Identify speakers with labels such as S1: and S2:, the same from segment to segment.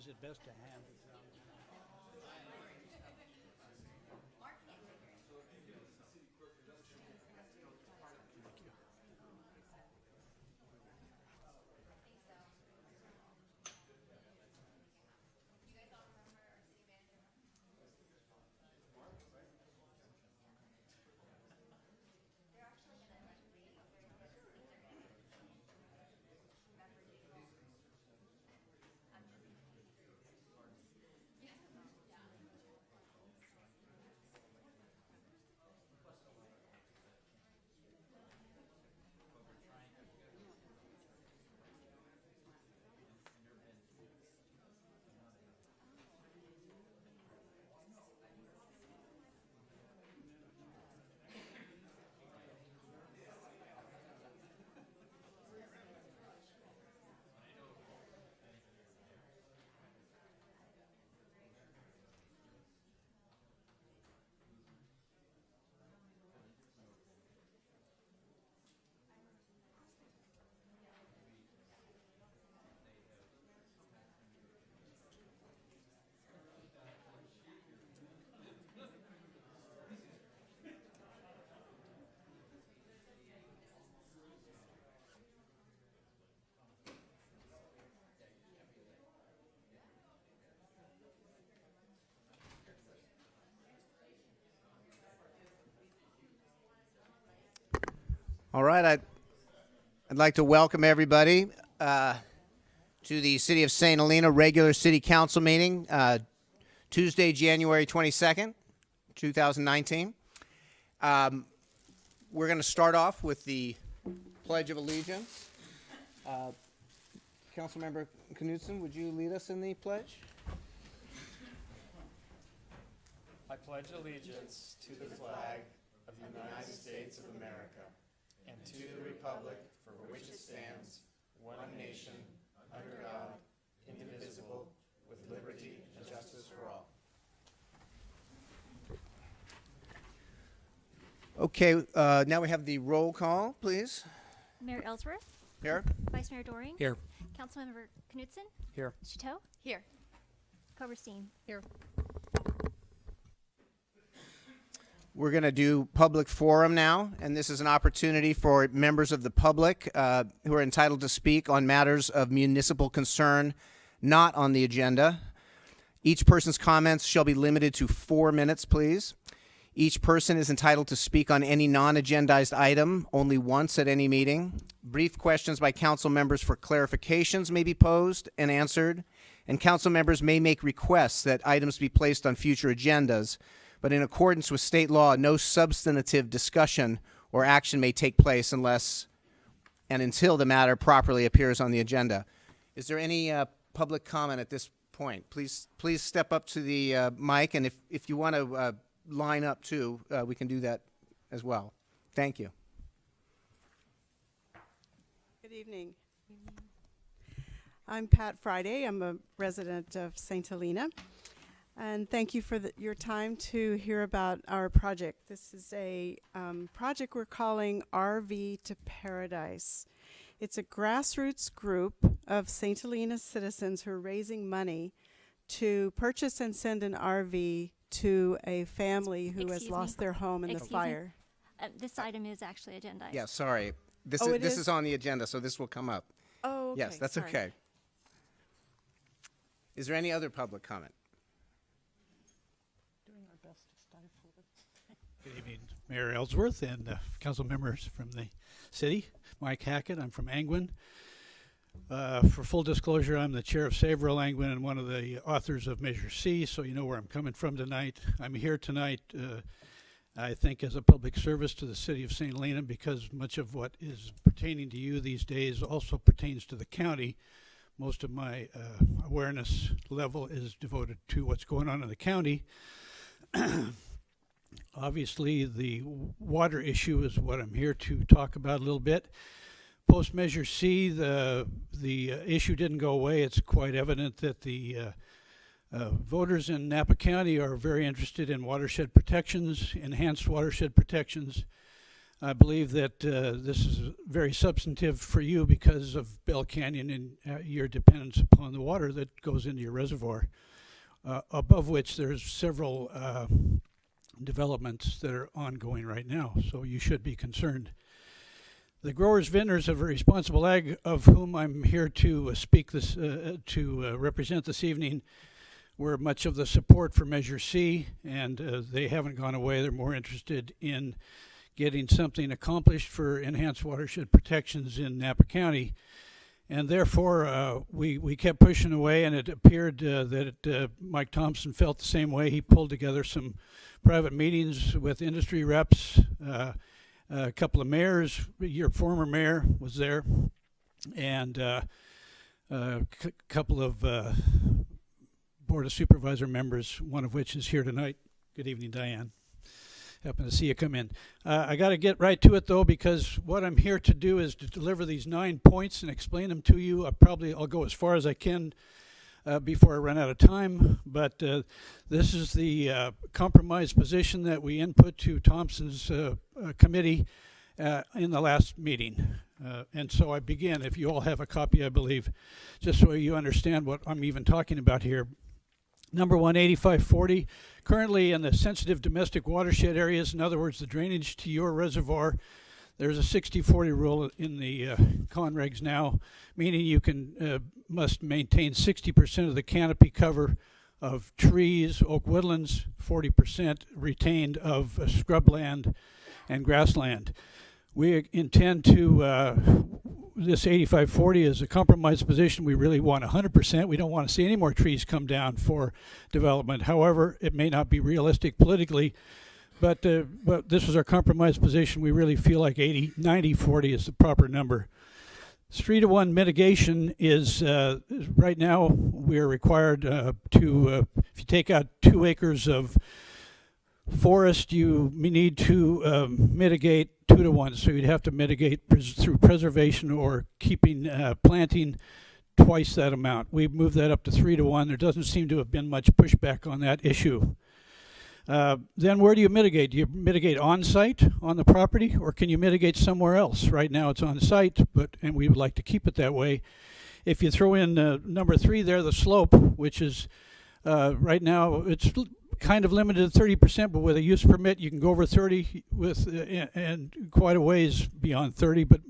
S1: Is it best to hand it down? Thank you.
S2: All right, I'd like to welcome everybody to the City of St. Helena regular City Council meeting, Tuesday, January 22nd, 2019. We're going to start off with the Pledge of Allegiance. Councilmember Knudsen, would you lead us in the pledge?
S3: I pledge allegiance to the flag of the United States of America and to the republic for which it stands, one nation, under God, indivisible, with liberty and justice for all.
S2: Okay, now we have the roll call, please.
S4: Mayor Ellsworth,
S2: Here.
S4: Vice Mayor Doring,
S1: Here.
S4: Councilmember Knudsen,
S1: Here.
S4: Chateau,
S5: Here.
S4: Coberstein. Here.
S2: We're going to do public forum now, and this is an opportunity for members of the public who are entitled to speak on matters of municipal concern not on the agenda. Each person's comments shall be limited to 4 minutes, please. Each person is entitled to speak on any non-agendized item only once at any meeting. Brief questions by council members for clarifications may be posed and answered, and council members may make requests that items be placed on future agendas. But in accordance with state law, no substantive discussion or action may take place unless and until the matter properly appears on the agenda. Is there any public comment at this point? Please step up to the mic, and if you want to line up too, we can do that as well. Thank you.
S5: Good evening. I'm Pat Friday. I'm a resident of St. Helena. And thank you for your time to hear about our project. This is a project we're calling RV to Paradise. It's a grassroots group of St. Helena citizens who are raising money to purchase and send an RV to a family who has lost their home in the fire.
S4: This item is actually agendized.
S2: Yeah, sorry. This is on the agenda, so this will come up.
S5: Oh, okay.
S2: Yes, that's
S5: Sorry.
S2: okay. Is there any other public comment?
S1: Good evening, Mayor Ellsworth and council members from the city. Mike Hackett, I'm from Angwin. For full disclosure, I'm the chair of Saverhill Angwin and one of the authors of Measure C, so you know where I'm coming from tonight. I'm here tonight, I think, as a public service to the city of St. Helena, because much of what is pertaining to you these days also pertains to the county. Most of my awareness level is devoted to what's going on in the county. Obviously, the water issue is what I'm here to talk about a little bit. Post Measure C, the issue didn't go away. It's quite evident that the voters in Napa County are very interested in watershed protections, enhanced watershed protections. I believe that this is very substantive for you because of Bell Canyon and your dependence upon the water that goes into your reservoir, above which there's several developments that are ongoing right now, so you should be concerned. The growers, vendors of responsible ag, of whom I'm here to speak this, represent this evening, were much of the support for Measure C, and they haven't gone away. They're more interested in getting something accomplished for enhanced watershed protections in Napa County. And therefore, we kept pushing away, and it appeared that Mike Thompson felt the same way. He pulled together some private meetings with industry reps, a couple of mayors. Your former mayor was there, and a couple of Board of Supervisor members, one of which is here tonight. Good evening, Diane. Happen to see you come in. I got to get right to it, though, because what I'm here to do is to deliver these 9 points and explain them to you. I'll go as far as I can before I run out of time. But this is the compromise position that we input to Thompson's committee in the last meeting. And so I begin, if you all have a copy, I believe, just so you understand what I'm even talking about here. Number 1, 8540, currently in the sensitive domestic watershed areas, in other words, the drainage to your reservoir, there's a 60-40 rule in the Conregs now, meaning you must maintain 60% of the canopy cover of trees, oak woodlands, 40% retained of scrubland and grassland. We intend to, this 8540 is a compromise position. We really want 100%. We don't want to see any more trees come down for development. However, it may not be realistic politically, but this is our compromise position. We really feel like 90-40 is the proper number. 3-to-1 mitigation is, right now, we are required to, if you take out 2 acres of forest, you need to mitigate 2-to-1, so you'd have to mitigate through preservation or keeping planting twice that amount. We've moved that up to 3-to-1. There doesn't seem to have been much pushback on that issue. Then where do you mitigate? Do you mitigate on site on the property, or can you mitigate somewhere else? Right now it's on site, and we would like to keep it that way. If you throw in number 3 there, the slope, which is right now it's kind of limited to 30%, but with a use permit you can go over 30 with and quite a ways beyond 30. But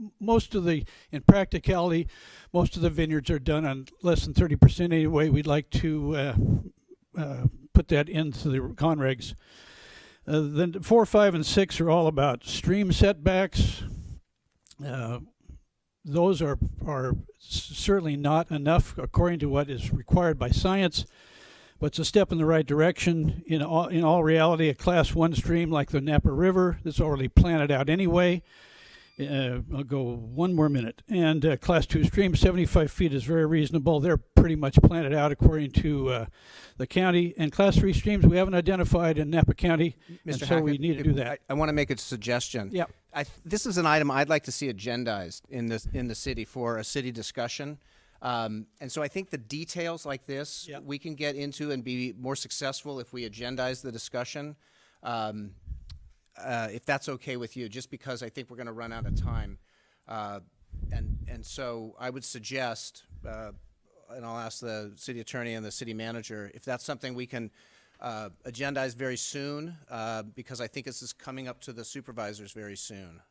S1: in practicality, most of the vineyards are done on less than 30% anyway. We'd like to put that into the Conregs. Then 4, 5, and 6 are all about stream setbacks. Those are certainly not enough according to what is required by science. But it's a step in the right direction. In all reality, a Class 1 stream like the Napa River that's already planted out anyway. I'll go one more minute. And Class 2 stream, 75 feet is very reasonable. They're pretty much planted out according to the county. And Class 3 streams we haven't identified in Napa County, and so
S2: Hackett,
S1: we need to do that.
S2: I want to make a suggestion.
S1: Yeah.
S2: This is an item I'd like to see agendized in the city for a city discussion. And so I think the details like this,
S1: Yep,
S2: we can get into and be more successful if we agendize the discussion, if that's okay with you, just because I think we're going to run out of time. And so I would suggest, and I'll ask the city attorney and the city manager, if that's something we can agendize very soon, because I think this is coming up to the supervisors very soon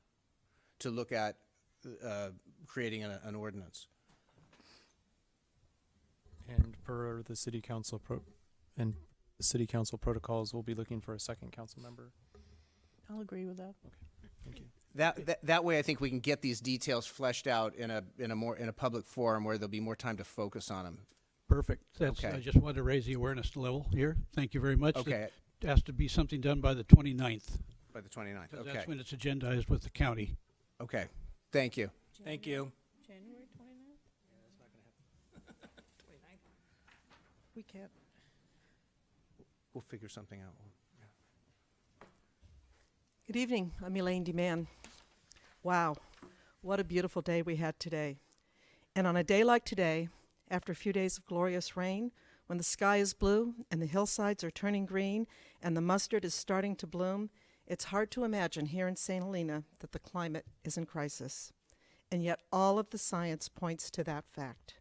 S2: to look at creating an ordinance.
S6: And per the city council protocols, we'll be looking for a second council member.
S7: I'll agree with that.
S6: Okay, thank you.
S2: That way, I think we can get these details fleshed out in a public forum where there'll be more time to focus on them.
S1: Perfect.
S2: Okay.
S1: I just wanted to raise the awareness level here. Thank you very much.
S2: Okay.
S1: It has to be something done by the 29th.
S2: By the 29th.
S1: Because
S2: Okay.
S1: that's when it's agendized with the county.
S2: Okay. Thank you.
S3: Thank you.
S7: January 29th? We can't.
S2: We'll figure something out.
S7: Good evening. I'm Elaine DeMann. Wow, what a beautiful day we had today. And on a day like today, after a few days of glorious rain, when the sky is blue and the hillsides are turning green and the mustard is starting to bloom, It's hard to imagine here in St. Helena that the climate is in crisis, and yet all of the science points to that fact.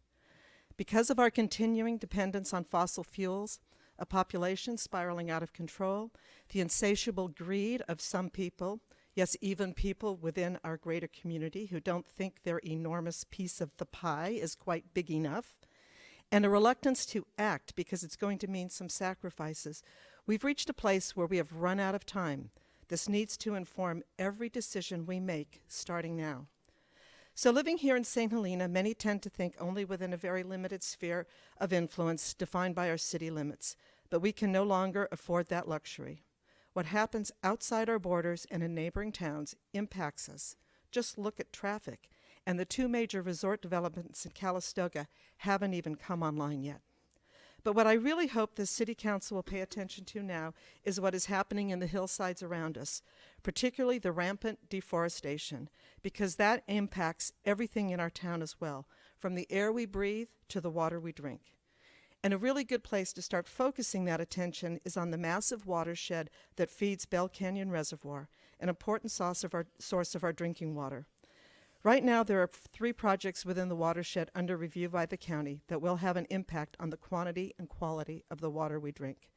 S7: Because of our continuing dependence on fossil fuels, a population spiraling out of control, the insatiable greed of some people, yes, even people within our greater community who don't think their enormous piece of the pie is quite big enough, and a reluctance to act because it's going to mean some sacrifices, we've reached a place where we have run out of time. This needs to inform every decision we make starting now. So living here in St. Helena, many tend to think only within a very limited sphere of influence defined by our city limits, but we can no longer afford that luxury. What happens outside our borders and in neighboring towns impacts us. Just look at traffic, and the 2 major resort developments in Calistoga haven't even come online yet. But what I really hope the City Council will pay attention to now is what is happening in the hillsides around us, particularly the rampant deforestation, because that impacts everything in our town as well, from the air we breathe to the water we drink. And a really good place to start focusing that attention is on the massive watershed that feeds Bell Canyon Reservoir, an important source of our drinking water. Right now, there are 3 projects within the watershed under review by the county that will have an impact on the quantity and quality of the water we drink.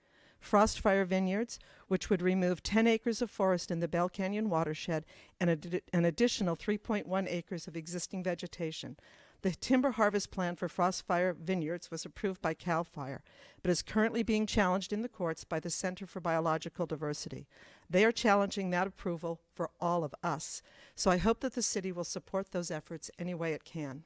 S7: Frostfire Vineyards, which would remove 10 acres of forest in the Bell Canyon watershed and an additional 3.1 acres of existing vegetation. The timber harvest plan for Frostfire Vineyards was approved by CAL FIRE, but is currently being challenged in the courts by the Center for Biological Diversity. They are challenging that approval for all of us, so I hope that the city will support those efforts any way it can.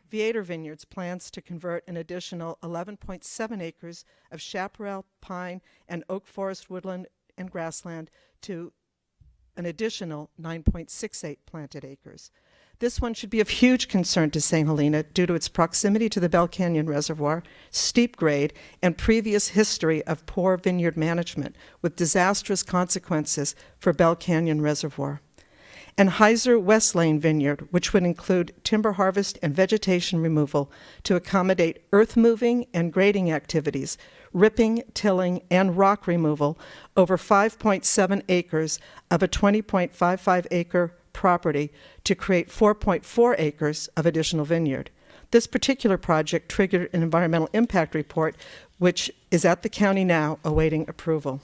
S7: Viator Vineyards plans to convert an additional 11.7 acres of chaparral, pine, and oak forest woodland and grassland to an additional 9.68 planted acres. This one should be of huge concern to St. Helena due to its proximity to the Bell Canyon Reservoir, steep grade, and previous history of poor vineyard management with disastrous consequences for Bell Canyon Reservoir. And Heiser West Lane Vineyard, which would include timber harvest and vegetation removal to accommodate earth moving and grading activities, ripping, tilling, and rock removal over 5.7 acres of a 20.55 acre property to create 4.4 acres of additional vineyard. This particular project triggered an environmental impact report, which is at the county now awaiting approval.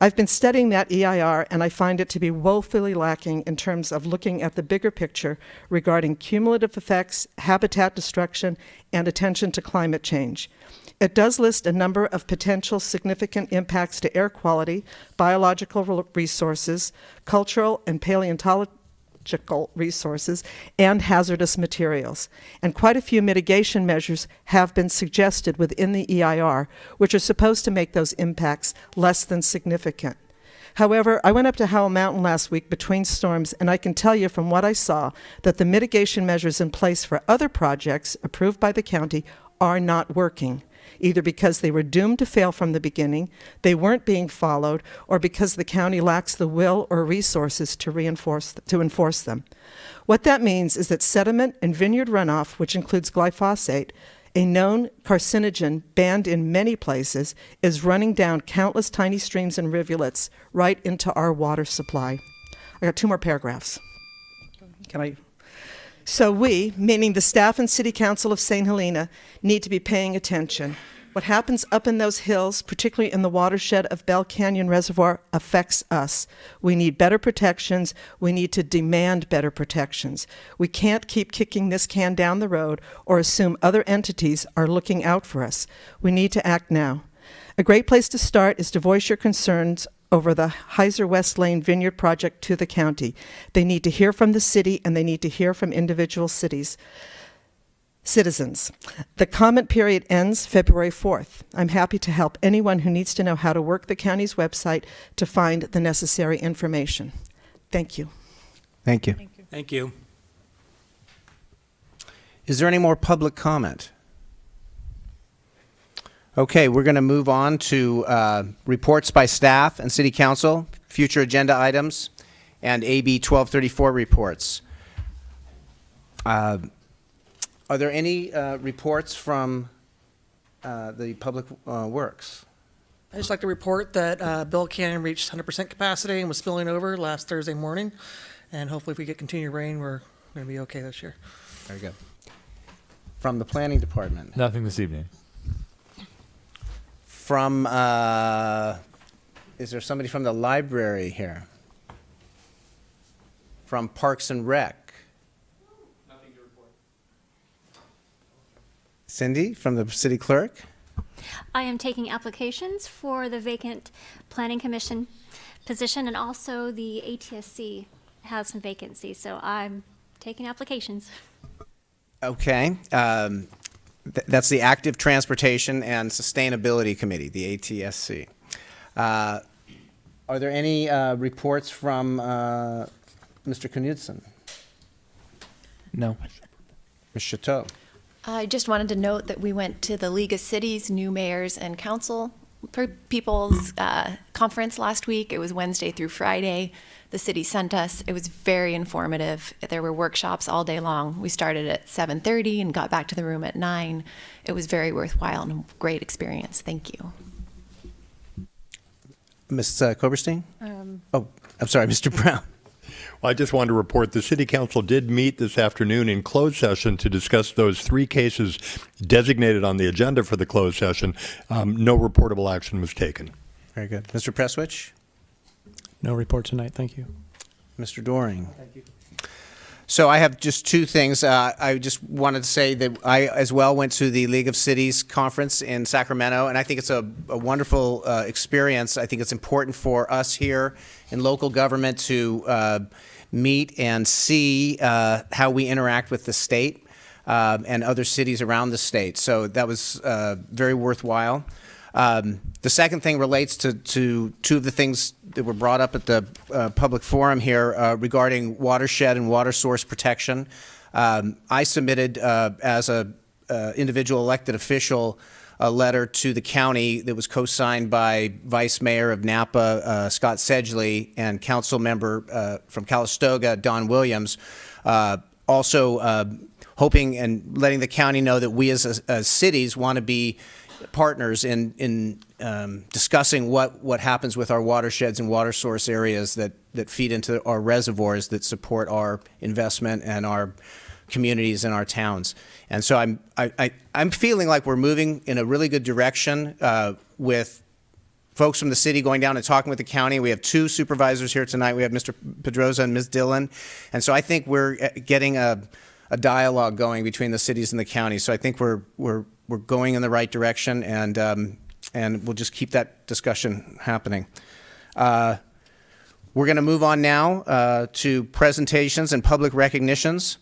S7: I've been studying that EIR, and I find it to be woefully lacking in terms of looking at the bigger picture regarding cumulative effects, habitat destruction, and attention to climate change. It does list a number of potential significant impacts to air quality, biological resources, cultural and paleontological resources, and hazardous materials. And quite a few mitigation measures have been suggested within the EIR, which are supposed to make those impacts less than significant. However, I went up to Howell Mountain last week between storms, and I can tell you from what I saw that the mitigation measures in place for other projects approved by the county are not working, either because they were doomed to fail from the beginning, they weren't being followed, or because the county lacks the will or resources to enforce them. What that means is that sediment and vineyard runoff, which includes glyphosate, a known carcinogen banned in many places, is running down countless tiny streams and rivulets right into our water supply. I got 2 more paragraphs. So we, meaning the staff and City Council of St. Helena, need to be paying attention. What happens up in those hills, particularly in the watershed of Bell Canyon Reservoir, affects us. We need better protections. We need to demand better protections. We can't keep kicking this can down the road or assume other entities are looking out for us. We need to act now. A great place to start is to voice your concerns over the Heiser West Lane Vineyard project to the county. They need to hear from the city, and they need to hear from individual citizens. The comment period ends February 4th. I'm happy to help anyone who needs to know how to work the county's website to find the necessary information. Thank you.
S2: Thank you.
S8: Thank you.
S2: Is there any more public comment? Okay, we're going to move on to reports by staff and City Council, future agenda items, and AB 1234 reports. Are there any reports from the Public Works?
S8: I'd just like to report that Bill Canyon reached 100% capacity and was spilling over last Thursday morning. And hopefully if we get continued rain, we're going to be okay this year.
S2: Very good. From the planning department.
S9: Nothing this evening.
S2: From, is there somebody from the library here? From Parks and Rec?
S6: Nothing to report.
S2: Cindy, from the city clerk?
S4: I am taking applications for the vacant planning commission position, and also the ATSC has some vacancies, so I'm taking applications.
S2: Okay. That's the Active Transportation and Sustainability Committee, the ATSC. Are there any reports from Mr. Knudsen?
S6: No.
S2: Ms. Chateau?
S10: I just wanted to note that we went to the League of Cities, New Mayors and Council People's conference last week. It was Wednesday through Friday. The city sent us. It was very informative. There were workshops all day long. We started at 7:30 and got back to the room at 9. It was very worthwhile and a great experience. Thank you.
S2: Ms. Koberstein? Oh, I'm sorry, Mr. Brown.
S11: I just wanted to report the City Council did meet this afternoon in closed session to discuss those 3 cases designated on the agenda for the closed session. No reportable action was taken.
S2: Very good. Mr. Presswich?
S6: No report tonight. Thank you.
S2: Mr. Doring? Thank you. So I have just 2 things. I just wanted to say that I, as well, went to the League of Cities conference in Sacramento, and I think it's a wonderful experience. I think it's important for us here in local government to meet and see how we interact with the state and other cities around the state. So that was very worthwhile. The second thing relates to 2 of the things that were brought up at the public forum here regarding watershed and water source protection. I submitted as an individual elected official a letter to the county that was co-signed by Vice Mayor of Napa, Scott Sedgley, and council member from Calistoga, Don Williams, also hoping and letting the county know that we as cities want to be partners in discussing what happens with our watersheds and water source areas that feed into our reservoirs that support our investment and our communities and our towns. And so I'm feeling like we're moving in a really good direction with folks from the city going down and talking with the county. We have 2 supervisors here tonight. We have Mr. Pedroza and Ms. Dillon. And so I think we're getting a dialogue going between the cities and the county. So I think we're going in the right direction, and we'll just keep that discussion happening. We're going to move on now to presentations and public recognitions.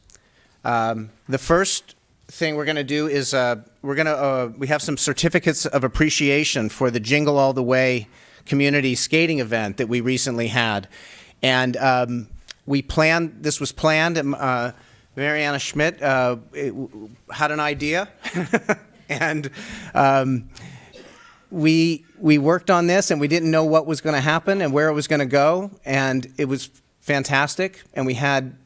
S2: The first thing we're going to do is we have some certificates of appreciation for the Jingle All the Way community skating event that we recently had, and this was planned. Mariana Schmidt had an idea, and we worked on this, and we didn't know what was going to happen and where it was going to go, and it was fantastic. And we had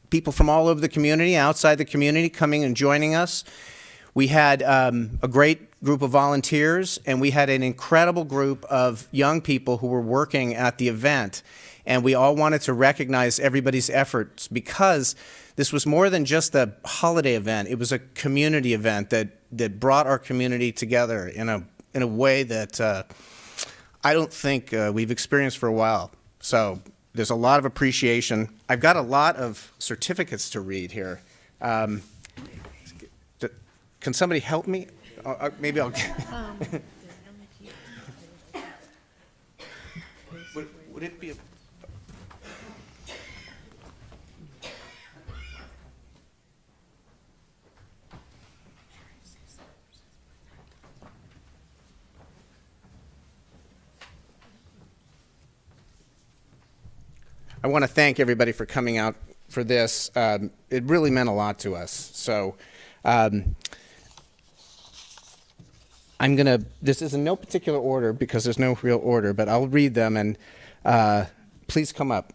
S2: people from all over the community, outside the community, coming and joining us. We had a great group of volunteers, and we had an incredible group of young people who were working at the event. And we all wanted to recognize everybody's efforts, because this was more than just a holiday event. It was a community event that brought our community together in a way that I don't think we've experienced for a while. So there's a lot of appreciation. I've got a lot of certificates to read here. Can somebody help me? Maybe I'll. Would it be? I want to thank everybody for coming out for this. It really meant a lot to us. So this is in no particular order because there's no real order, but I'll read them, and please come up.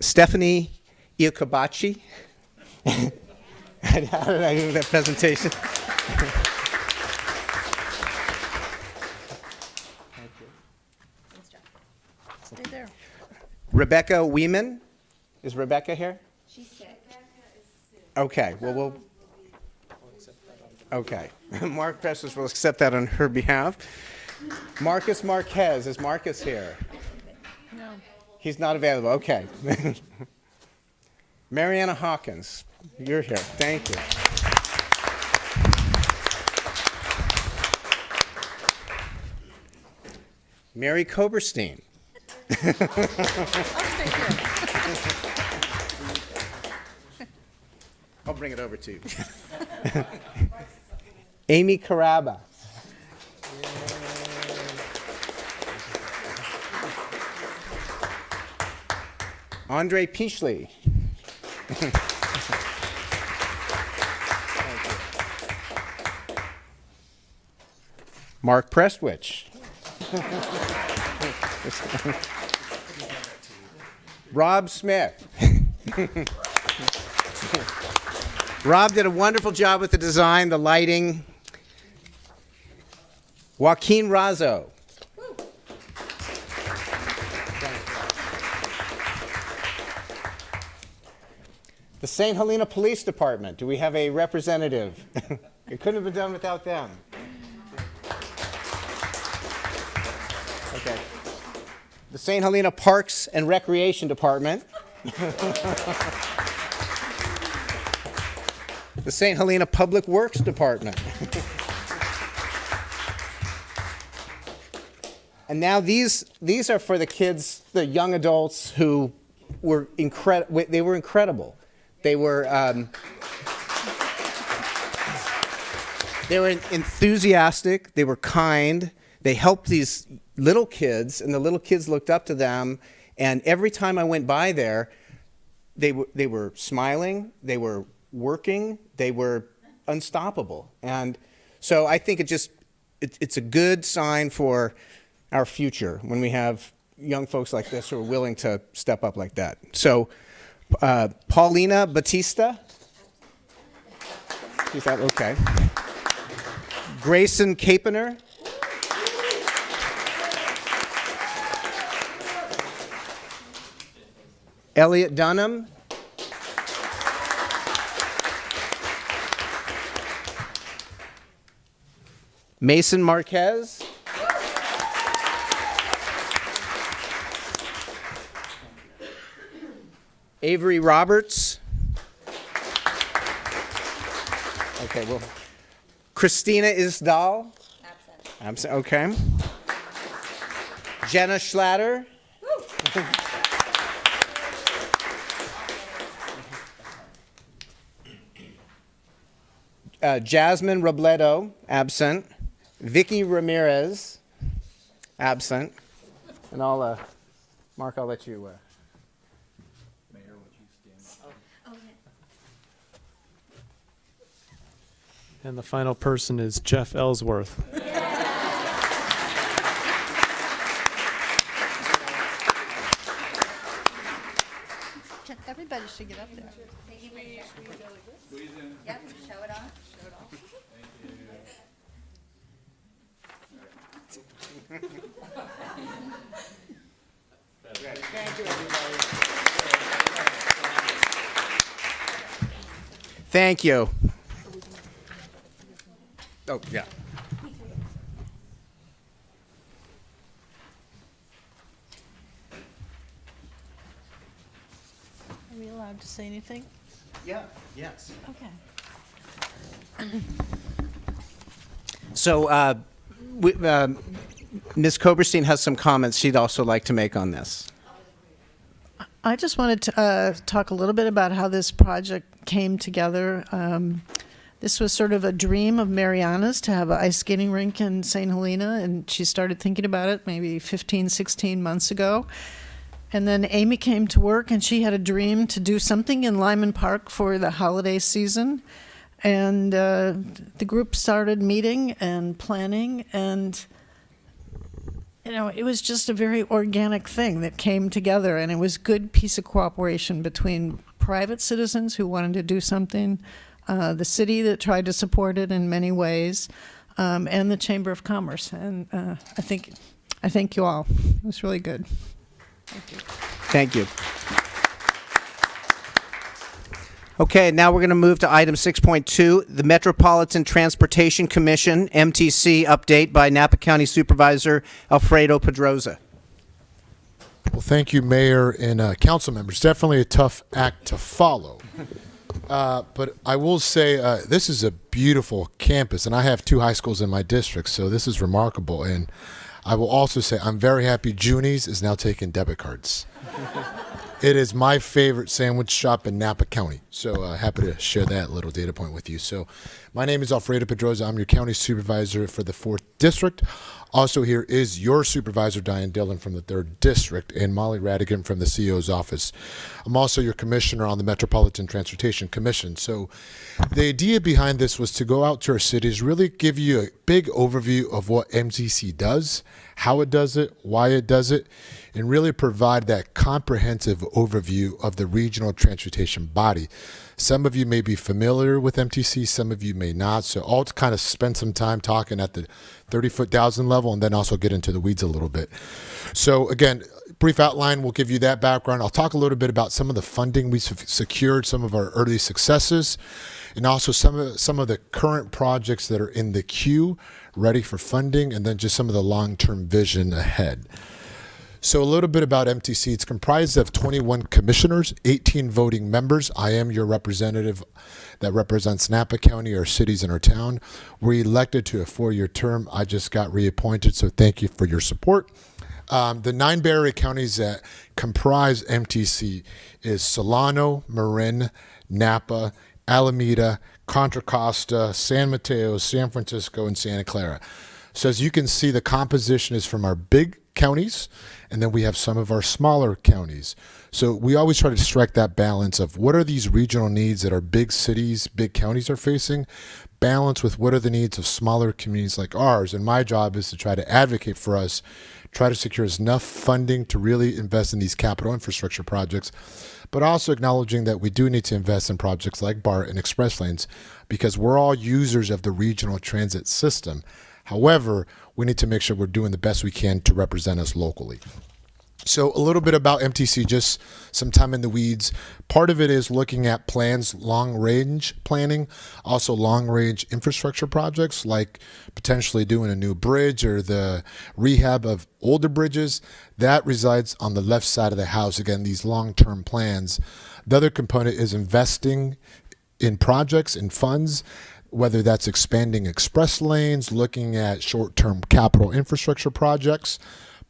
S2: Stephanie Iacobaci. How did I do that presentation? Rebecca Weeman. Is Rebecca here? She's sick. Okay, well, we'll... Okay. Mark Precious will accept that on her behalf. Marcus Marquez. Is Marcus here? No. He's not available. Okay. Mariana Hawkins, you're here. Thank you. Mary Koberstein. I'll bring it over to you. Amy Caraba. Andre Peachley. Mark Prestwich. Rob Smith. Rob did a wonderful job with the design, the lighting. Joaquin Razzo. The St. Helena Police Department. Do we have a representative? It couldn't have been done without them. Okay. The St. Helena Parks and Recreation Department. The St. Helena Public Works Department. And now these are for the kids, the young adults who were incredible. They were incredible. They were enthusiastic. They were kind. They helped these little kids, and the little kids looked up to them. And every time I went by there, they were smiling. They were working. They were unstoppable. And so I think it's a good sign for our future when we have young folks like this who are willing to step up like that. So Paulina Batista. Is that okay? Grayson Capener. Elliot Dunham. Mason Marquez. Avery Roberts. Okay, well, Christina Isdahl. Absent. Okay. Jenna Schlatter. Jasmine Robledo, absent. Vicky Ramirez, absent. And I'll, Mark, I'll let you.
S6: And the final person is Jeff Ellsworth.
S9: Everybody should get up there. Yep, show it off. Show it off.
S2: Thank you, everybody. Thank you. Oh, yeah.
S9: Are we allowed to say anything?
S2: Yeah, yes.
S9: Okay.
S2: So, Ms. Koberstein has some comments she'd also like to make on this.
S9: I just wanted to talk a little bit about how this project came together. This was sort of a dream of Mariana's to have an ice skating rink in St. Helena, and she started thinking about it maybe 15, 16 months ago. And then Amy came to work, and she had a dream to do something in Lyman Park for the holiday season. And the group started meeting and planning, and you know, it was just a very organic thing that came together, and it was a good piece of cooperation between private citizens who wanted to do something, the city that tried to support it in many ways, and the Chamber of Commerce. And I thank you all. It was really good. Thank you.
S2: Thank you. Okay, now we're going to move to item 6.2, the Metropolitan Transportation Commission, MTC update by Napa County Supervisor Alfredo Pedroza.
S12: Well, thank you, Mayor and council members. Definitely a tough act to follow. But I will say this is a beautiful campus, and I have 2 high schools in my district, so this is remarkable. And I will also say I'm very happy Juni's is now taking debit cards. It is my favorite sandwich shop in Napa County, so happy to share that little data point with you. So my name is Alfredo Pedroza. I'm your county supervisor for the 4th District. Also here is your supervisor, Diane Dillon, from the 3rd District, and Molly Radigan from the CEO's office. I'm also your commissioner on the Metropolitan Transportation Commission. So the idea behind this was to go out to our cities, really give you a big overview of what MTC does, how it does it, why it does it, and really provide that comprehensive overview of the regional transportation body. Some of you may be familiar with MTC, some of you may not. So I'll kind of spend some time talking at the 30-foot Dowson level and then also get into the weeds a little bit. So again, brief outline, we'll give you that background. I'll talk a little bit about some of the funding we've secured, some of our early successes, and also some of the current projects that are in the queue, ready for funding, and then just some of the long-term vision ahead. So a little bit about MTC. It's comprised of 21 commissioners, 18 voting members. I am your representative that represents Napa County, our cities, and our town. We're elected to a 4-year term. I just got reappointed, so thank you for your support. The 9 Bay Area counties that comprise MTC is Solano, Marin, Napa, Alameda, Contra Costa, San Mateo, San Francisco, and Santa Clara. So as you can see, the composition is from our big counties, and then we have some of our smaller counties. So we always try to strike that balance of what are these regional needs that our big cities, big counties are facing, balance with what are the needs of smaller communities like ours. And my job is to try to advocate for us, try to secure enough funding to really invest in these capital infrastructure projects, but also acknowledging that we do need to invest in projects like BART and express lanes because we're all users of the regional transit system. However, we need to make sure we're doing the best we can to represent us locally. So a little bit about MTC, just some time in the weeds. Part of it is looking at plans, long-range planning, also long-range infrastructure projects like potentially doing a new bridge or the rehab of older bridges. That resides on the left side of the house. Again, these long-term plans. The other component is investing in projects and funds, whether that's expanding express lanes, looking at short-term capital infrastructure projects.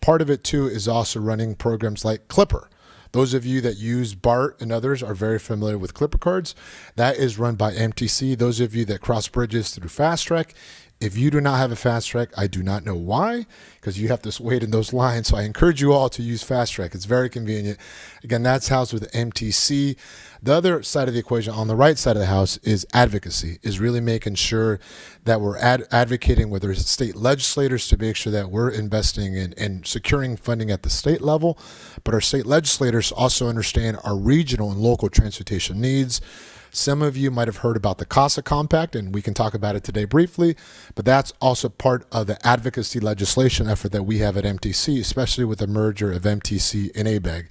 S12: Part of it, too, is also running programs like Clipper. Those of you that use BART and others are very familiar with Clipper cards. That is run by MTC. Those of you that cross bridges through Fast Track, if you do not have a Fast Track, I do not know why, because you have to wait in those lines. So I encourage you all to use Fast Track. It's very convenient. Again, that's housed with MTC. The other side of the equation, on the right side of the house, is advocacy, is really making sure that we're advocating with our state legislators to make sure that we're investing in and securing funding at the state level. But our state legislators also understand our regional and local transportation needs. Some of you might have heard about the CASA Compact, and we can talk about it today briefly, but that's also part of the advocacy legislation effort that we have at MTC, especially with the merger of MTC and ABEG.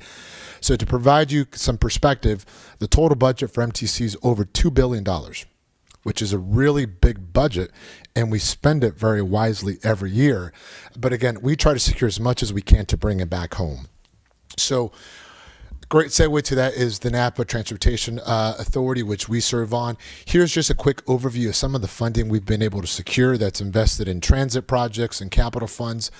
S12: So to provide you some perspective, the total budget for MTC is over $2 billion, which is a really big budget, and we spend it very wisely every year. But again, we try to secure as much as we can to bring it back home. So great segue to that is the Napa Transportation Authority, which we serve on. Here's just a quick overview of some of the funding we've been able to secure that's invested in transit projects and capital funds.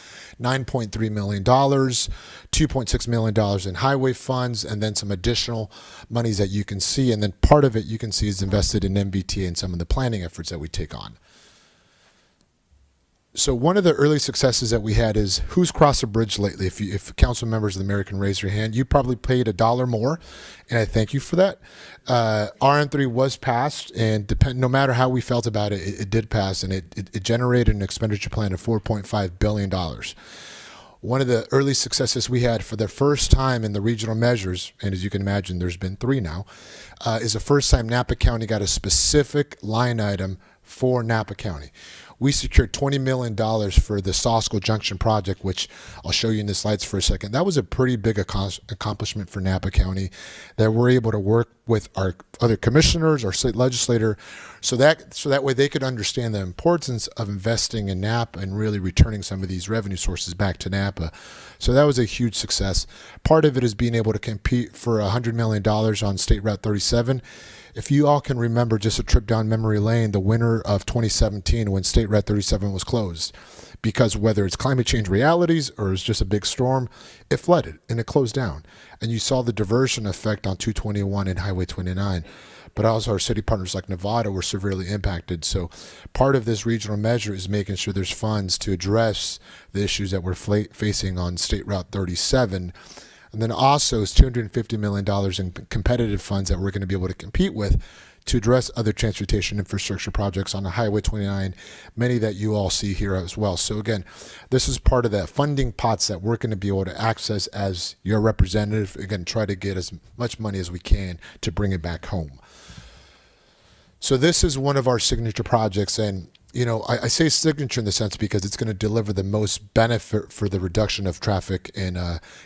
S12: $9.3 million, $2.6 million in highway funds, and then some additional monies that you can see. And then part of it you can see is invested in MBTA and some of the planning efforts that we take on. So one of the early successes that we had is who's crossed a bridge lately? If council members of the mayor can raise your hand, you probably paid $1 more, and I thank you for that. RN3 was passed, and no matter how we felt about it, it did pass, and it generated an expenditure plan of $4.5 billion. One of the early successes we had for the first time in the regional measures, and as you can imagine, there's been 3 now, is the first time Napa County got a specific line item for Napa County. We secured $20 million for the Sausco Junction project, which I'll show you in the slides for a second. That was a pretty big accomplishment for Napa County, that we're able to work with our other commissioners, our state legislator, so that way they could understand the importance of investing in Napa and really returning some of these revenue sources back to Napa. So that was a huge success. Part of it is being able to compete for $100 million on State Route 37. If you all can remember, just a trip down memory lane, the winter of 2017 when State Route 37 was closed, because whether it's climate change realities or it's just a big storm, it flooded and it closed down. And you saw the diversion effect on 221 and Highway 29. But also our city partners like Nevada were severely impacted. So part of this regional measure is making sure there's funds to address the issues that we're facing on State Route 37. And then also is $250 million in competitive funds that we're going to be able to compete with to address other transportation infrastructure projects on the Highway 29, many that you all see here as well. So again, this is part of that funding pots that we're going to be able to access as your representative. Again, try to get as much money as we can to bring it back home. So this is one of our signature projects, and you know, I say signature in the sense because it's going to deliver the most benefit for the reduction of traffic and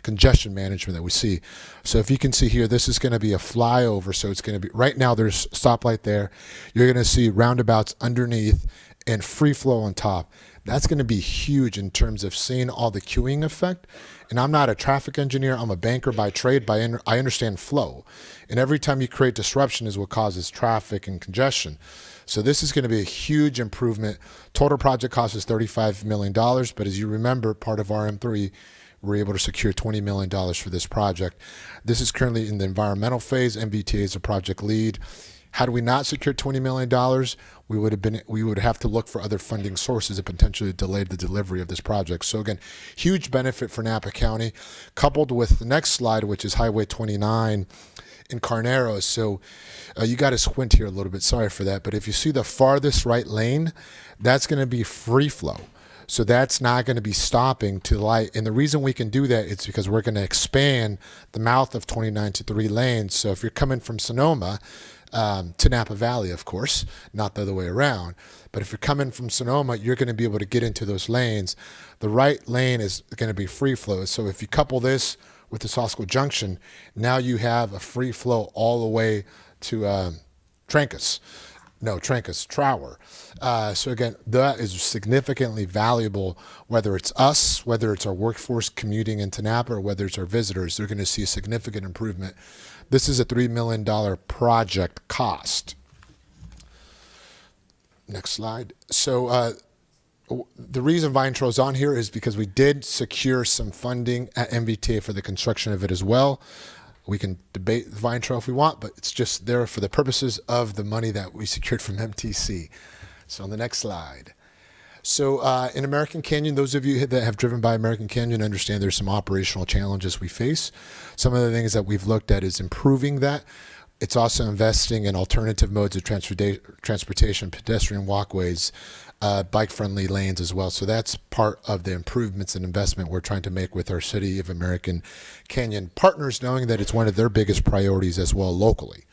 S12: congestion management that we see. So if you can see here, this is going to be a flyover. So it's going to be, right now there's a stoplight there. You're going to see roundabouts underneath and free flow on top. That's going to be huge in terms of seeing all the queuing effect. And I'm not a traffic engineer. I'm a banker by trade, but I understand flow. And every time you create disruption is what causes traffic and congestion. So this is going to be a huge improvement. Total project cost is $35 million, but as you remember, part of RM3, we're able to secure $20 million for this project. This is currently in the environmental phase. MBTA is a project lead. Had we not secured $20 million, we would have to look for other funding sources and potentially delay the delivery of this project. So again, huge benefit for Napa County, coupled with the next slide, which is Highway 29 in Carneros. So you got to squint here a little bit. Sorry for that. But if you see the farthest right lane, that's going to be free flow. So that's not going to be stopping to light. And the reason we can do that is because we're going to expand the mouth of 29 to 3 lanes. So if you're coming from Sonoma to Napa Valley, of course, not the other way around. But if you're coming from Sonoma, you're going to be able to get into those lanes. The right lane is going to be free flow. So if you couple this with the Sausco Junction, now you have a free flow all the way to Trower. So again, that is significantly valuable, whether it's us, whether it's our workforce commuting into Napa, or whether it's our visitors. They're going to see a significant improvement. This is a $3 million project cost. Next slide. So the reason Vinetro's on here is because we did secure some funding at MBTA for the construction of it as well. We can debate Vinetro if we want, but it's just there for the purposes of the money that we secured from MTC. So on the next slide. So in American Canyon, those of you that have driven by American Canyon understand there's some operational challenges we face. Some of the things that we've looked at is improving that. It's also investing in alternative modes of transportation, pedestrian walkways, bike-friendly lanes as well. So that's part of the improvements and investment we're trying to make with our City of American Canyon partners, knowing that it's one of their biggest priorities as well locally.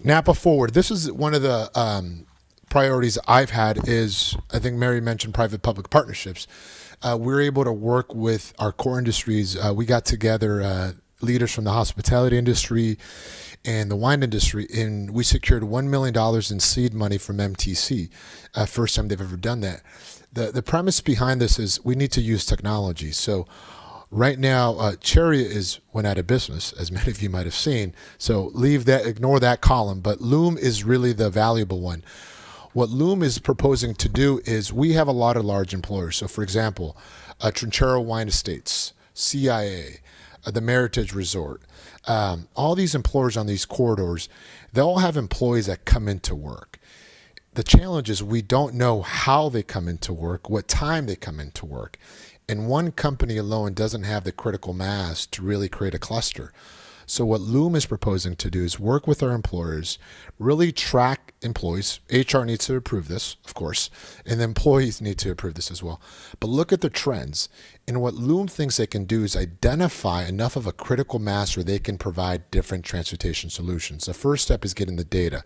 S12: Napa Forward. This is one of the priorities I've had is, I think Mary mentioned private-public partnerships. We're able to work with our core industries. We got together leaders from the hospitality industry and the wine industry, and we secured $1 million in seed money from MTC. First time they've ever done that. The premise behind this is we need to use technology. So right now, Chariot went out of business, as many of you might have seen. So ignore that column, but Loom is really the valuable one. What Loom is proposing to do is we have a lot of large employers. So for example, Trinchero Wine Estates, CIA, the Meritage Resort, all these employers on these corridors, they all have employees that come into work. The challenge is we don't know how they come into work, what time they come into work. And one company alone doesn't have the critical mass to really create a cluster. So what Loom is proposing to do is work with our employers, really track employees. HR needs to approve this, of course, and the employees need to approve this as well. But look at the trends. And what Loom thinks they can do is identify enough of a critical mass where they can provide different transportation solutions. The first step is getting the data.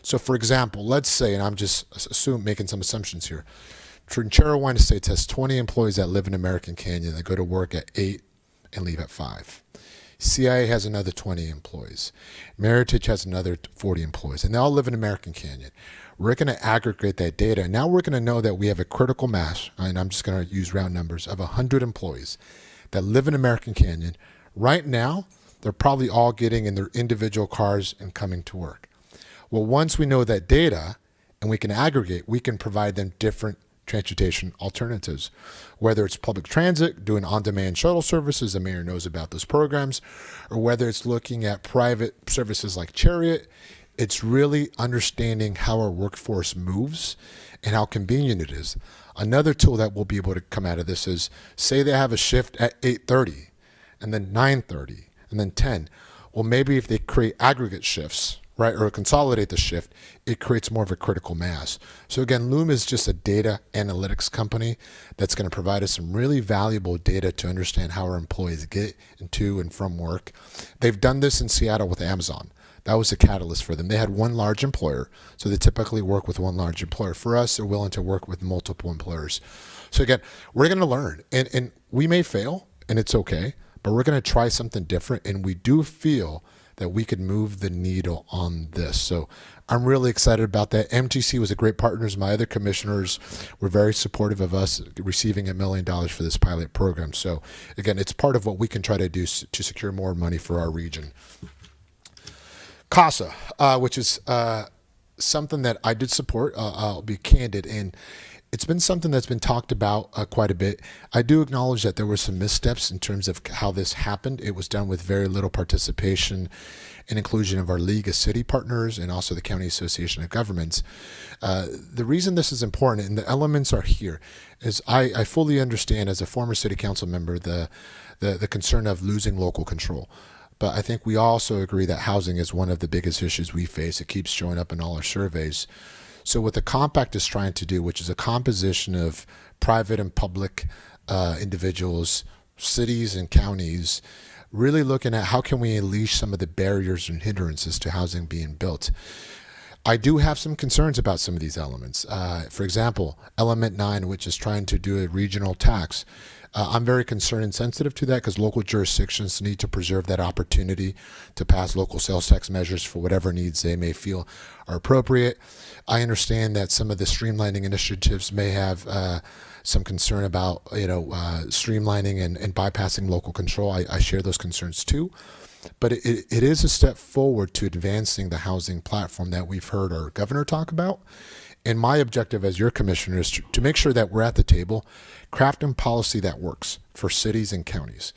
S12: So, for example, let's say, and I'm just making some assumptions here, Trinchero Wine Estates has 20 employees that live in American Canyon that go to work at 8 and leave at 5. CIA has another 20 employees. Meritage has another 40 employees, and they all live in American Canyon. We're going to aggregate that data, and now we're going to know that we have a critical mass, and I'm just going to use round numbers, of 100 employees that live in American Canyon. Right now, they're probably all getting in their individual cars and coming to work. Well, once we know that data and we can aggregate, we can provide them different transportation alternatives, whether it's public transit, doing on-demand shuttle services, the mayor knows about those programs, or whether it's looking at private services like Chariot. It's really understanding how our workforce moves and how convenient it is. Another tool that will be able to come out of this is, say they have a shift at 8:30 and then 9:30 and then 10. Well, maybe if they create aggregate shifts, right, or consolidate the shift, it creates more of a critical mass. So again, Loom is just a data analytics company that's going to provide us some really valuable data to understand how our employees get into and from work. They've done this in Seattle with Amazon. That was a catalyst for them. They had one large employer, so they typically work with one large employer. For us, they're willing to work with multiple employers. So again, we're going to learn, and we may fail, and it's okay, but we're going to try something different, and we do feel that we could move the needle on this. So I'm really excited about that. MTC was a great partner. My other commissioners were very supportive of us receiving $1 million for this pilot program. So again, it's part of what we can try to do to secure more money for our region. CASA, which is something that I did support. I'll be candid, and it's been something that's been talked about quite a bit. I do acknowledge that there were some missteps in terms of how this happened. It was done with very little participation and inclusion of our League of City Partners and also the County Association of Governments. The reason this is important, and the elements are here, is I fully understand as a former city council member the concern of losing local control. But I think we also agree that housing is one of the biggest issues we face. It keeps showing up in all our surveys. So what the compact is trying to do, which is a composition of private and public individuals, cities and counties, really looking at how can we unleash some of the barriers and hindrances to housing being built. I do have some concerns about some of these elements. For example, element 9, which is trying to do a regional tax. I'm very concerned and sensitive to that because local jurisdictions need to preserve that opportunity to pass local sales tax measures for whatever needs they may feel are appropriate. I understand that some of the streamlining initiatives may have some concern about streamlining and bypassing local control. I share those concerns too. But it is a step forward to advancing the housing platform that we've heard our governor talk about. And my objective as your commissioner is to make sure that we're at the table, crafting policy that works for cities and counties.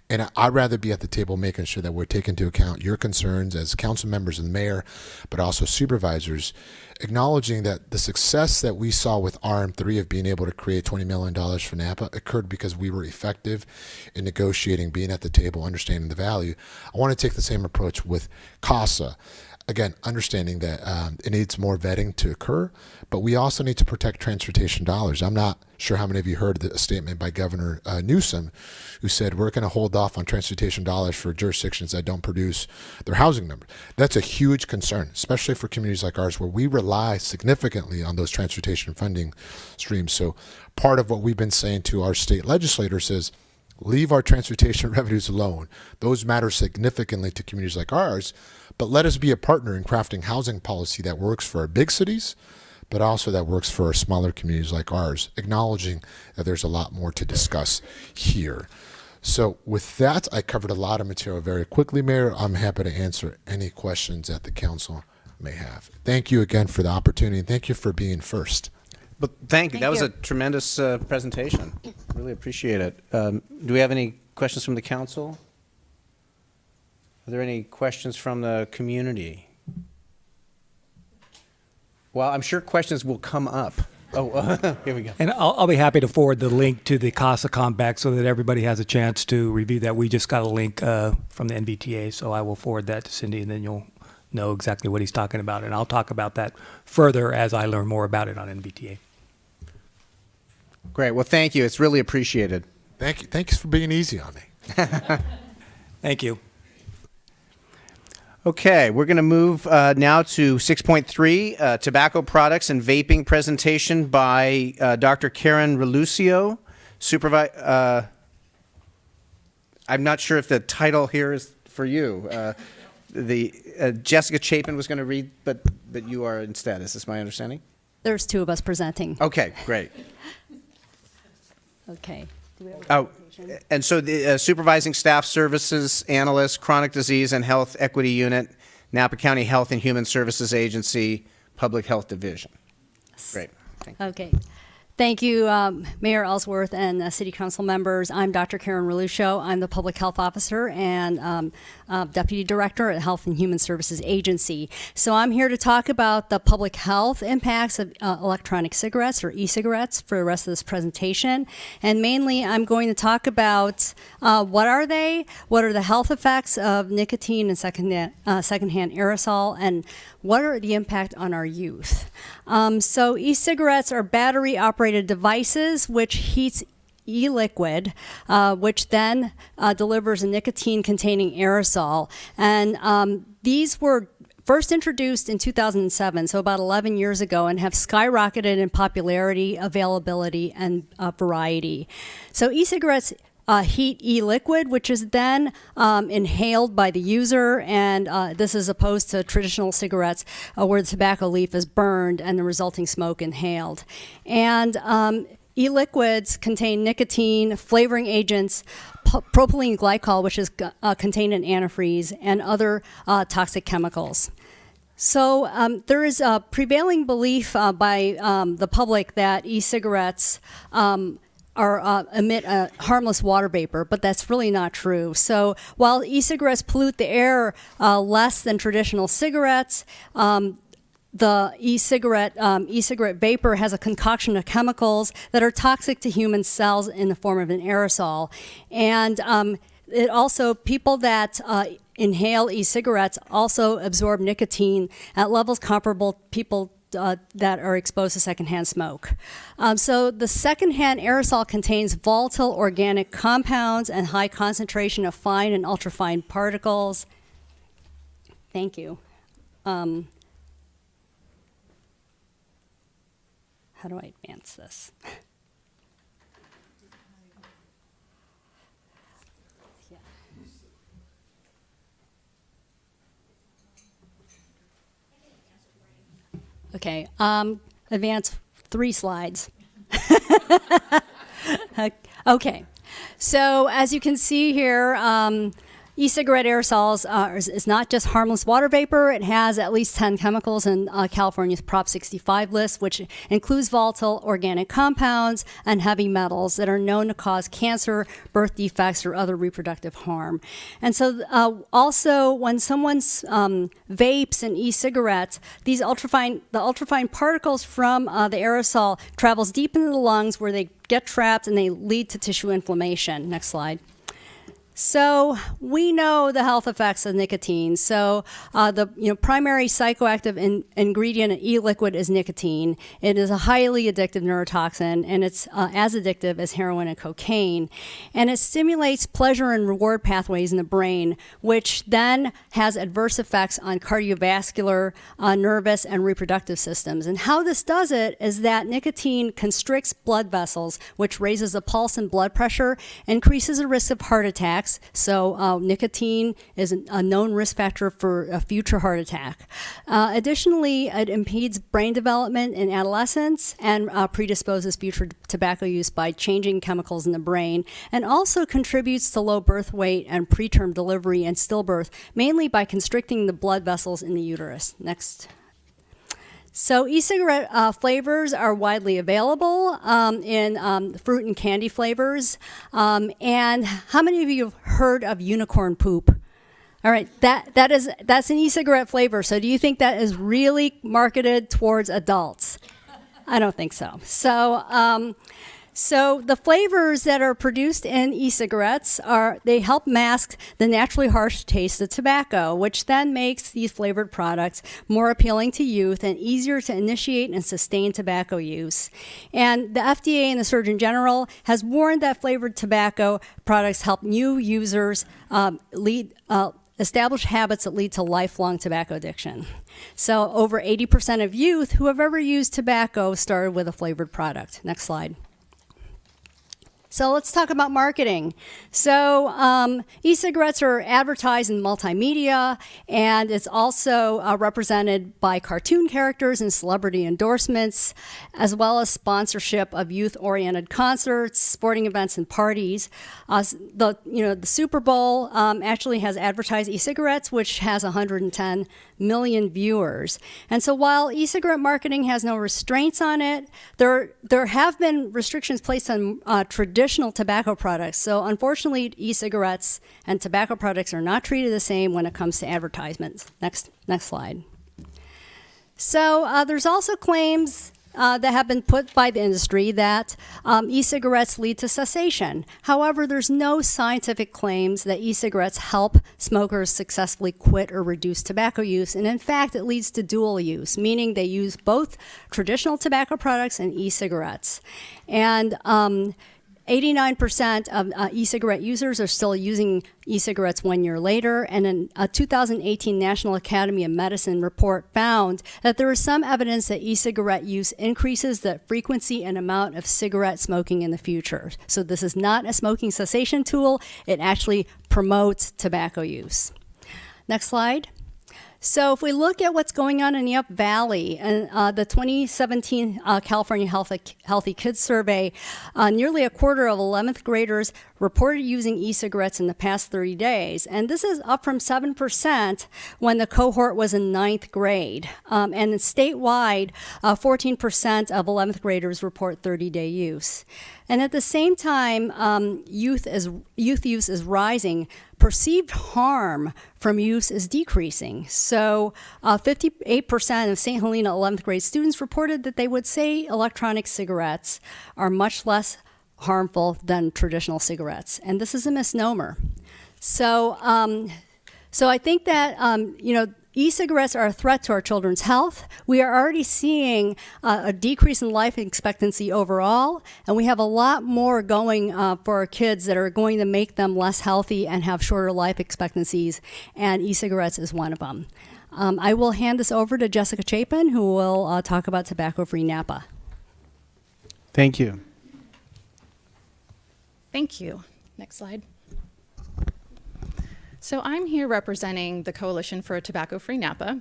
S12: And I'd rather be at the table making sure that we're taking into account your concerns as council members and the mayor, but also supervisors, acknowledging that the success that we saw with RM3 of being able to create $20 million for Napa occurred because we were effective in negotiating, being at the table, understanding the value. I want to take the same approach with CASA. Again, understanding that it needs more vetting to occur, but we also need to protect transportation dollars. I'm not sure how many of you heard the statement by Governor Newsom, who said we're going to hold off on transportation dollars for jurisdictions that don't produce their housing numbers. That's a huge concern, especially for communities like ours where we rely significantly on those transportation funding streams. So part of what we've been saying to our state legislators is, leave our transportation revenues alone. Those matter significantly to communities like ours, but let us be a partner in crafting housing policy that works for our big cities, but also that works for our smaller communities like ours, acknowledging that there's a lot more to discuss here. So with that, I covered a lot of material very quickly, Mayor. I'm happy to answer any questions that the council may have. Thank you again for the opportunity, and thank you for being first.
S2: But thank you. That was a tremendous presentation. Really appreciate it. Do we have any questions from the council? Are there any questions from the community? Well, I'm sure questions will come up. Oh, here we go.
S13: And I'll be happy to forward the link to the CASA Compact so that everybody has a chance to review that. We just got a link from the NBTA, so I will forward that to Cindy, and then you'll know exactly what he's talking about. And I'll talk about that further as I learn more about it on NBTA.
S2: Great. Well, thank you. It's really appreciated.
S12: Thank you. Thanks for being easy on me.
S13: Thank you.
S2: Okay, we're going to move now to 6.3, tobacco products and vaping presentation by Dr. Karen Relucio, I'm not sure if the title here is for you. Jessica Chapin was going to read, but you are instead. Is this my understanding?
S14: There's two of us presenting.
S2: Okay, great.
S14: Okay.
S2: Oh, and so the supervising staff services analyst, chronic disease and health equity unit, Napa County Health and Human Services Agency, Public Health Division. Great. Thank you.
S14: Okay. Thank you, Mayor Ellsworth and City Council members. I'm Dr. Karen Relucio. I'm the Public Health Officer and Deputy Director at Health and Human Services Agency. So I'm here to talk about the public health impacts of electronic cigarettes or e-cigarettes for the rest of this presentation. And mainly I'm going to talk about what are they, what are the health effects of nicotine and secondhand aerosol, and what are the impact on our youth. So e-cigarettes are battery-operated devices which heats e-liquid, which then delivers a nicotine-containing aerosol. And these were first introduced in 2007, so about 11 years ago, and have skyrocketed in popularity, availability, and variety. So e-cigarettes heat e-liquid, which is then inhaled by the user, and this is opposed to traditional cigarettes where the tobacco leaf is burned and the resulting smoke inhaled. And e-liquids contain nicotine, flavoring agents, propylene glycol, which is contained in antifreeze, and other toxic chemicals. So there is a prevailing belief by the public that e-cigarettes emit a harmless water vapor, but that's really not true. So while e-cigarettes pollute the air less than traditional cigarettes, the e-cigarette vapor has a concoction of chemicals that are toxic to human cells in the form of an aerosol. And it also, people that inhale e-cigarettes also absorb nicotine at levels comparable to people that are exposed to secondhand smoke. So the secondhand aerosol contains volatile organic compounds and high concentration of fine and ultrafine particles. Thank you. How do I advance this? Okay, advance 3 slides. Okay, so as you can see here, e-cigarette aerosols is not just harmless water vapor. It has at least 10 chemicals in California's Prop 65 list, which includes volatile organic compounds and heavy metals that are known to cause cancer, birth defects, or other reproductive harm. And so also when someone vapes an e-cigarette, the ultrafine particles from the aerosol travels deep into the lungs where they get trapped and they lead to tissue inflammation. Next slide. So we know the health effects of nicotine. So the primary psychoactive ingredient in e-liquid is nicotine. It is a highly addictive neurotoxin, and it's as addictive as heroin and cocaine. And it stimulates pleasure and reward pathways in the brain, which then has adverse effects on cardiovascular, nervous, and reproductive systems. And how this does it is that nicotine constricts blood vessels, which raises the pulse and blood pressure, increases the risk of heart attacks. So nicotine is a known risk factor for a future heart attack. Additionally, it impedes brain development in adolescence and predisposes future tobacco use by changing chemicals in the brain, and also contributes to low birth weight and preterm delivery and stillbirth, mainly by constricting the blood vessels in the uterus. Next. So e-cigarette flavors are widely available in fruit and candy flavors. And how many of you have heard of unicorn poop? All right, that's an e-cigarette flavor. So do you think that is really marketed towards adults? I don't think so. So the flavors that are produced in e-cigarettes they help mask the naturally harsh taste of tobacco, which then makes these flavored products more appealing to youth and easier to initiate and sustain tobacco use. And the FDA and the Surgeon General has warned that flavored tobacco products help new users established habits that lead to lifelong tobacco addiction. So over 80% of youth who have ever used tobacco started with a flavored product. Next slide. So let's talk about marketing. So e-cigarettes are advertised in multimedia, and it's also represented by cartoon characters and celebrity endorsements, as well as sponsorship of youth-oriented concerts, sporting events, and parties. The Super Bowl actually has advertised e-cigarettes, which has 110 million viewers. And so while e-cigarette marketing has no restraints on it, there have been restrictions placed on traditional tobacco products. So unfortunately, e-cigarettes and tobacco products are not treated the same when it comes to advertisements. Next slide. So there's also claims that have been put by the industry that e-cigarettes lead to cessation. However, there's no scientific claims that e-cigarettes help smokers successfully quit or reduce tobacco use. And in fact, it leads to dual use, meaning they use both traditional tobacco products and e-cigarettes. And 89% of e-cigarette users are still using e-cigarettes 1 year later, and a 2018 National Academy of Medicine report found that there is some evidence that e-cigarette use increases the frequency and amount of cigarette smoking in the future. So this is not a smoking cessation tool, it actually promotes tobacco use. Next slide. So if we look at what's going on in the Up Valley, and the 2017 California Healthy Kids Survey, nearly a quarter of 11th graders reported using e-cigarettes in the past 30 days. And this is up from 7% when the cohort was in 9th grade. And statewide, 14% of 11th graders report 30-day use. And at the same time, youth use is rising. Perceived harm from use is decreasing. So 58% of St. Helena 11th grade students reported that they would say electronic cigarettes are much less harmful than traditional cigarettes. And this is a misnomer. So I think that, e-cigarettes are a threat to our children's health. We are already seeing a decrease in life expectancy overall, and we have a lot more going for our kids that are going to make them less healthy and have shorter life expectancies, and e-cigarettes is one of them. I will hand this over to Jessica Chapin, who will talk about tobacco-free Napa.
S3: Thank you.
S15: Thank you. Next slide. So I'm here representing the Coalition for a Tobacco-Free Napa,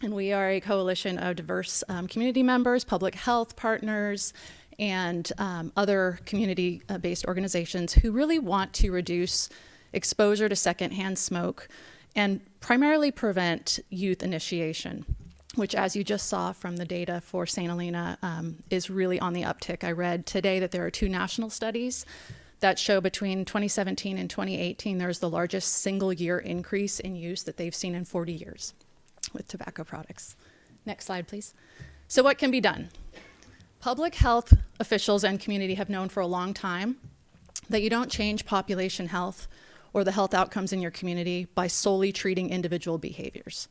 S15: and we are a coalition of diverse community members, public health partners, and other community-based organizations who really want to reduce exposure to secondhand smoke and primarily prevent youth initiation, which, as you just saw from the data for St. Helena, is really on the uptick. I read today that there are 2 national studies that show between 2017 and 2018, there's the largest single year increase in use that they've seen in 40 years with tobacco products. Next slide, please. So what can be done? Public health officials and community have known for a long time that you don't change population health or the health outcomes in your community by solely treating individual behaviors.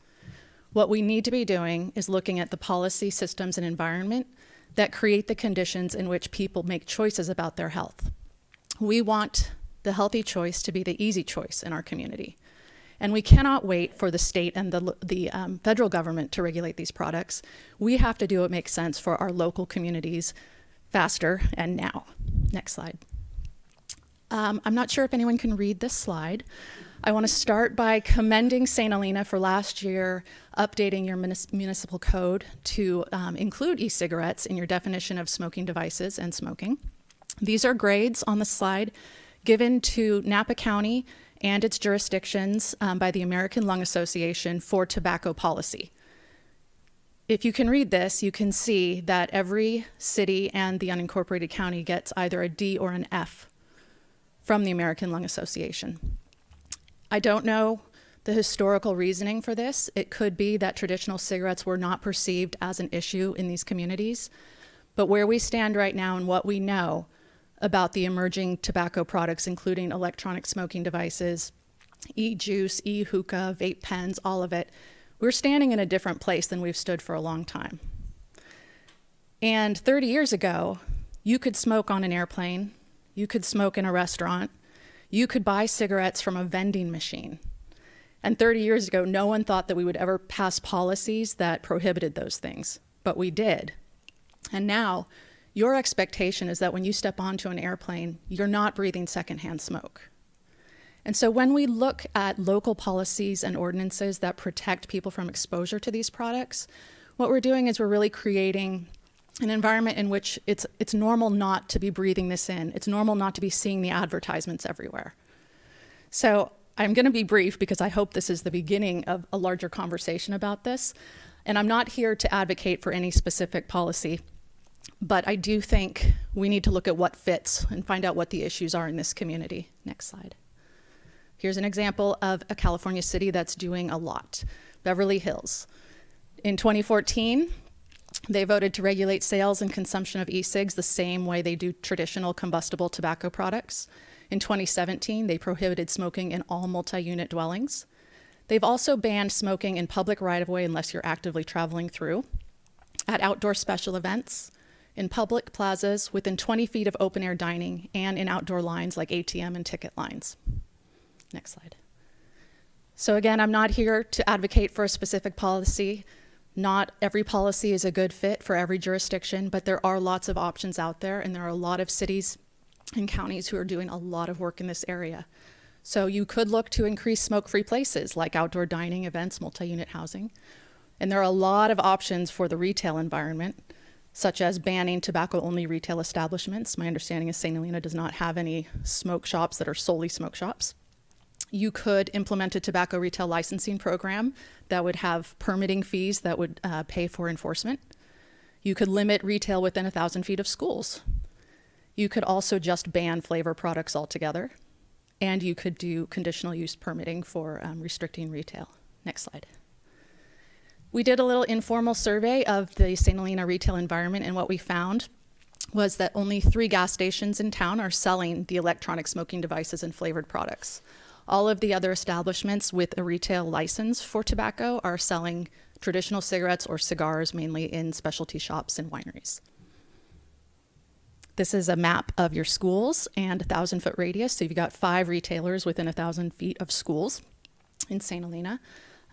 S15: What we need to be doing is looking at the policy, systems, and environment that create the conditions in which people make choices about their health. We want the healthy choice to be the easy choice in our community. And we cannot wait for the state and the federal government to regulate these products. We have to do what makes sense for our local communities faster and now. Next slide. I'm not sure if anyone can read this slide. I want to start by commending St. Helena for last year updating your municipal code to include e-cigarettes in your definition of smoking devices and smoking. These are grades on the slide given to Napa County and its jurisdictions by the American Lung Association for tobacco policy. If you can read this, you can see that every city and the unincorporated county gets either a D or an F from the American Lung Association. I don't know the historical reasoning for this. It could be that traditional cigarettes were not perceived as an issue in these communities. But where we stand right now and what we know about the emerging tobacco products, including electronic smoking devices, e-juice, e-hookah, vape pens, all of it, we're standing in a different place than we've stood for a long time. And 30 years ago, you could smoke on an airplane, you could smoke in a restaurant, you could buy cigarettes from a vending machine. And 30 years ago, no one thought that we would ever pass policies that prohibited those things, but we did. And now, your expectation is that when you step onto an airplane, you're not breathing secondhand smoke. And so when we look at local policies and ordinances that protect people from exposure to these products, what we're doing is we're really creating an environment in which it's normal not to be breathing this in. It's normal not to be seeing the advertisements everywhere. So I'm going to be brief because I hope this is the beginning of a larger conversation about this. And I'm not here to advocate for any specific policy, but I do think we need to look at what fits and find out what the issues are in this community. Next slide. Here's an example of a California city that's doing a lot. Beverly Hills. In 2014, they voted to regulate sales and consumption of e-cigs the same way they do traditional combustible tobacco products. In 2017, they prohibited smoking in all multi-unit dwellings. They've also banned smoking in public right-of-way unless you're actively traveling through, at outdoor special events, in public plazas within 20 feet of open-air dining, and in outdoor lines like ATM and ticket lines. Next slide. So again, I'm not here to advocate for a specific policy. Not every policy is a good fit for every jurisdiction, but there are lots of options out there, and there are a lot of cities and counties who are doing a lot of work in this area. So you could look to increase smoke-free places like outdoor dining, events, multi-unit housing. And there are a lot of options for the retail environment, such as banning tobacco-only retail establishments. My understanding is St. Helena does not have any smoke shops that are solely smoke shops. You could implement a tobacco retail licensing program that would have permitting fees that would pay for enforcement. You could limit retail within 1,000 feet of schools. You could also just ban flavor products altogether. And you could do conditional use permitting for restricting retail. Next slide. We did a little informal survey of the St. Helena retail environment, and what we found was that only 3 gas stations in town are selling the electronic smoking devices and flavored products. All of the other establishments with a retail license for tobacco are selling traditional cigarettes or cigars, mainly in specialty shops and wineries. This is a map of your schools and 1,000-foot radius. So you've got 5 retailers within 1,000 feet of schools in St. Helena.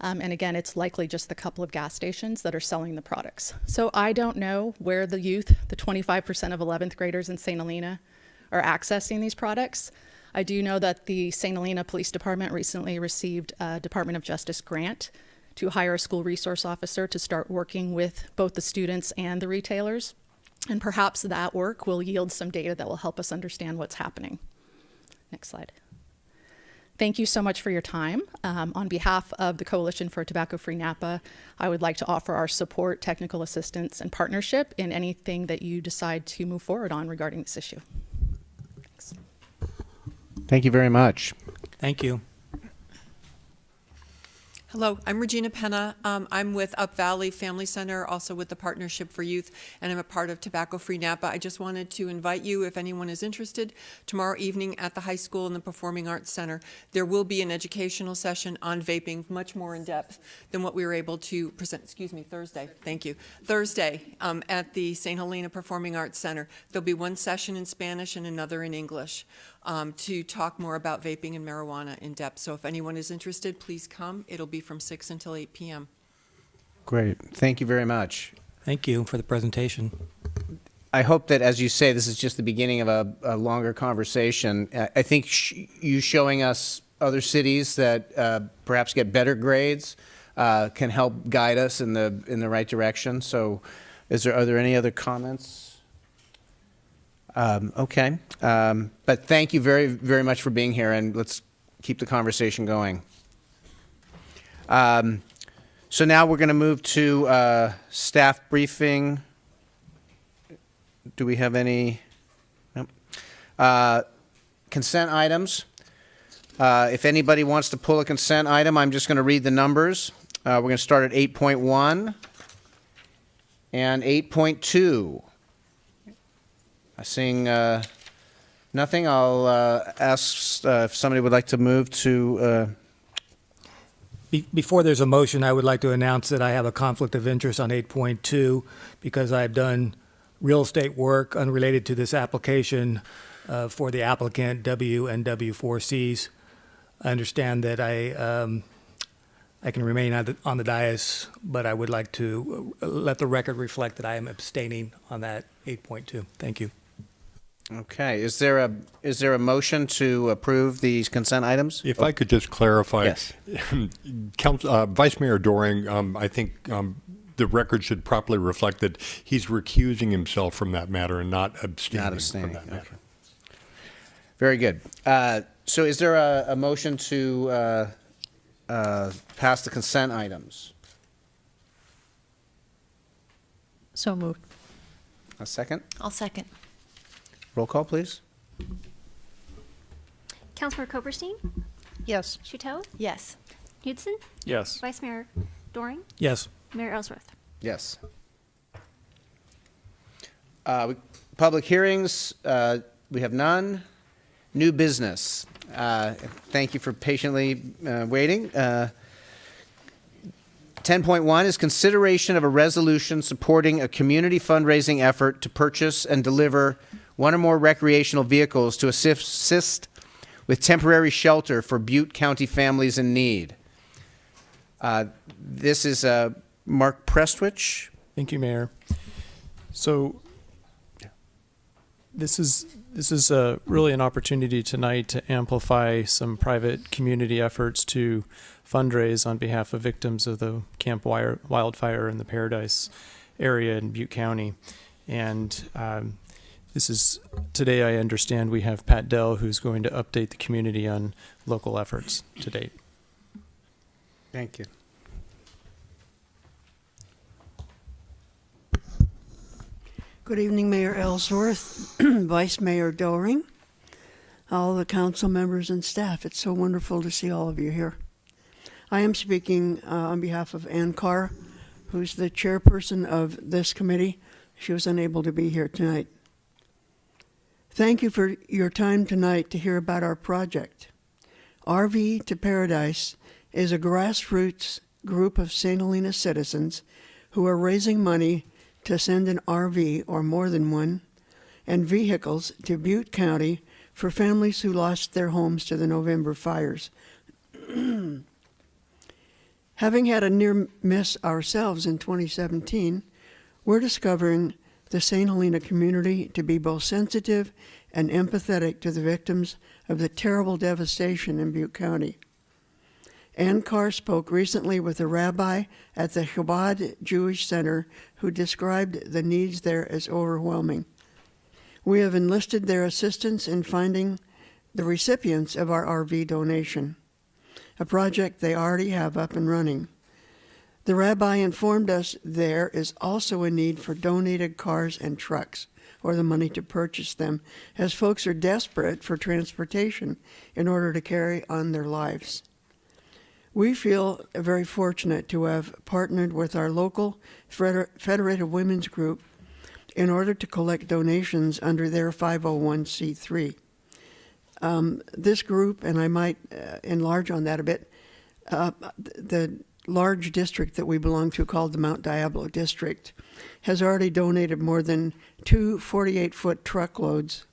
S15: And again, it's likely just the couple of gas stations that are selling the products. So I don't know where the youth, the 25% of 11th graders in St. Helena, are accessing these products. I do know that the St. Helena Police Department recently received a Department of Justice grant to hire a school resource officer to start working with both the students and the retailers. And perhaps that work will yield some data that will help us understand what's happening. Next slide. Thank you so much for your time. On behalf of the Coalition for Tobacco-Free Napa, I would like to offer our support, technical assistance, and partnership in anything that you decide to move forward on regarding this issue. Thanks.
S2: Thank you very much.
S13: Thank you.
S16: Hello, I'm Regina Penna. I'm with Up Valley Family Center, also with the Partnership for Youth, and I'm a part of Tobacco Free Napa. I just wanted to invite you, if anyone is interested, tomorrow evening at the high school and the Performing Arts Center. There will be an educational session on vaping, much more in depth than what we were able to present, Thursday, thank you. Thursday at the St. Helena Performing Arts Center. There'll be one session in Spanish and another in English. To talk more about vaping and marijuana in depth. So if anyone is interested, please come. It'll be from 6 until 8 p.m.
S2: Great. Thank you very much.
S13: Thank you for the presentation.
S2: I hope that, as you say, this is just the beginning of a longer conversation. I think you showing us other cities that perhaps get better grades can help guide us in the right direction. So are there any other comments? Okay, but thank you very, very much for being here, and let's keep the conversation going. So now we're going to move to staff briefing. Do we have any? Nope. Consent items. If anybody wants to pull a consent item, I'm just going to read the numbers. We're going to start at 8.1 and 8.2. Seeing nothing, I'll ask if somebody would like to move to...
S13: Before there's a motion, I would like to announce that I have a conflict of interest on 8.2 because I've done real estate work unrelated to this application for the applicant W and W4Cs. I understand that I I can remain on the dais, but I would like to let the record reflect that I am abstaining on that 8.2. Thank you.
S2: Okay. Is there a motion to approve these consent items?
S11: If I could just clarify.
S2: Yes.
S11: Vice Mayor Doring, I think the record should properly reflect that he's recusing himself from that matter and not abstaining, from that matter.
S2: Okay. Very good. So is there a motion to pass the consent items?
S9: So moved.
S2: A second?
S10: I'll second.
S2: Roll call, please.
S4: Councilmember Koperstein?
S9: Yes.
S4: Shuto?
S10: Yes.
S4: Knudsen?
S6: Yes.
S4: Vice Mayor Doring?
S13: Yes.
S4: Mayor Ellsworth?
S2: Yes. Public hearings, we have none. New business. Thank you for patiently waiting. 10.1 is consideration of a resolution supporting a community fundraising effort to purchase and deliver one or more recreational vehicles to assist with temporary shelter for Butte County families in need. This is Mark Prestwich.
S6: Thank you, Mayor. So this is really an opportunity tonight to amplify some private community efforts to fundraise on behalf of victims of the Camp Wildfire in the Paradise area in Butte County. And this is, today I understand we have Pat Dell, who's going to update the community on local efforts to date.
S2: Thank you.
S17: Good evening, Mayor Ellsworth, Vice Mayor Doring, all the council members and staff. It's so wonderful to see all of you here. I am speaking on behalf of Ann Carr, who's the chairperson of this committee. She was unable to be here tonight. Thank you for your time tonight to hear about our project. RV to Paradise is a grassroots group of St. Helena citizens who are raising money to send an RV, or more than one, and vehicles to Butte County for families who lost their homes to the November fires. Having had a near miss ourselves in 2017, we're discovering the St. Helena community to be both sensitive and empathetic to the victims of the terrible devastation in Butte County. Ann Carr spoke recently with a rabbi at the Chabad Jewish Center who described the needs there as overwhelming. We have enlisted their assistance in finding the recipients of our RV donation, a project they already have up and running. The rabbi informed us there is also a need for donated cars and trucks, or the money to purchase them, as folks are desperate for transportation in order to carry on their lives. We feel very fortunate to have partnered with our local Federated Women's Group in order to collect donations under their 501c3. This group, and I might enlarge on that a bit, the large district that we belong to called the Mount Diablo District has already donated more than 2 48-foot truckloads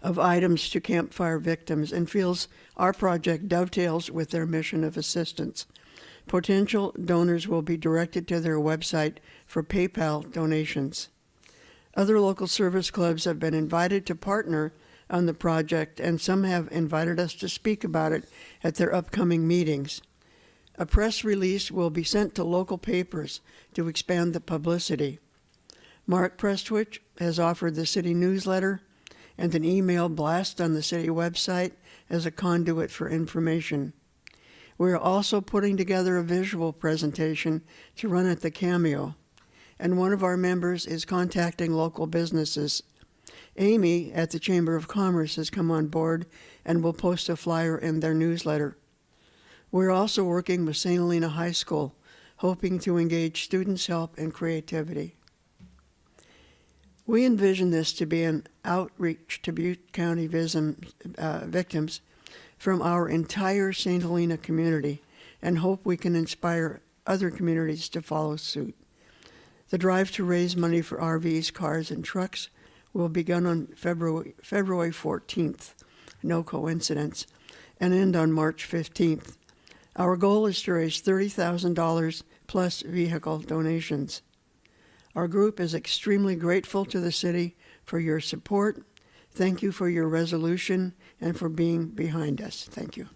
S17: of items to campfire victims and feels our project dovetails with their mission of assistance. Potential donors will be directed to their website for PayPal donations. Other local service clubs have been invited to partner on the project, and some have invited us to speak about it at their upcoming meetings. A press release will be sent to local papers to expand the publicity. Mark Prestwich has offered the city newsletter and an email blast on the city website as a conduit for information. We're also putting together a visual presentation to run at the Cameo, and one of our members is contacting local businesses. Amy at the Chamber of Commerce has come on board and will post a flyer in their newsletter. We're also working with St. Helena High School, hoping to engage students' help and creativity. We envision this to be an outreach to Butte County victims from our entire St. Helena community and hope we can inspire other communities to follow suit. The drive to raise money for RVs, cars, and trucks will begin on February 14th, no coincidence, and end on March 15th. Our goal is to raise $30,000 plus vehicle donations. Our group is extremely grateful to the city for your support. Thank you for your resolution and for being behind us. Thank you.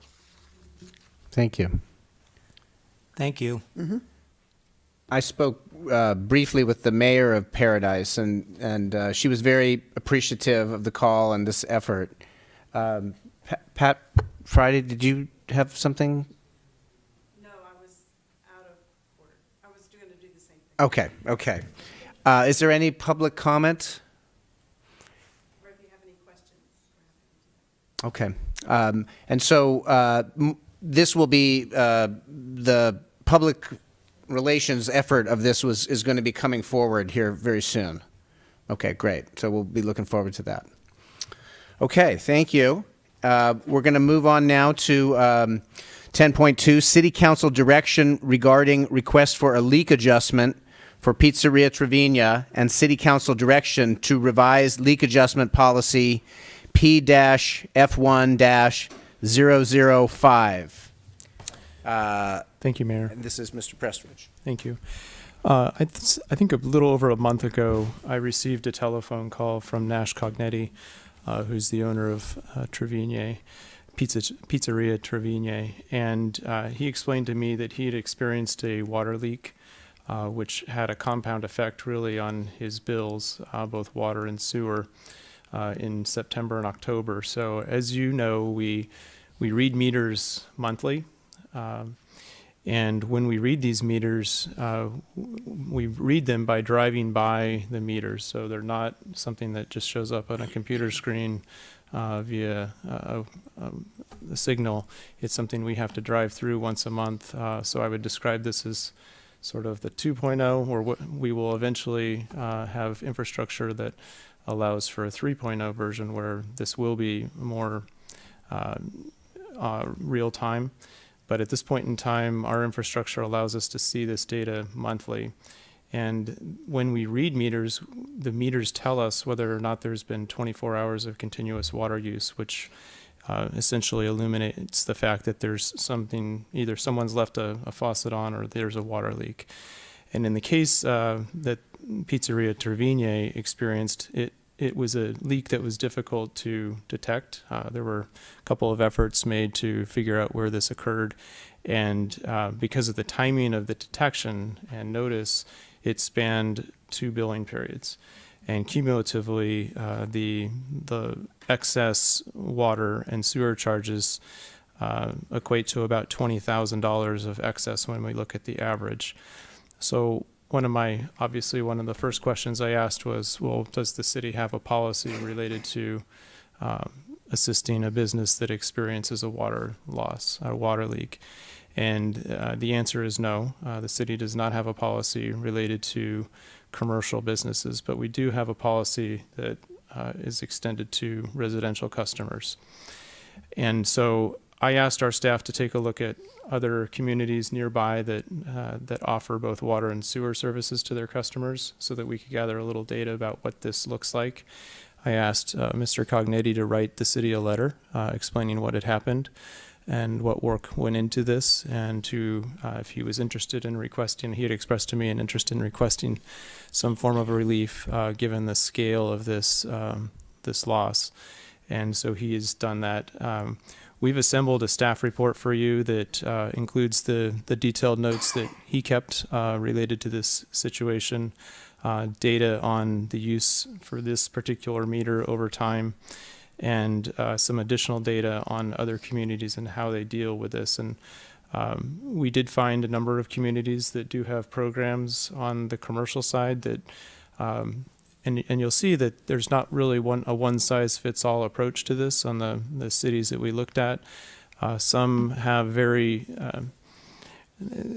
S2: Thank you.
S13: Thank you.
S2: I spoke briefly with the mayor of Paradise, and she was very appreciative of the call and this effort. Pat Friday, did you have something?
S5: No, I was out of order. I was going to do the same thing.
S2: Okay, okay. Is there any public comment?
S5: Or if you have any questions.
S2: Okay. And so this will be the public relations effort of this is going to be coming forward here very soon. Okay, great. So we'll be looking forward to that. Okay, thank you. We're going to move on now to 10.2, City Council direction regarding request for a leak adjustment for Pizzeria Trevina and City Council direction to revise leak adjustment policy P-F1-005.
S6: Thank you, Mayor.
S2: And this is Mr. Prestridge.
S6: Thank you. I think a little over a month ago, I received a telephone call from Nash Cognetti, who's the owner of Pizzeria Trevina, and he explained to me that he had experienced a water leak, which had a compound effect really on his bills, both water and sewer, in September and October. So as you know, we read meters monthly. And when we read these meters, we read them by driving by the meters. So they're not something that just shows up on a computer screen via the signal. It's something we have to drive through once a month. So I would describe this as sort of the 2.0, or what we will eventually have infrastructure that allows for a 3.0 version where this will be more real time. But at this point in time, our infrastructure allows us to see this data monthly. And when we read meters, the meters tell us whether or not there's been 24 hours of continuous water use, which essentially illuminates the fact that there's something, either someone's left a faucet on or there's a water leak. And in the case that Pizzeria Trevina experienced, it was a leak that was difficult to detect. There were a couple of efforts made to figure out where this occurred. And because of the timing of the detection and notice, it spanned 2 billing periods. And cumulatively, the excess water and sewer charges equate to about $20,000 of excess when we look at the average. So obviously one of the first questions I asked was, well, does the city have a policy related to assisting a business that experiences a water loss, a water leak? And the answer is no. The city does not have a policy related to commercial businesses, but we do have a policy that is extended to residential customers. And so I asked our staff to take a look at other communities nearby that offer both water and sewer services to their customers so that we could gather a little data about what this looks like. I asked Mr. Cognetti to write the city a letter explaining what had happened and what work went into this, and to if he was interested in requesting, he had expressed to me an interest in requesting some form of relief given the scale of this loss. And so he has done that. We've assembled a staff report for you that includes the detailed notes that he kept related to this situation, data on the use for this particular meter over time, and some additional data on other communities and how they deal with this. And we did find a number of communities that do have programs on the commercial side that and you'll see that there's not really a one-size-fits-all approach to this on the cities that we looked at. Some have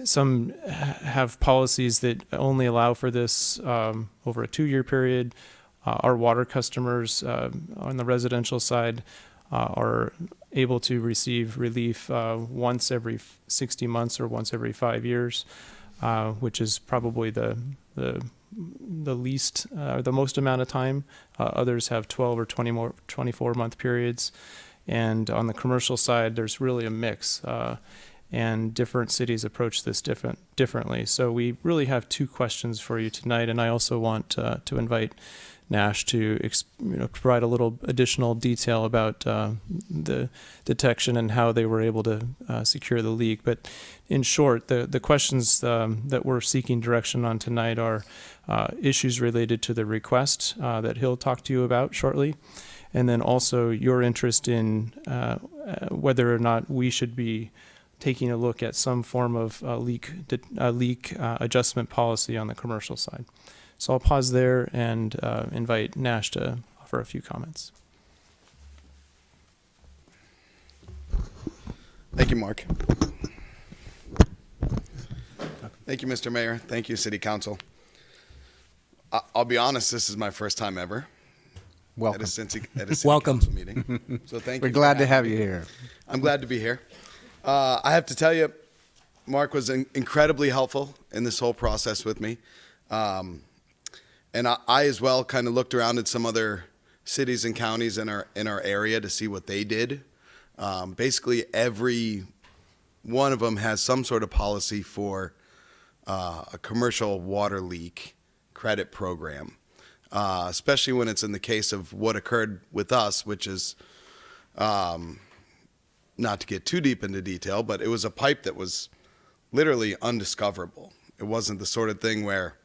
S6: some have policies that only allow for this over a 2-year period. Our water customers on the residential side are able to receive relief once every 60 months or once every 5 years, which is probably the least, the most amount of time. Others have 12 or 24 month periods. And on the commercial side, there's really a mix. and different cities approach this differently. So we really have two questions for you tonight, and I also want to invite Nash to provide a little additional detail about the detection and how they were able to secure the leak. But in short, the questions that we're seeking direction on tonight are issues related to the request that he'll talk to you about shortly, and then also your interest in whether or not we should be taking a look at some form of leak adjustment policy on the commercial side. So I'll pause there and invite Nash to offer a few comments.
S18: Thank you, Mark. Thank you, Mr. Mayor. Thank you, City Council. I'll be honest, this is my first time ever.
S2: Welcome.
S18: At a city
S13: Welcome.
S18: council meeting. So thank you.
S2: We're glad to have you here.
S18: I'm glad to be here. I have to tell you, Mark was incredibly helpful in this whole process with me. And I as well kind of looked around at some other cities and counties in our area to see what they did. Basically, every one of them has some sort of policy for a commercial water leak credit program, especially when it's in the case of what occurred with us, which is, not to get too deep into detail, but it was a pipe that was literally undiscoverable. It wasn't the sort of thing where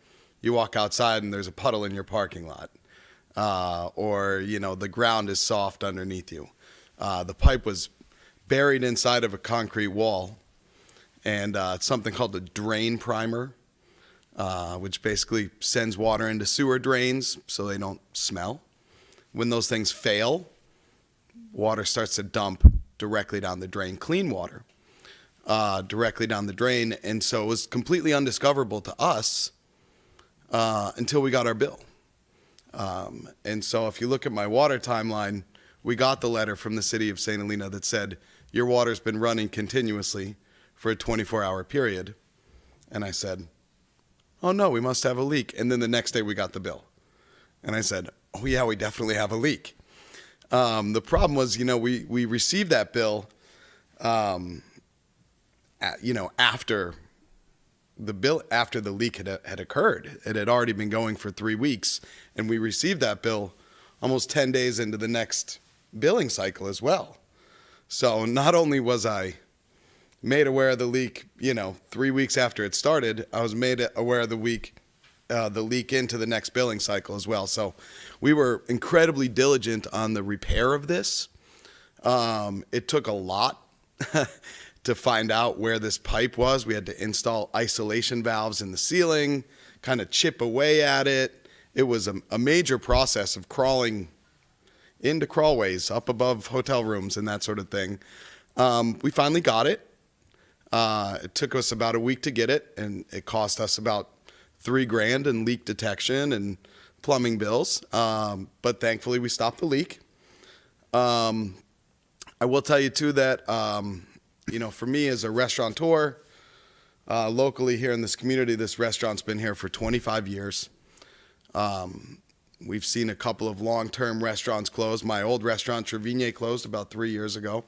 S18: you walk outside and there's a puddle in your parking lot, or the ground is soft underneath you. The pipe was buried inside of a concrete wall, and it's something called a drain primer, which basically sends water into sewer drains so they don't smell. When those things fail, water starts to dump directly down the drain, clean water, directly down the drain, and so it was completely undiscoverable to us until we got our bill. And so if you look at my water timeline, we got the letter from the city of St. Helena that said, your water's been running continuously for a 24-hour period. And I said, oh no, we must have a leak. And then the next day we got the bill. And I said, oh yeah, we definitely have a leak. The problem was, we received that bill, after the leak had occurred. It had already been going for 3 weeks, and we received that bill almost 10 days into the next billing cycle as well. So not only was I made aware of the leak, 3 weeks after it started, I was made aware of the leak into the next billing cycle as well. So we were incredibly diligent on the repair of this. It took a lot to find out where this pipe was. We had to install isolation valves in the ceiling, kind of chip away at it. It was a major process of crawling into crawlways up above hotel rooms and that sort of thing. We finally got it. It took us about a week to get it, and it cost us about $3,000 in leak detection and plumbing bills. But thankfully we stopped the leak. I will tell you too that, for me as a restaurateur, locally here in this community, this restaurant's been here for 25 years. We've seen a couple of long-term restaurants close. My old restaurant, Trevigne, closed about 3 years ago.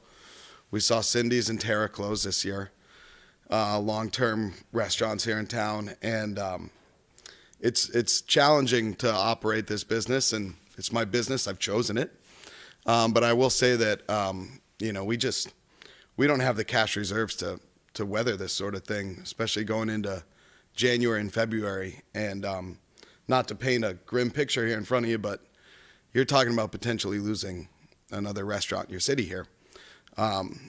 S18: We saw Cindy's and Terra close this year. Long-term restaurants here in town. And it's challenging to operate this business, and it's my business. I've chosen it. But I will say that, we don't have the cash reserves to weather this sort of thing, especially going into January and February. And not to paint a grim picture here in front of you, but you're talking about potentially losing another restaurant in your city here.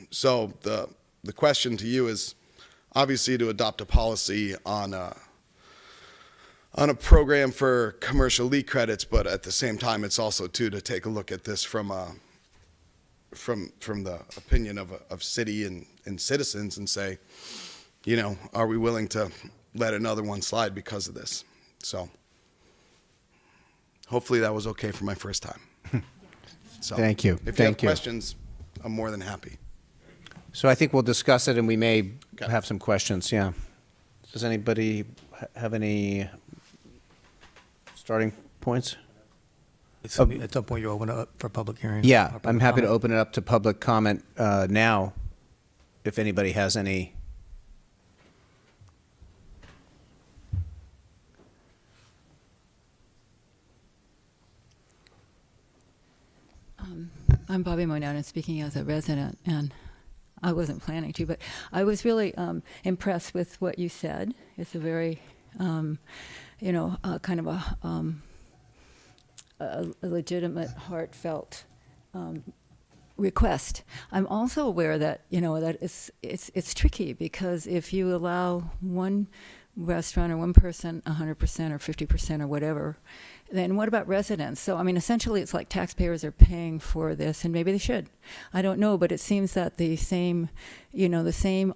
S18: So the question to you is obviously to adopt a policy on a program for commercial leak credits, but at the same time, it's also to take a look at this from the opinion of city and citizens and say, are we willing to let another one slide because of this? So hopefully that was okay for my first time. So
S2: Thank you.
S18: If you have questions, I'm more than happy.
S2: So I think we'll discuss it, and we may have some questions. Yeah. Does anybody have any starting points?
S13: At some point, you open it up for public hearing.
S2: Yeah, I'm happy to open it up to public comment now. if anybody has any.
S19: I'm Bobby Monad, and speaking as a resident, and I wasn't planning to, but I was really impressed with what you said. It's a very, kind of a legitimate, heartfelt request. I'm also aware that that it's tricky, because if you allow one restaurant or one person 100% or 50% or whatever, then what about residents? So I mean, essentially, it's like taxpayers are paying for this, and maybe they should. I don't know, but it seems that the same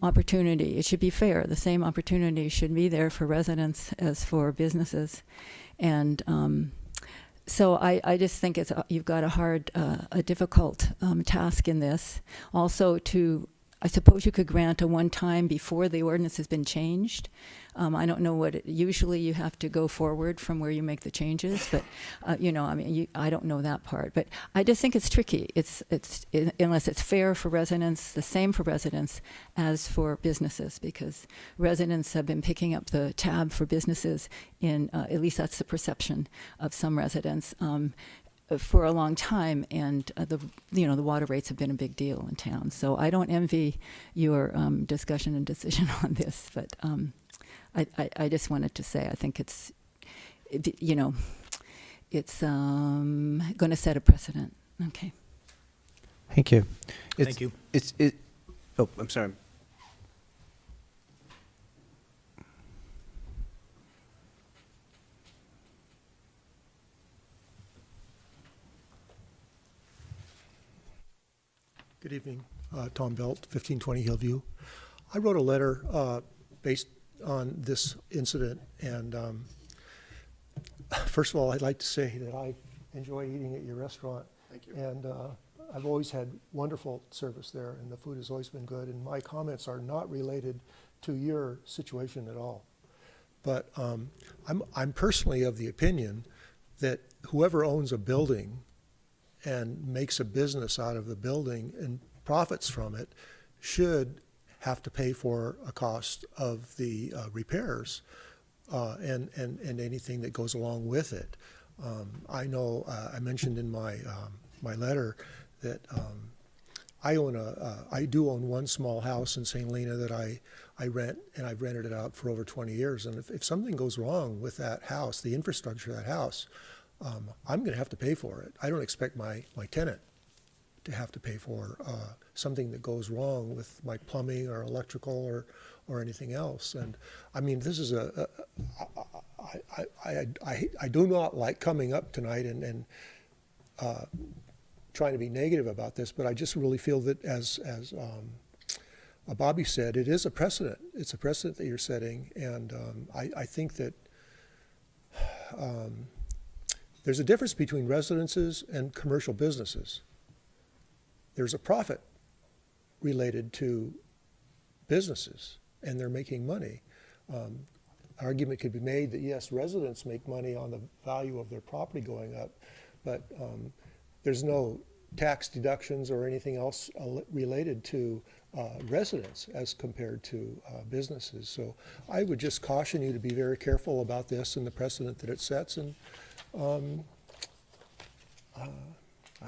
S19: opportunity. It should be fair. The same opportunity should be there for residents as for businesses, and so I just think you've got a difficult task in this. Also, I suppose you could grant a one-time before the ordinance has been changed. I don't know usually you have to go forward from where you make the changes, but I don't know that part. But I just think it's tricky. It's unless it's fair for residents, the same for residents as for businesses, because residents have been picking up the tab for businesses at least that's the perception of some residents. For a long time, and the water rates have been a big deal in town. So I don't envy your discussion and decision on this, but I just wanted to say I think it's going to set a precedent. Okay.
S2: Thank you.
S13: Thank you.
S2: Oh, I'm sorry.
S20: Good evening, Tom Belt, 1520 Hillview. I wrote a letter based on this incident, and first of all, I'd like to say that I enjoy eating at your restaurant.
S18: Thank you.
S20: And I've always had wonderful service there, and the food has always been good, and my comments are not related to your situation at all. But I'm personally of the opinion that whoever owns a building and makes a business out of the building and profits from it should have to pay for a cost of the repairs and anything that goes along with it. I know I mentioned in my letter that I do own one small house in St. Helena that I rent, and I've rented it out for over 20 years. And if something goes wrong with that house, the infrastructure of that house, I'm going to have to pay for it. I don't expect my tenant to have to pay for something that goes wrong with my plumbing or electrical or anything else. And I mean, this is I do not like coming up tonight and trying to be negative about this, but I just really feel that as Bobby said, it is a precedent. It's a precedent that you're setting, and I think that there's a difference between residences and commercial businesses. There's a profit related to businesses, and they're making money. Argument could be made that, yes, residents make money on the value of their property going up, but there's no tax deductions or anything else related to residents as compared to businesses. So I would just caution you to be very careful about this and the precedent that it sets. And I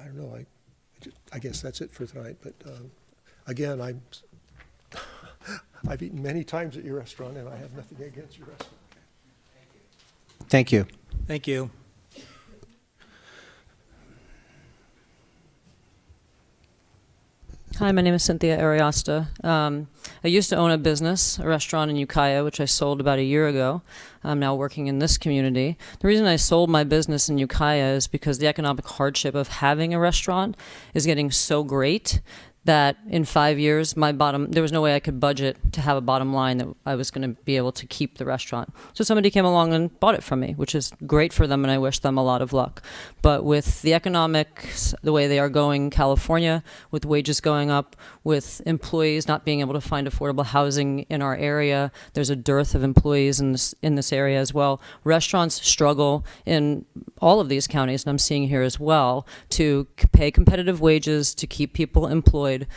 S20: don't know, I guess that's it for tonight. But again, I've eaten many times at your restaurant, and I have nothing against your restaurant.
S2: Thank you.
S13: Thank you.
S21: Hi, my name is Cynthia Ariosta. I used to own a business, a restaurant in Ukiah, which I sold about a year ago. I'm now working in this community. The reason I sold my business in Ukiah is because the economic hardship of having a restaurant is getting so great that in 5 years, there was no way I could budget to have a bottom line that I was going to be able to keep the restaurant. So somebody came along and bought it from me, which is great for them, and I wish them a lot of luck. But with the economics, the way they are going in California, with wages going up, with employees not being able to find affordable housing in our area, there's a dearth of employees in this area as well. Restaurants struggle in all of these counties, and I'm seeing here as well, to pay competitive wages, to keep people employed, employed,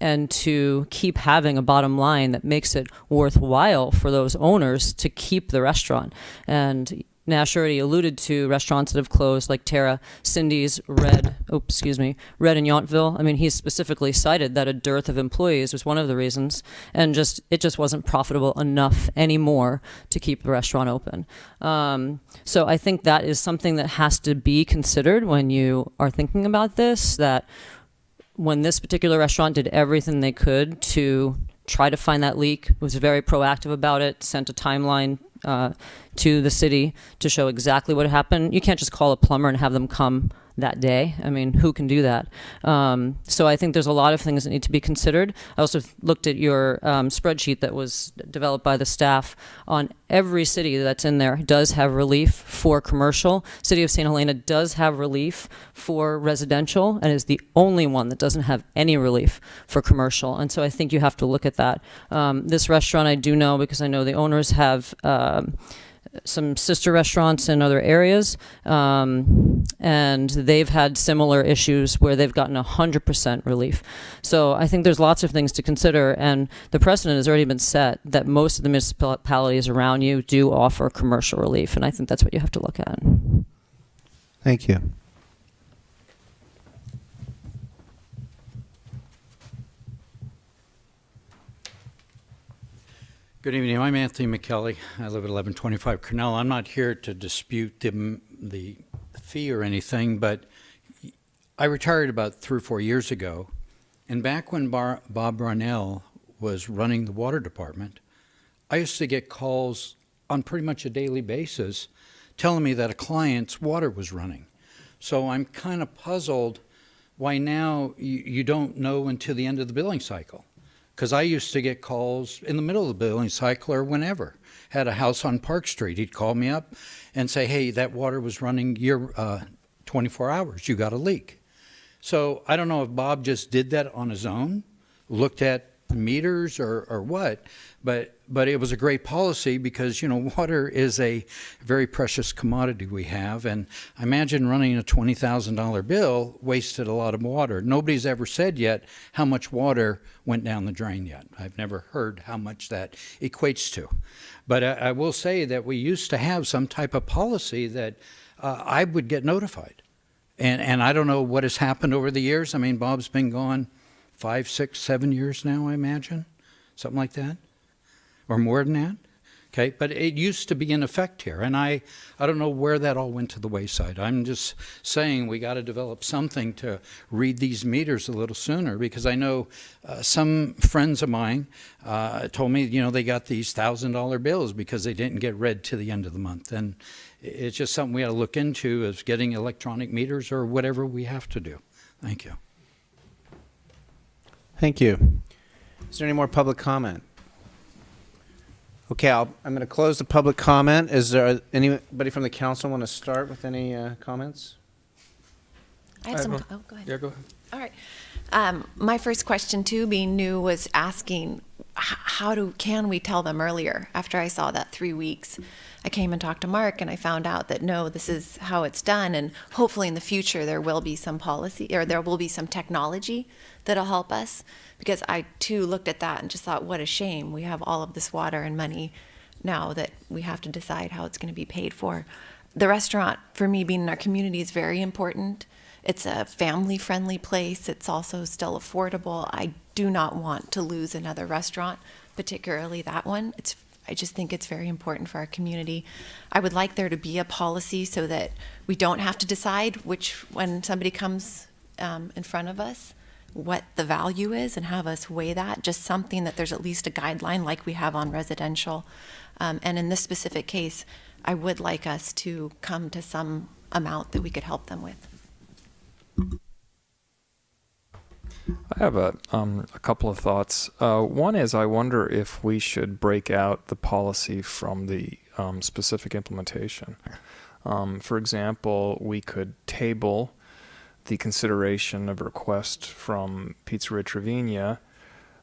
S21: and to keep having a bottom line that makes it worthwhile for those owners to keep the restaurant. And Nash already alluded to restaurants that have closed, like Tara, Cindy's, Red in Yountville. I mean, he specifically cited that a dearth of employees was one of the reasons, and it just wasn't profitable enough anymore to keep the restaurant open. So I think that is something that has to be considered when you are thinking about this, that when this particular restaurant did everything they could to try to find that leak, was very proactive about it, sent a timeline to the city to show exactly what happened. You can't just call a plumber and have them come that day. I mean, who can do that? So I think there's a lot of things that need to be considered. I also looked at your spreadsheet that was developed by the staff on every city that's in there does have relief for commercial. City of St. Helena does have relief for residential and is the only one that doesn't have any relief for commercial. And so I think you have to look at that. This restaurant I do know because I know the owners have some sister restaurants in other areas, and they've had similar issues where they've gotten 100% relief. So I think there's lots of things to consider, and the precedent has already been set that most of the municipalities around you do offer commercial relief, and I think that's what you have to look at.
S2: Thank you.
S1: Good evening. I'm Anthony McKelly. I live at 1125 Cornell. I'm not here to dispute the fee or anything, but I retired about 3 or 4 years ago, and back when Bob Ronell was running the water department, I used to get calls on pretty much a daily basis telling me that a client's water was running. So I'm kind of puzzled why now you don't know until the end of the billing cycle. Because I used to get calls in the middle of the billing cycle or whenever. Had a house on Park Street. He'd call me up and say, hey, that water was running 24 hours. You got a leak. So I don't know if Bob just did that on his own, looked at meters or what, but it was a great policy because, you know, water is a very precious commodity we have, and I imagine running a $20,000 bill wasted a lot of water. Nobody's ever said yet how much water went down the drain yet. I've never heard how much that equates to. But I will say that we used to have some type of policy that I would get notified. And I don't know what has happened over the years. I mean, Bob's been gone 5, 6, 7 years now, I imagine, something like that, or more than that. Okay, but it used to be in effect here, and I don't know where that all went to the wayside. I'm just saying we got to develop something to read these meters a little sooner, because I know some friends of mine told me, you know, they got these $1,000 bills because they didn't get read to the end of the month, and it's just something we got to look into, is getting electronic meters or whatever we have to do. Thank you.
S2: Thank you. Is there any more public comment? Okay, I'm going to close the public comment. Is there anybody from the council want to start with any comments?
S10: I have some. Oh, go ahead.
S1: Yeah, go ahead.
S10: All right. My first question, too, being new, was asking can we tell them earlier? After I saw that 3 weeks, I came and talked to Mark, and I found out that no, this is how it's done, and hopefully in the future there will be some policy, or there will be some technology that'll help us, because I too looked at that and just thought, what a shame. We have all of this water and money now that we have to decide how it's going to be paid for. The restaurant, for me, being in our community, is very important. It's a family-friendly place. It's also still affordable. I do not want to lose another restaurant, particularly that one. I just think it's very important for our community. I would like there to be a policy so that we don't have to decide when somebody comes in front of us, what the value is, and have us weigh that. Just something that there's at least a guideline like we have on residential. And in this specific case, I would like us to come to some amount that we could help them with.
S22: I have a couple of thoughts. One is, I wonder if we should break out the policy from the specific implementation. For example, we could table the consideration of a request from Pizzeria Trevina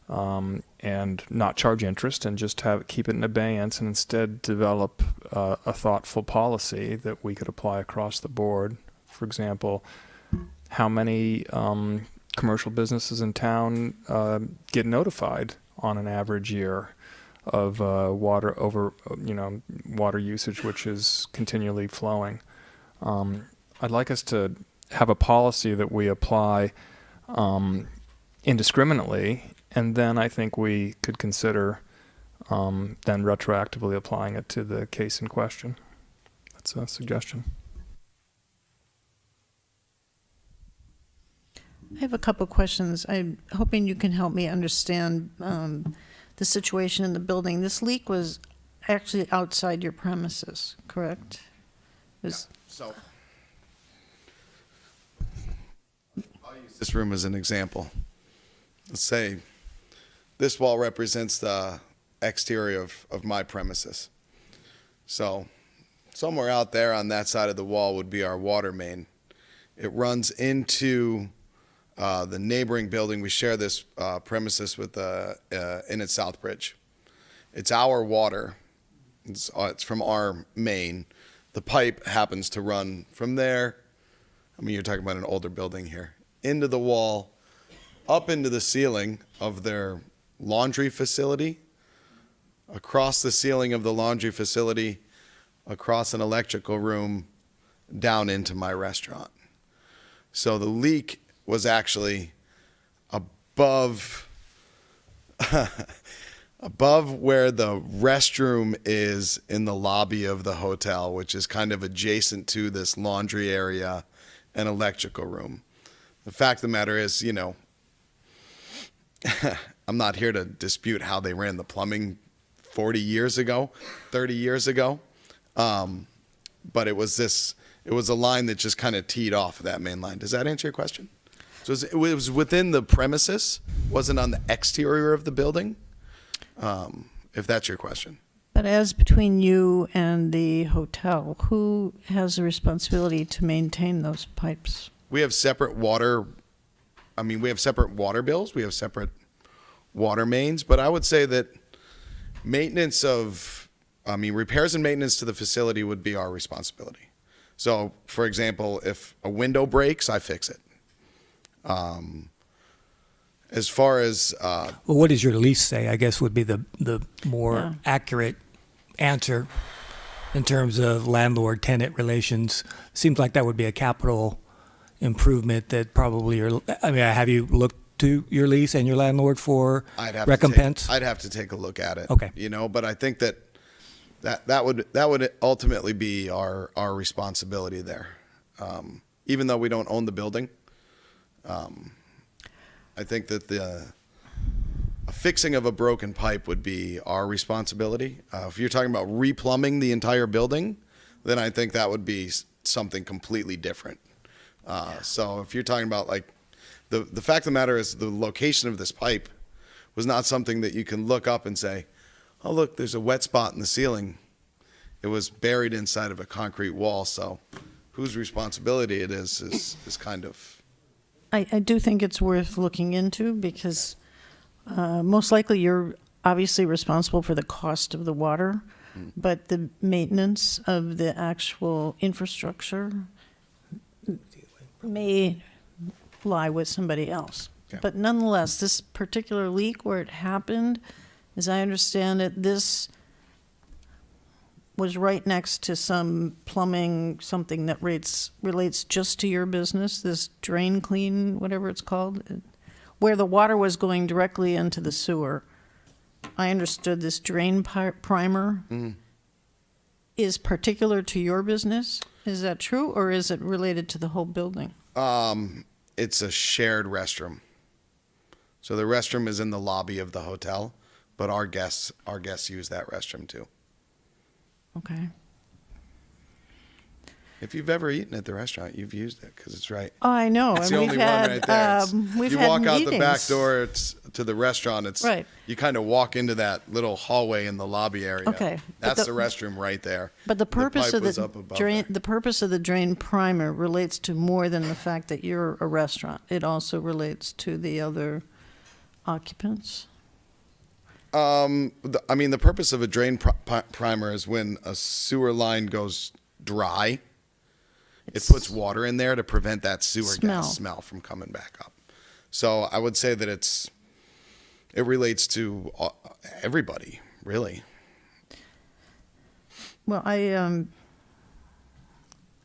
S22: and not charge interest, and just keep it in abeyance, and instead develop a thoughtful policy that we could apply across the board. For example, how many commercial businesses in town get notified on an average year of water usage, which is continually flowing. I'd like us to have a policy that we apply indiscriminately, and then I think we could consider then retroactively applying it to the case in question. That's a suggestion.
S9: I have a couple questions. I'm hoping you can help me understand the situation in the building. This leak was actually outside your premises, correct?
S18: So I'll use this room as an example. Let's say this wall represents the exterior of my premises. So somewhere out there on that side of the wall would be our water main. It runs into the neighboring building. We share this premises with in at Southbridge. It's our water. It's from our main. The pipe happens to run from there. I mean, you're talking about an older building here. Into the wall, up into the ceiling of their laundry facility, across the ceiling of the laundry facility, across an electrical room, down into my restaurant. So the leak was actually above above where the restroom is in the lobby of the hotel, which is kind of adjacent to this laundry area and electrical room. The fact of the matter is, you know, I'm not here to dispute how they ran the plumbing 40 years ago, 30 years ago. But it was a line that just kind of teed off of that main line. Does that answer your question? So it was within the premises, wasn't on the exterior of the building, if that's your question.
S9: But as between you and the hotel, who has the responsibility to maintain those pipes?
S18: We have separate water. I mean, we have separate water bills. We have separate water mains. But I would say that repairs and maintenance to the facility would be our responsibility. So, for example, if a window breaks, I fix it. As far as
S13: well, what does your lease say? I guess would be the more accurate answer in terms of landlord-tenant relations. Seems like that would be a capital improvement that probably have you looked to your lease and your landlord for recompense?
S18: I'd have to take a look at it.
S13: Okay.
S18: You know, but I think that would ultimately be our responsibility there. Even though we don't own the building, I think that a fixing of a broken pipe would be our responsibility. If you're talking about replumbing the entire building, then I think that would be something completely different. So if you're talking about like the fact of the matter is the location of this pipe was not something that you can look up and say, oh, look, there's a wet spot in the ceiling. It was buried inside of a concrete wall. So whose responsibility it is kind of.
S9: I do think it's worth looking into because most likely you're obviously responsible for the cost of the water, but the maintenance of the actual infrastructure may lie with somebody else.
S18: Okay.
S9: But nonetheless, this particular leak where it happened, as I understand it, this was right next to some plumbing, something that relates just to your business, this drain clean, whatever it's called, where the water was going directly into the sewer. I understood this drain primer is particular to your business. Is that true, or is it related to the whole building?
S18: It's a shared restroom. So the restroom is in the lobby of the hotel, but our guests use that restroom too.
S9: Okay.
S18: If you've ever eaten at the restaurant, you've used it because it's right.
S9: Oh, I know.
S18: It's
S9: and
S18: the only one right there.
S9: We've
S18: you
S9: had
S18: walk out
S9: meetings.
S18: the back door to the restaurant. It's
S9: right.
S18: You kind of walk into that little hallway in the lobby area.
S9: Okay.
S18: That's the restroom right there.
S9: But the purpose of
S18: pipe was up above
S9: the purpose of the drain primer relates to more than the fact that you're a restaurant. It also relates to the other occupants.
S18: The purpose of a drain primer is when a sewer line goes dry, it puts water in there to prevent that sewer gas smell from coming back up. So I would say that it relates to everybody, really.
S9: Well, I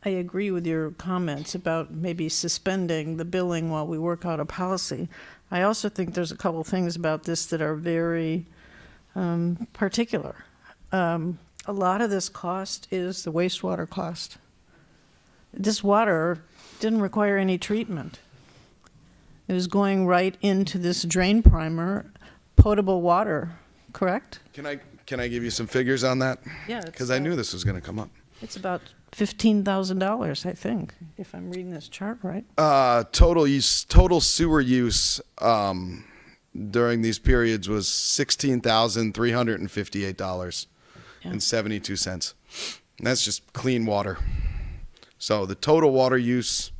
S9: agree with your comments about maybe suspending the billing while we work out a policy. I also think there's a couple things about this that are very particular. A lot of this cost is the wastewater cost. This water didn't require any treatment. It was going right into this drain primer, potable water, correct?
S18: Can I give you some figures on that?
S9: Yeah.
S18: Because I knew this was going to come up.
S9: It's about $15,000, I think, if I'm reading this chart right.
S18: Total sewer use during these periods was $16,358.72. And that's just clean water. So the total water use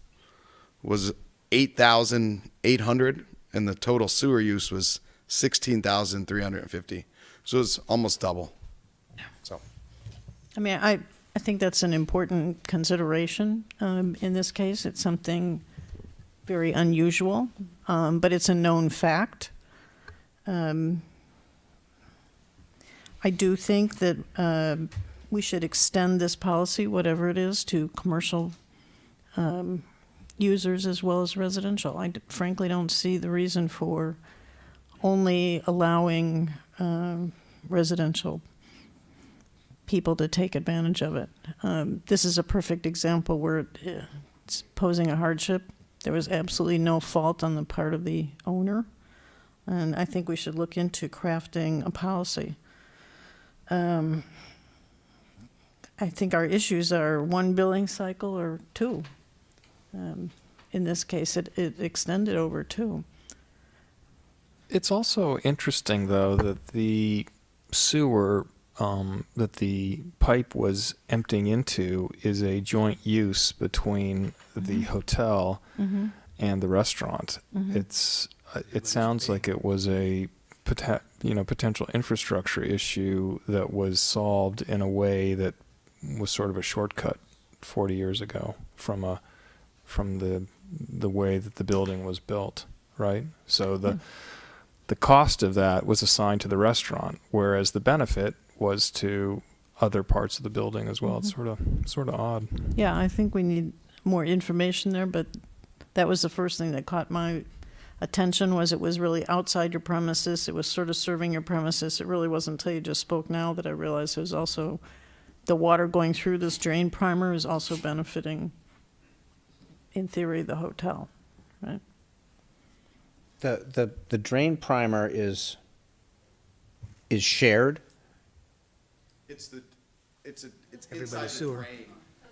S18: was 8,800, and the total sewer use was 16,350. So it's almost double. So,
S9: I mean, I think that's an important consideration in this case. It's something very unusual, but it's a known fact. I do think that we should extend this policy, whatever it is, to commercial users as well as residential. I frankly don't see the reason for only allowing residential people to take advantage of it. This is a perfect example where it's posing a hardship. There was absolutely no fault on the part of the owner, and I think we should look into crafting a policy. I think our issues are one billing cycle or two. In this case, it extended over two.
S22: It's also interesting, though, that the sewer that the pipe was emptying into is a joint use between the hotel and the restaurant. It sounds like it was a potential infrastructure issue that was solved in a way that was sort of a shortcut 40 years ago from the way that the building was built, right? So the cost of that was assigned to the restaurant, whereas the benefit was to other parts of the building as well. It's sort of odd.
S9: Yeah, I think we need more information there, but that was the first thing that caught my attention, was it was really outside your premises. It was sort of serving your premises. It really wasn't until you just spoke now that I realized it was also the water going through this drain primer is also benefiting, in theory, the hotel, right?
S2: The drain primer is shared.
S3: It's
S13: Everybody's
S3: inside the
S13: sewer.
S3: drain.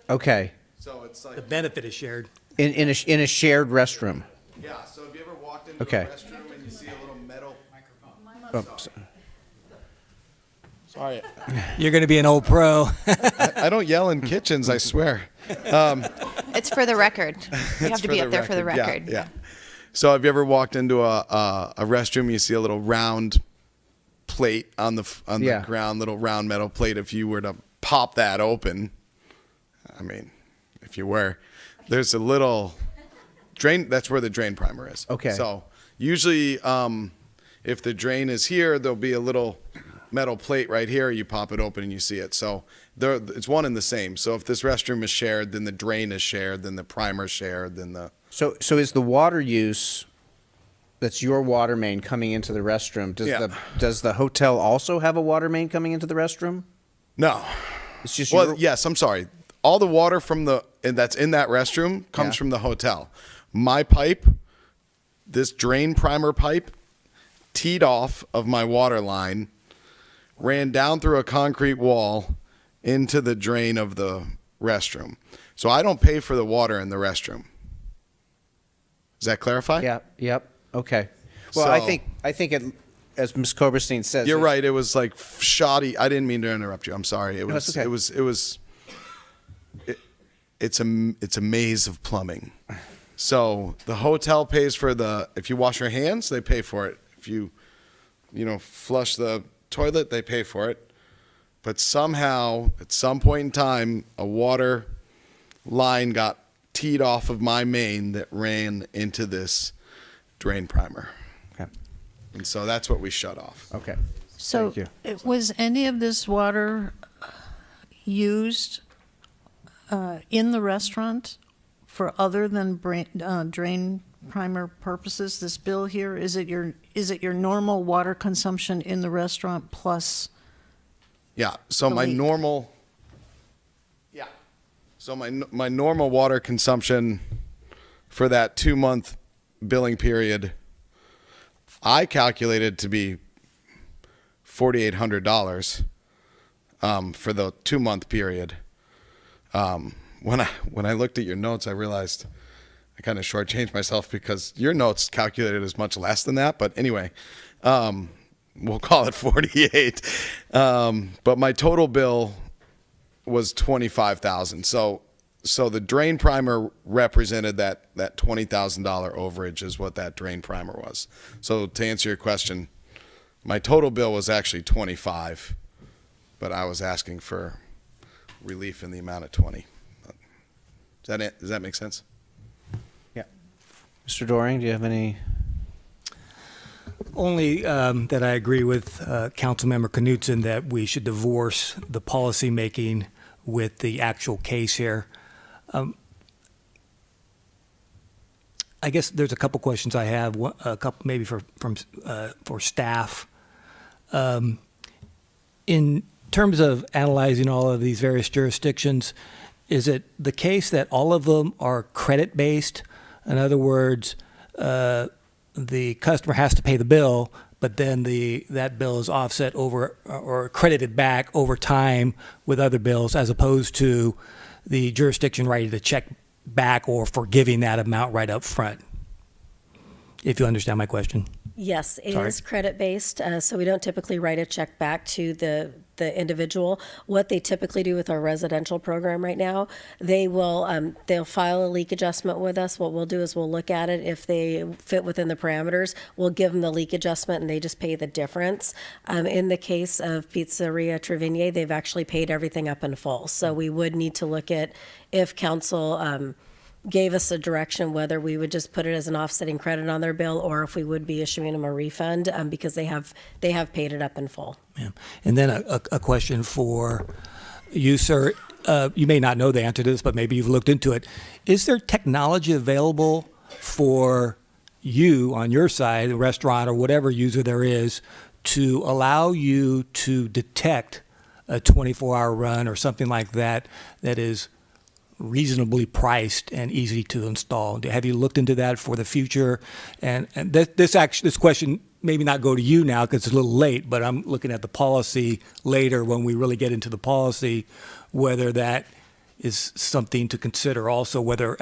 S2: Okay.
S3: So it's like
S13: The benefit is shared.
S2: In a shared restroom.
S3: yeah. So have you ever walked into
S2: Okay.
S3: a restroom and you see a little metal
S2: Oh,
S18: sorry.
S13: You're going to be an old pro.
S18: I don't yell in kitchens, I swear.
S10: It's for the record. You have to be up there for the record.
S18: Yeah. So have you ever walked into a restroom? You see a little round plate on the ground, little round metal plate. If you were to pop that open, I mean, if you were, there's a little drain. That's where the drain primer is.
S2: Okay.
S18: So usually, if the drain is here, there'll be a little metal plate right here. You pop it open and you see it. So it's one and the same. So if this restroom is shared, then the drain is shared, then the primer is shared, then the.
S2: So is the water use, that's your water main coming into the restroom, does the hotel also have a water main coming into the restroom?
S18: No.
S2: It's just
S18: yes, I'm sorry. All the water that's in that restroom comes from the hotel. My pipe, this drain primer pipe, teed off of my water line, ran down through a concrete wall into the drain of the restroom. So I don't pay for the water in the restroom. Does that clarify?
S2: Yeah. Yep. Okay. Well,
S18: So-
S2: I think it, as Ms. Koberstein says,
S18: You're right. It was like shoddy. I didn't mean to interrupt you. I'm sorry.
S2: No, it's okay.
S18: It's a maze of plumbing. So the hotel pays for if you wash your hands, they pay for it. If you flush the toilet, they pay for it. But somehow, at some point in time, a water line got teed off of my main that ran into this drain primer.
S2: Okay.
S18: And so that's what we shut off.
S2: Okay.
S9: So, was any of this water used in the restaurant for other than drain primer purposes? This bill here, is it your normal water consumption in the restaurant plus?
S18: Yeah. So my normal. Yeah. So my normal water consumption for that 2-month billing period, I calculated to be $4,800 for the 2-month period. When I looked at your notes, I realized I kind of shortchanged myself because your notes calculated as much less than that. But anyway, we'll call it 48. But my total bill was $25,000. So the drain primer represented that $20,000 overage is what that drain primer was. So to answer your question, my total bill was actually 25, but I was asking for relief in the amount of 20. Does that make sense?
S2: Yeah. Mr. Doring, do you have any?
S13: Only that I agree with Councilmember Knutson that we should divorce the policy making with the actual case here. I guess there's a couple questions I have. A couple maybe for staff. In terms of analyzing all of these various jurisdictions, is it the case that all of them are credit based? In other words, the customer has to pay the bill, but then that bill is offset over or credited back over time with other bills, as opposed to the jurisdiction writing the check back or forgiving that amount right up front? If you understand my question.
S7: Yes, it is credit-based, so we don't typically write a check back to the individual. What they typically do with our residential program right now, they'll file a leak adjustment with us. What we'll do is we'll look at it. If they fit within the parameters, we'll give them the leak adjustment, and they just pay the difference. In the case of Pizzeria Trevigny, they've actually paid everything up in full. So we would need to look at if council gave us a direction whether we would just put it as an offsetting credit on their bill or if we would be issuing them a refund because they have paid it up in full.
S13: Yeah. And then a question for you, sir. You may not know the answer to this, but maybe you've looked into it. Is there technology available for you on your side, the restaurant or whatever user there is, to allow you to detect a 24-hour run or something like that that is reasonably priced and easy to install? Have you looked into that for the future? And this question maybe not go to you now because it's a little late, but I'm looking at the policy later when we really get into the policy, whether that is something to consider also, whether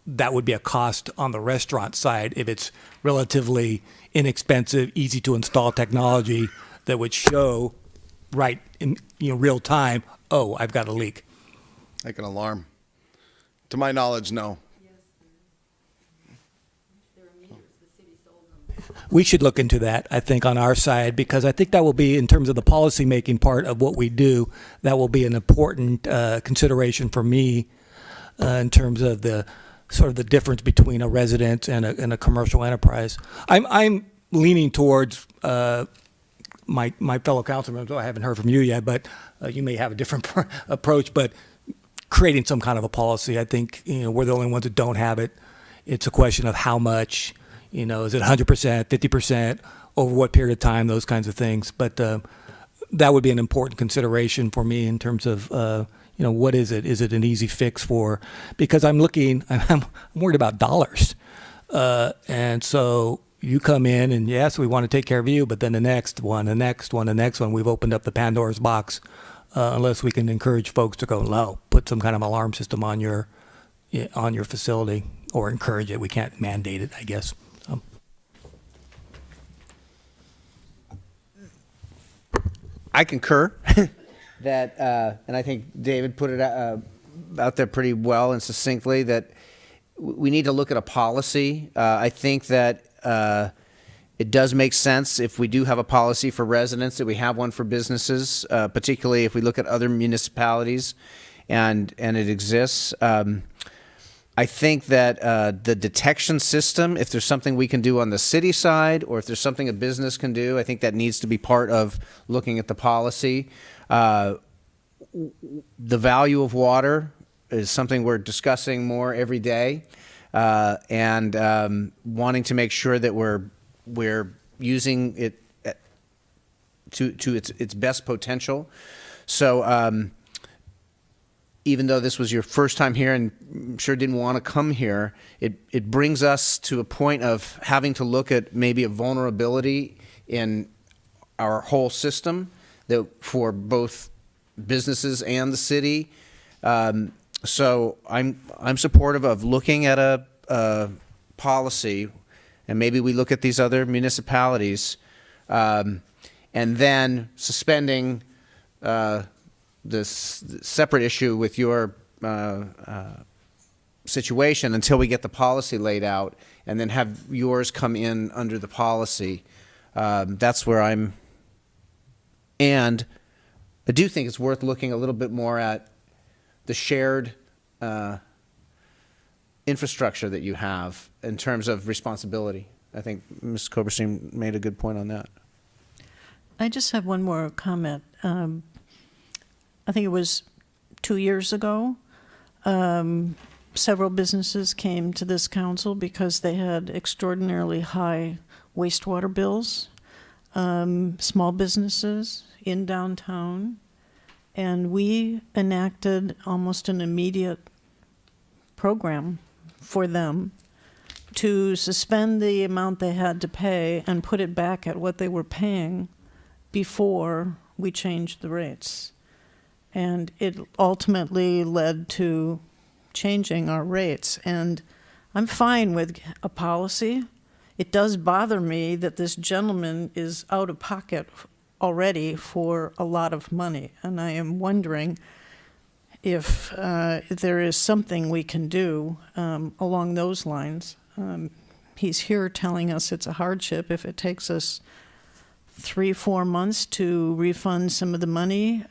S13: that would be a cost on the restaurant side if it's relatively inexpensive, easy to install technology that would show right in real time, oh, I've got a leak.
S18: Like an alarm. To my knowledge, no.
S13: We should look into that, I think, on our side, because I think that will be, in terms of the policy-making part of what we do, that will be an important consideration for me in terms of the sort of the difference between a residence and a commercial enterprise. I'm leaning towards my fellow council members. I haven't heard from you yet, but you may have a different approach, but creating some kind of a policy. I think we're the only ones that don't have it. It's a question of how much, is it 100%, 50%, over what period of time, those kinds of things. But that would be an important consideration for me in terms of, what is it? Is it an easy fix for? Because I'm worried about dollars. And so you come in and yes, we want to take care of you, but then the next one, we've opened up the Pandora's box. Unless we can encourage folks to go, no, put some kind of alarm system on your facility, or encourage it. We can't mandate it, I guess.
S2: I concur that, and I think David put it out there pretty well and succinctly, that we need to look at a policy. I think that it does make sense if we do have a policy for residents that we have one for businesses, particularly if we look at other municipalities and it exists. I I think that the detection system, if there's something we can do on the city side, or if there's something a business can do, I think that needs to be part of looking at the policy. The value of water is something we're discussing more every day, and wanting to make sure that we're using it to its best potential. So even though this was your first time here and sure didn't want to come here, it brings us to a point of having to look at maybe a vulnerability in our whole system that for both businesses and the city. So I'm supportive of looking at a policy, and maybe we look at these other municipalities, and then suspending this separate issue with your situation until we get the policy laid out, and then have yours come in under the policy. That's where I'm. And I do think it's worth looking a little bit more at the shared infrastructure that you have in terms of responsibility. I think Ms. Koberstein made a good point on that.
S9: I just have one more comment. I think it was 2 years ago, several businesses came to this council because they had extraordinarily high wastewater bills, small businesses in downtown, and we enacted almost an immediate program for them to suspend the amount they had to pay and put it back at what they were paying before we changed the rates. And it ultimately led to changing our rates. And I'm fine with a policy. It does bother me that this gentleman is out of pocket already for a lot of money. And I am wondering if there is something we can do along those lines. He's here telling us it's a hardship. If it takes us 3-4 months to refund some of the money,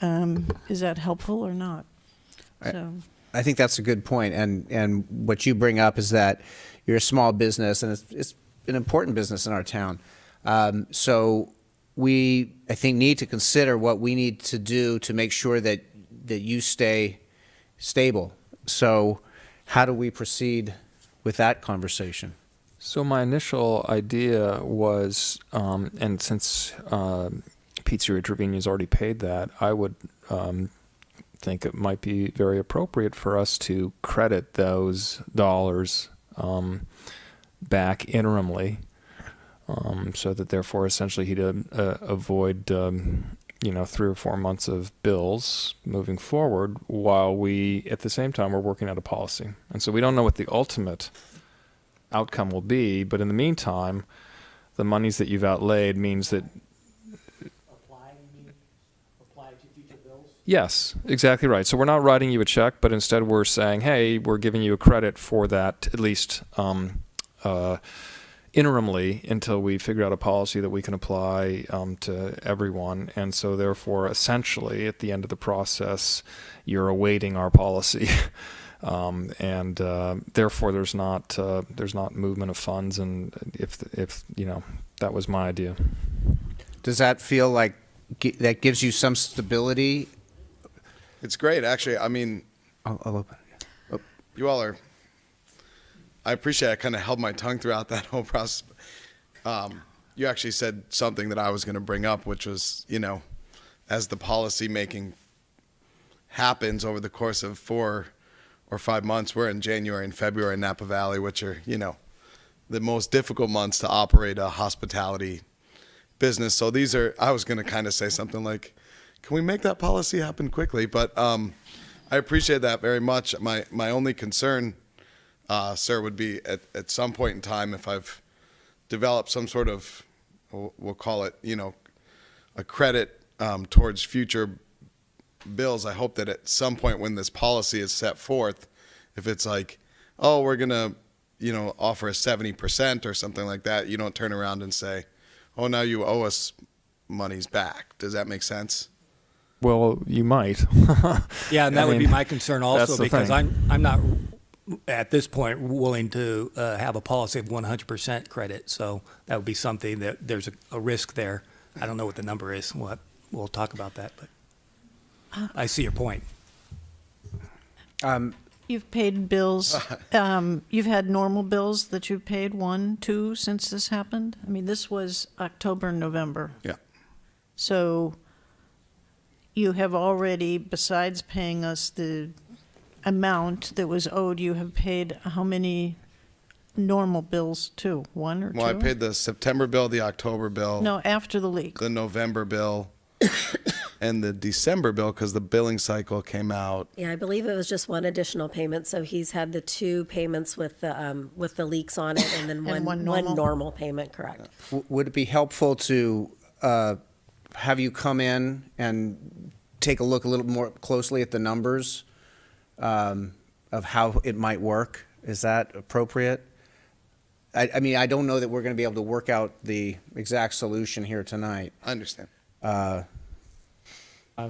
S9: is that helpful or not? So
S2: I think that's a good point. And what you bring up is that you're a small business, and it's an important business in our town. So we, I think, need to consider what we need to do to make sure that you stay stable. So how do we proceed with that conversation?
S22: So my initial idea was, and since Pizzeria Trevini's already paid that, I would think it might be very appropriate for us to credit those dollars back interimly, so that therefore essentially he'd avoid 3 or 4 months of bills moving forward, while we at the same time are working out a policy. And so we don't know what the ultimate outcome will be, but in the meantime, the monies that you've outlaid means that apply to future bills? Yes, exactly right. So we're not writing you a check, but instead we're saying, hey, we're giving you a credit for that, at least interimly, until we figure out a policy that we can apply to everyone. And so therefore, essentially, at the end of the process, you're awaiting our policy. And therefore there's not movement of funds, and if that was my idea.
S2: Does that feel like that gives you some stability?
S18: It's great, actually. I mean,
S2: I'll open it. Oh.
S18: You all are. I appreciate I kind of held my tongue throughout that whole process. You actually said something that I was going to bring up, which was, as the policy making happens over the course of 4 or 5 months, we're in January and February in Napa Valley, which are, the most difficult months to operate a hospitality business. So I was going to kind of say something like, can we make that policy happen quickly? But I appreciate that very much. My only concern, sir, would be at some point in time, if I've developed some sort of, we'll call it, a credit towards future bills, I hope that at some point when this policy is set forth, if it's like, oh, we're going to, offer a 70% or something like that, you don't turn around and say, oh, now you owe us monies back. Does that make sense?
S22: Well, you might.
S13: Yeah, and that would be my concern also, because I'm not at this point, willing to have a policy of 100% credit. So that would be something that there's a risk there. I don't know what the number is. We'll talk about that, but I see your point.
S9: You've paid bills. You've had normal bills that you've paid, 1, 2, since this happened? I mean, this was October, November.
S18: Yeah.
S9: So you have already, besides paying us the amount that was owed, you have paid how many normal bills too? 1 or 2?
S18: Well, I paid the September bill, the October bill.
S9: No, after the leak.
S18: The November bill. And the December bill, because the billing cycle came out.
S7: Yeah, I believe it was just one additional payment. So he's had the 2 payments with the leaks on it, and then one normal payment. Correct.
S2: Would it be helpful to have you come in and take a look a little more closely at the numbers of how it might work? Is that appropriate? I mean, I don't know that we're going to be able to work out the exact solution here tonight.
S18: I understand.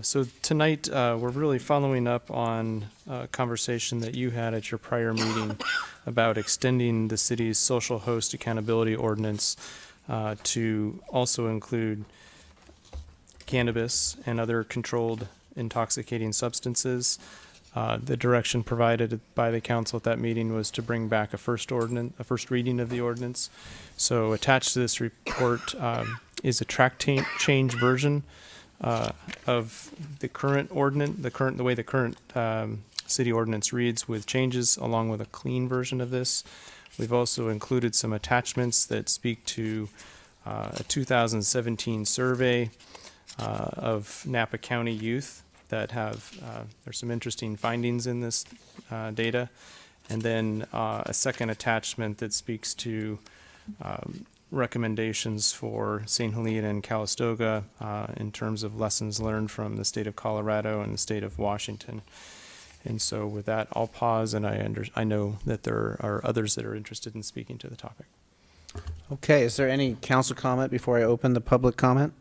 S6: So tonight, we're really following up on a conversation that you had at your prior meeting about extending the city's social host accountability ordinance to also include cannabis and other controlled intoxicating substances. The direction provided by the council at that meeting was to bring back a first reading of the ordinance. So attached to this report is a track change version of the current ordinance, the way the current city ordinance reads, with changes along with a clean version of this. We've also included some attachments that speak to a 2017 survey of Napa County youth that have, there's some interesting findings in this data. And then a second attachment that speaks to recommendations for St. Helena and Calistoga in terms of lessons learned from the state of Colorado and the state of Washington. And so with that, I'll pause, and I know that there are others that are interested in speaking to the topic.
S2: Okay, is there any council comment before I open the public comment?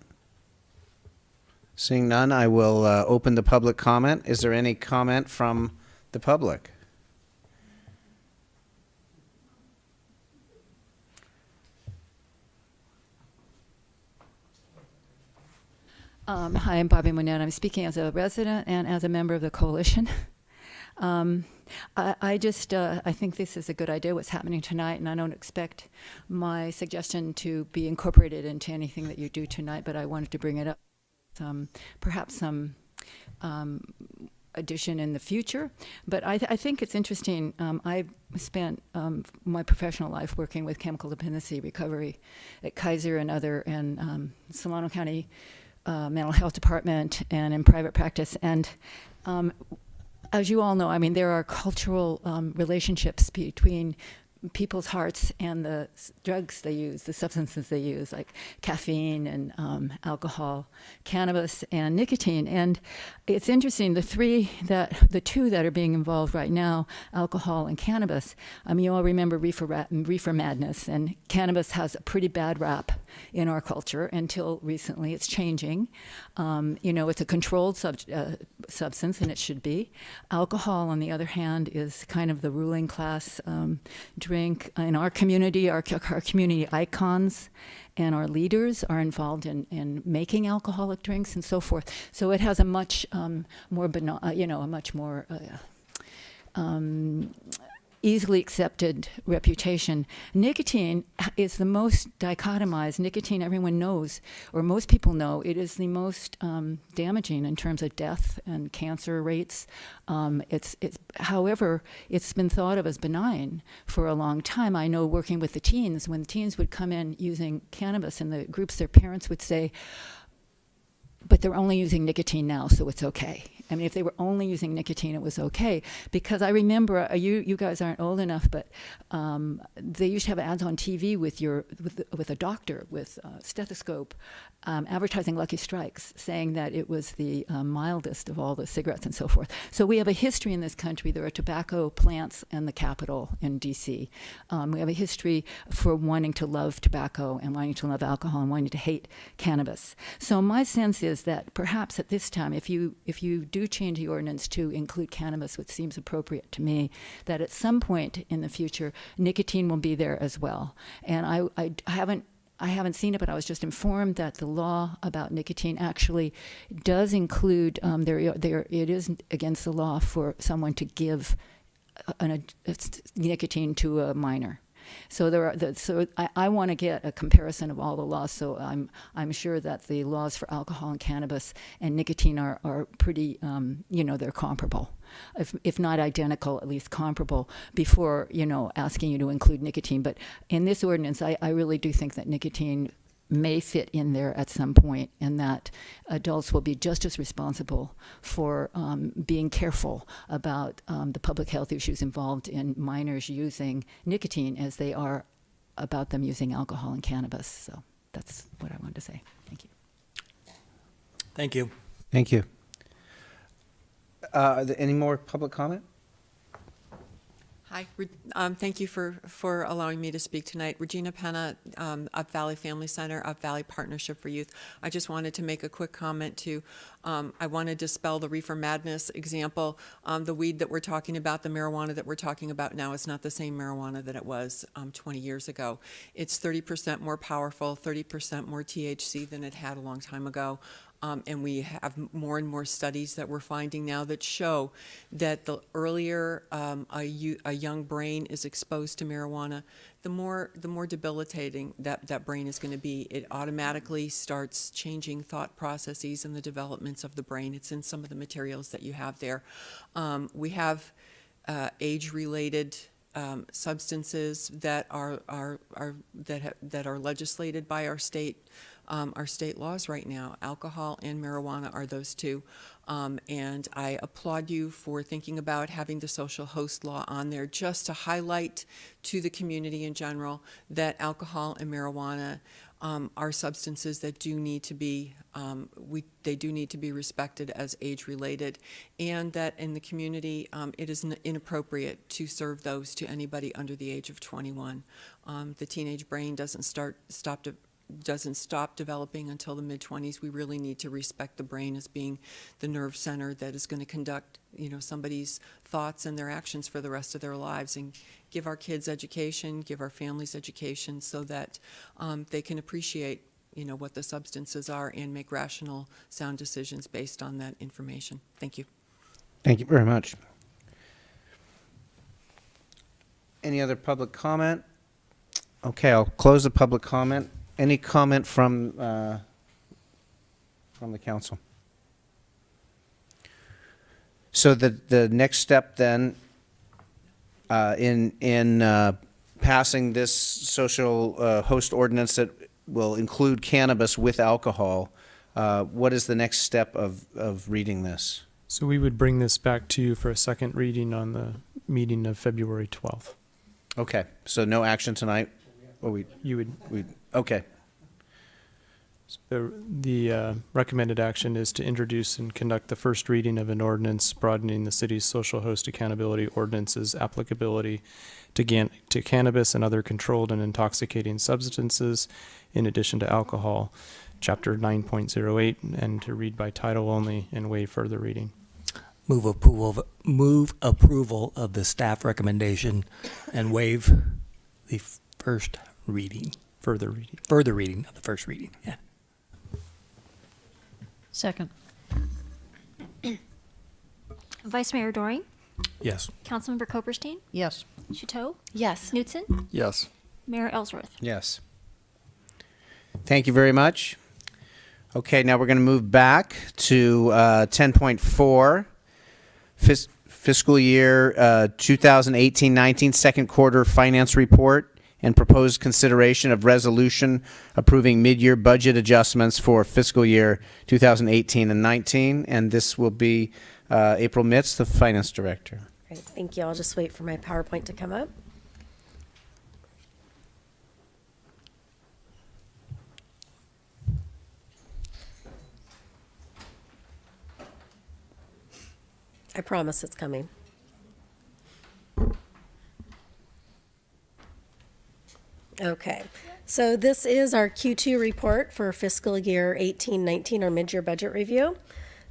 S2: Seeing none, I will open the public comment. Is there any comment from the public?
S19: Hi, I'm Bobby Monette. I'm speaking as a resident and as a member of the coalition. I think this is a good idea, what's happening tonight, and I don't expect my suggestion to be incorporated into anything that you do tonight, but I wanted to bring it up. Perhaps some addition in the future. But I think it's interesting. I spent my professional life working with chemical dependency recovery at Kaiser and Solano County Mental Health Department and in private practice. And as you all know, I mean, there are cultural relationships between people's hearts and the drugs they use, the substances they use, like caffeine and alcohol, cannabis, and nicotine. And it's interesting, the two that are being involved right now, alcohol and cannabis. You all remember reefer madness, and cannabis has a pretty bad rap in our culture until recently. It's changing. It's a controlled substance, and it should be. Alcohol, on the other hand, is kind of the ruling class drink. In our community, our community icons and our leaders are involved in making alcoholic drinks and so forth. So it has a much more easily accepted reputation. Nicotine is the most dichotomized. Nicotine, everyone knows, or most people know, it is the most damaging in terms of death and cancer rates. However, it's been thought of as benign for a long time. I know, working with the teens, when the teens would come in using cannabis in the groups, their parents would say, but they're only using nicotine now, so it's okay. I mean, if they were only using nicotine, it was okay. Because I remember, you guys aren't old enough, but they used to have ads on TV with a doctor with a stethoscope advertising Lucky Strikes, saying that it was the mildest of all the cigarettes and so forth. So we have a history in this country. There are tobacco plants in the Capitol in D.C. We have a history for wanting to love tobacco and wanting to love alcohol and wanting to hate cannabis. So my sense is that perhaps at this time, if you do do change the ordinance to include cannabis, which seems appropriate to me, that at some point in the future, nicotine will be there as well. And I haven't seen it, but I was just informed that the law about nicotine actually does include, it is against the law for someone to give nicotine to a minor. So I want to get a comparison of all the laws. So I'm sure that the laws for alcohol and cannabis and nicotine are pretty, they're comparable, if not identical, at least comparable. Before asking you to include nicotine, but in this ordinance, I really do think that nicotine may fit in there at some point, and that adults will be just as responsible for being careful about the public health issues involved in minors using nicotine as they are about them using alcohol and cannabis. So that's what I wanted to say. Thank you.
S13: Thank you.
S2: Thank you. Are there any more public comment?
S16: Hi, thank you for allowing me to speak tonight. Regina Penna, Up Valley Family Center, Up Valley Partnership for Youth. I just wanted to make a quick comment to, I want to dispel the reefer madness example. The weed that we're talking about, the marijuana that we're talking about now is not the same marijuana that it was 20 years ago. It's 30% more powerful, 30% more THC than it had a long time ago. And we have more and more studies that we're finding now that show that the earlier a young brain is exposed to marijuana, the more debilitating that brain is going to be. It automatically starts changing thought processes and the developments of the brain. It's in some of the materials that you have there. We have age-related substances that are legislated by our state laws right now. Alcohol and marijuana are those two. And I applaud you for thinking about having the social host law on there, just to highlight to the community in general that alcohol and marijuana are substances that do need to be they do need to be respected as age-related, and that in the community it is inappropriate to serve those to anybody under the age of 21. The teenage brain doesn't stop developing until the mid-20s. We really need to respect the brain as being the nerve center that is going to conduct, somebody's thoughts and their actions for the rest of their lives, and give our kids education, give our families education, so that they can appreciate, what the substances are and make rational, sound decisions based on that information. Thank you.
S2: Thank you very much. Any other public comment? Okay, I'll close the public comment. Any comment from the council? So the next step then in passing this social host ordinance that will include cannabis with alcohol, what is the next step of reading this?
S6: So we would bring this back to you for a second reading on the meeting of February 12th.
S2: Okay, so no action tonight? Or okay.
S6: The recommended action is to introduce and conduct the first reading of an ordinance broadening the city's social host accountability ordinance's applicability to cannabis and other controlled and intoxicating substances, in addition to alcohol, Chapter 9.08, and to read by title only and waive further reading.
S13: Move approval of the staff recommendation and waive the first reading.
S6: Further reading.
S13: Further reading of the first reading, yeah.
S4: Second. Vice Mayor Doring?
S13: Yes.
S4: Councilmember Koperstein?
S9: Yes.
S4: Chateau?
S10: Yes.
S4: Knutson?
S22: Yes.
S4: Mayor Ellsworth?
S2: Yes. Thank you very much. Okay, now we're going to move back to 10.4, fiscal year 2018-19 second quarter finance report and proposed consideration of resolution approving mid-year budget adjustments for fiscal year 2018 and 19. And this will be April Mitz, the finance director.
S7: Great, thank you. I'll just wait for my PowerPoint to come up. I promise it's coming. Okay, so this is our Q2 report for fiscal year 18-19, our mid-year budget review.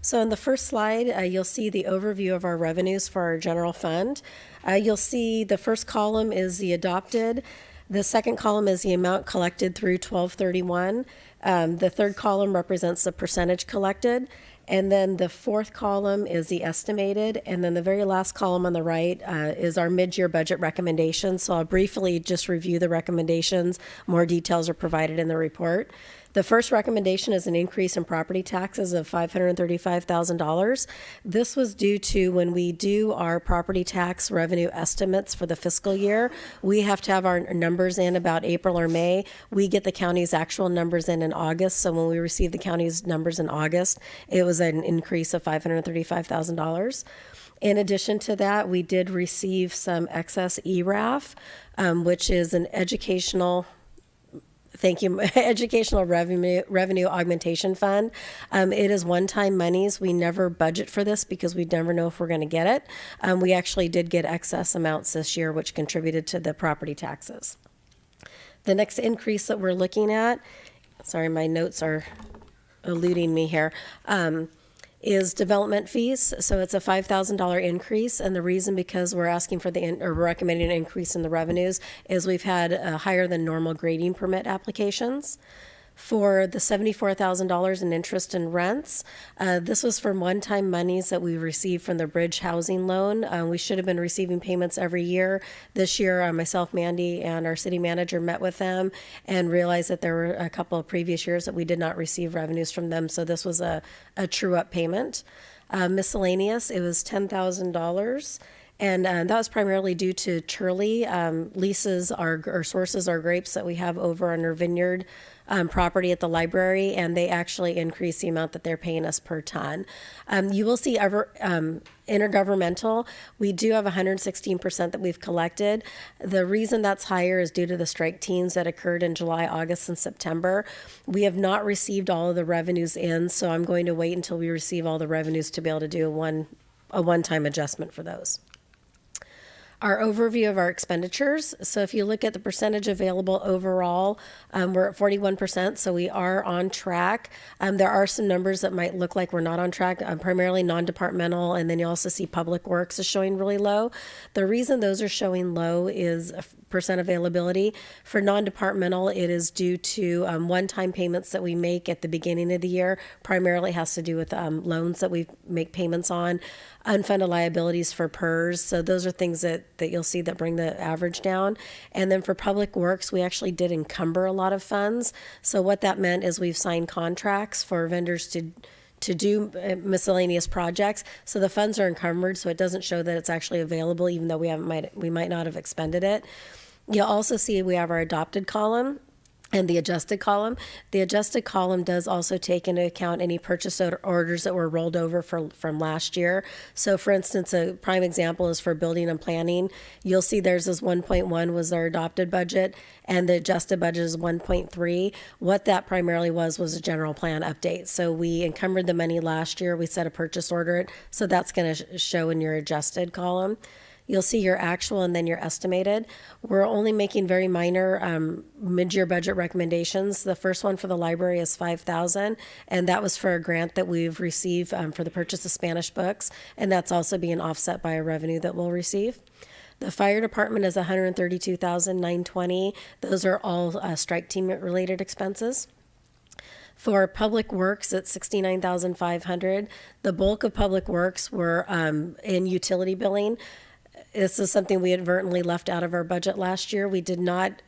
S7: So in the first slide, you'll see the overview of our revenues for our general fund. You'll see the first column is the adopted. The second column is the amount collected through 12/31. The third column represents the percentage collected. And then the fourth column is the estimated. And then the very last column on the right is our mid-year budget recommendations. So I'll briefly just review the recommendations. More details are provided in the report. The first recommendation is an increase in property taxes of $535,000. This was due to when we do our property tax revenue estimates for the fiscal year, we have to have our numbers in about April or May. We get the county's actual numbers in August. So when we receive the county's numbers in August, it was an increase of $535,000. In addition to that, we did receive some excess ERAF, which is an educational revenue augmentation fund. It is one-time monies. We never budget for this because we never know if we're going to get it. We actually did get excess amounts this year, which contributed to the property taxes. The next increase that we're looking at, sorry, my notes are eluding me here, is development fees. So it's a $5,000 increase. And the reason because we're asking for or recommending an increase in the revenues is we've had higher than normal grading permit applications. For the $74,000 in interest and rents, this was from one-time monies that we received from the Bridge Housing Loan. We should have been receiving payments every year. This year, myself, Mandy, and our city manager met with them and realized that there were a couple of previous years that we did not receive revenues from them. So this was a true-up payment. Miscellaneous, it was $10,000. And that was primarily due to Turley leases or sources our grapes that we have over on our vineyard property at the library, and they actually increase the amount that they're paying us per ton. You will see intergovernmental, we do have 116% that we've collected. The reason that's higher is due to the strike teams that occurred in July, August, and September. We have not received all of the revenues in, so I'm going to wait until we receive all the revenues to be able to do a one-time adjustment for those. Our overview of our expenditures. So if you look at the percentage available overall, we're at 41%, so we are on track. There are some numbers that might look like we're not on track, primarily non-departmental, and then you also see public works is showing really low. The reason those are showing low is percent availability. For non-departmental, it is due to one-time payments that we make at the beginning of the year. Primarily has to do with loans that we make payments on, unfunded liabilities for PERS. So those are things that you'll see that bring the average down. And then for public works, we actually did encumber a lot of funds. So what that meant is we've signed contracts for vendors to do miscellaneous projects. So the funds are encumbered, so it doesn't show that it's actually available, even though we might not have expended it. You'll also see we have our adopted column and the adjusted column. The adjusted column does also take into account any purchase orders that were rolled over from last year. So for instance, a prime example is for building and planning. You'll see theirs is 1.1 was our adopted budget, and the adjusted budget is 1.3. What that primarily was a general plan update. So we encumbered the money last year. We set a purchase order, so that's going to show in your adjusted column. You'll see your actual and then your estimated. We're only making very minor mid-year budget recommendations. The first one for the library is $5,000, and that was for a grant that we've received for the purchase of Spanish books, and that's also being offset by a revenue that we'll receive. The fire department is $132,920. Those are all strike team related expenses. For public works, it's $69,500. The bulk of public works were in utility billing. This is something we inadvertently left out of our budget last year. We did not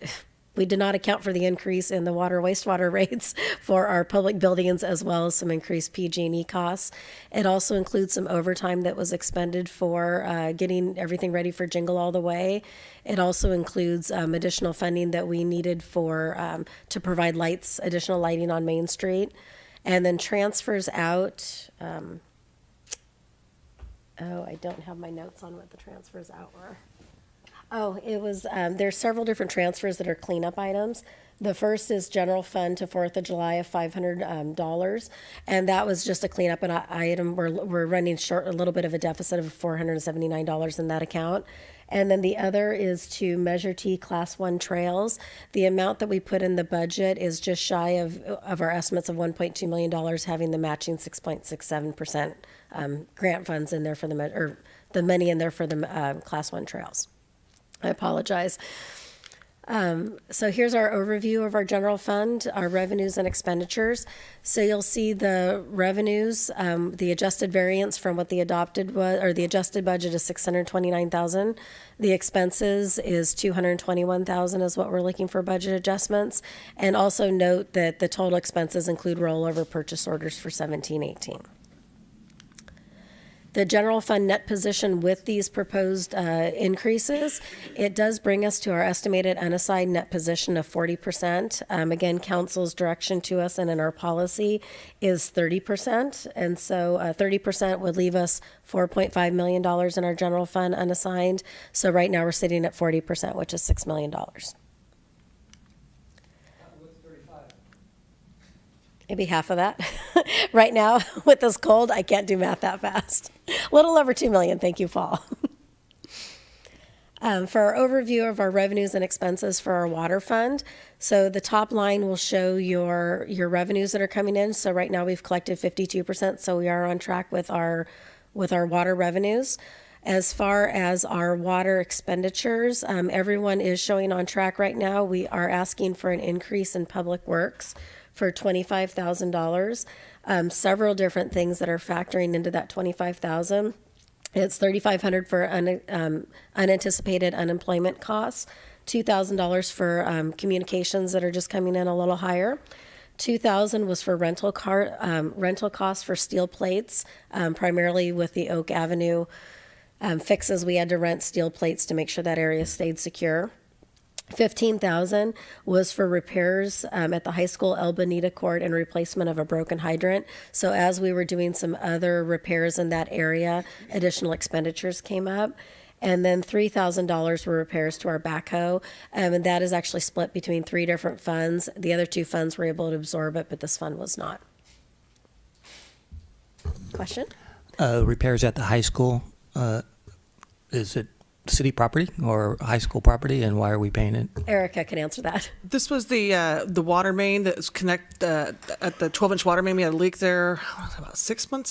S7: account for the increase in the water wastewater rates for our public buildings, as well as some increased PG&E costs. It also includes some overtime that was expended for getting everything ready for Jingle All the Way. It also includes additional funding that we needed for to provide additional lighting on Main Street. And then transfers out, I don't have my notes on what the transfers out were. Oh, it was, there's several different transfers that are cleanup items. The first is general fund to 4th of July of $500, and that was just a cleanup item. We're running short a little bit of a deficit of $479 in that account. And then the other is to Measure T Class 1 trails. The amount that we put in the budget is just shy of our estimates of $1.2 million, having the matching 6.67% grant funds in there for the money in there for the Class 1 trails. I apologize. So here's our overview of our general fund, our revenues and expenditures. So you'll see the revenues, the adjusted variance from what the adopted was, or the adjusted budget is $629,000. The expenses is $221,000 is what we're looking for budget adjustments. And also note that the total expenses include rollover purchase orders for 17-18. The general fund net position with these proposed increases, it does bring us to our estimated unassigned net position of 40%. Again, council's direction to us and in our policy is 30%. And so 30% would leave us $4.5 million in our general fund unassigned. So right now we're sitting at 40%, which is $6 million. Maybe half of that. Right now, with this cold, I can't do math that fast. A little over 2 million. Thank you, Paul. For our overview of our revenues and expenses for our water fund, so the top line will show your revenues that are coming in. So right now we've collected 52%, so we are on track with our water revenues. As far as our water expenditures, everyone is showing on track right now. We are asking for an increase in public works for $25,000. Several different things that are factoring into that $25,000. It's $3,500 for unanticipated unemployment costs, $2,000 for communications that are just coming in a little higher. $2,000 was for rental costs for steel plates, primarily with the Oak Avenue fixes. We had to rent steel plates to make sure that area stayed secure. $15,000 was for repairs at the high school El Bonita Court and replacement of a broken hydrant. So as we were doing some other repairs in that area, additional expenditures came up. And then $3,000 were repairs to our backhoe. And that is actually split between 3 different funds. The other 2 funds were able to absorb it, but this fund was not. Question?
S13: Repairs at the high school, is it city property or high school property, and why are we paying it?
S7: Erica can answer that.
S8: This was the water main that was at the 12-inch water main. We had a leak there about 6 or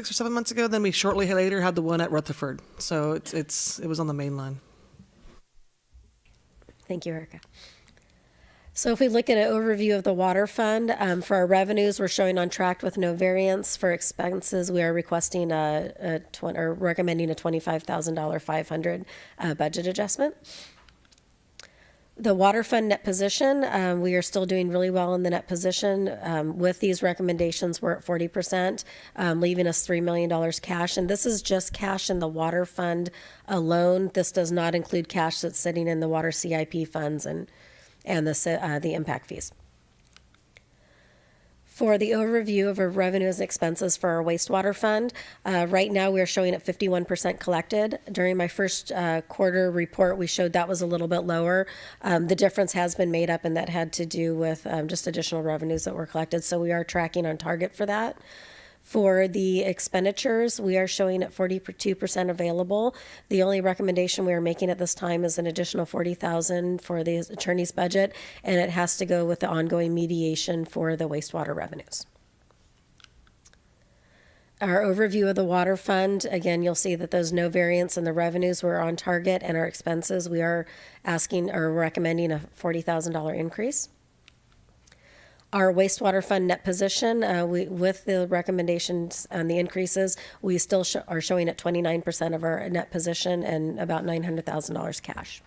S8: 7 months ago. Then we shortly later had the one at Rutherford. So it was on the main line.
S7: Thank you, Erica. So if we look at an overview of the water fund, for our revenues, we're showing on track with no variance. For expenses, we are requesting recommending a $25,000 500 budget adjustment. The water fund net position, we are still doing really well in the net position. With these recommendations, we're at 40%, leaving us $3 million cash. And this is just cash in the water fund alone. This does not include cash that's sitting in the water CIP funds and the impact fees. For the overview of our revenues and expenses for our wastewater fund, right now we're showing at 51% collected. During my first quarter report, we showed that was a little bit lower. The difference has been made up, and that had to do with just additional revenues that were collected. So we are tracking on target for that. For the expenditures, we are showing at 42% available. The only recommendation we are making at this time is an additional $40,000 for the attorney's budget, and it has to go with the ongoing mediation for the wastewater revenues. Our overview of the water fund, again, you'll see that there's no variance in the revenues. We're on target, and our expenses, we are asking or recommending a $40,000 increase. Our wastewater fund net position, with the recommendations and the increases, we still are showing at 29% of our net position and about $900,000 cash.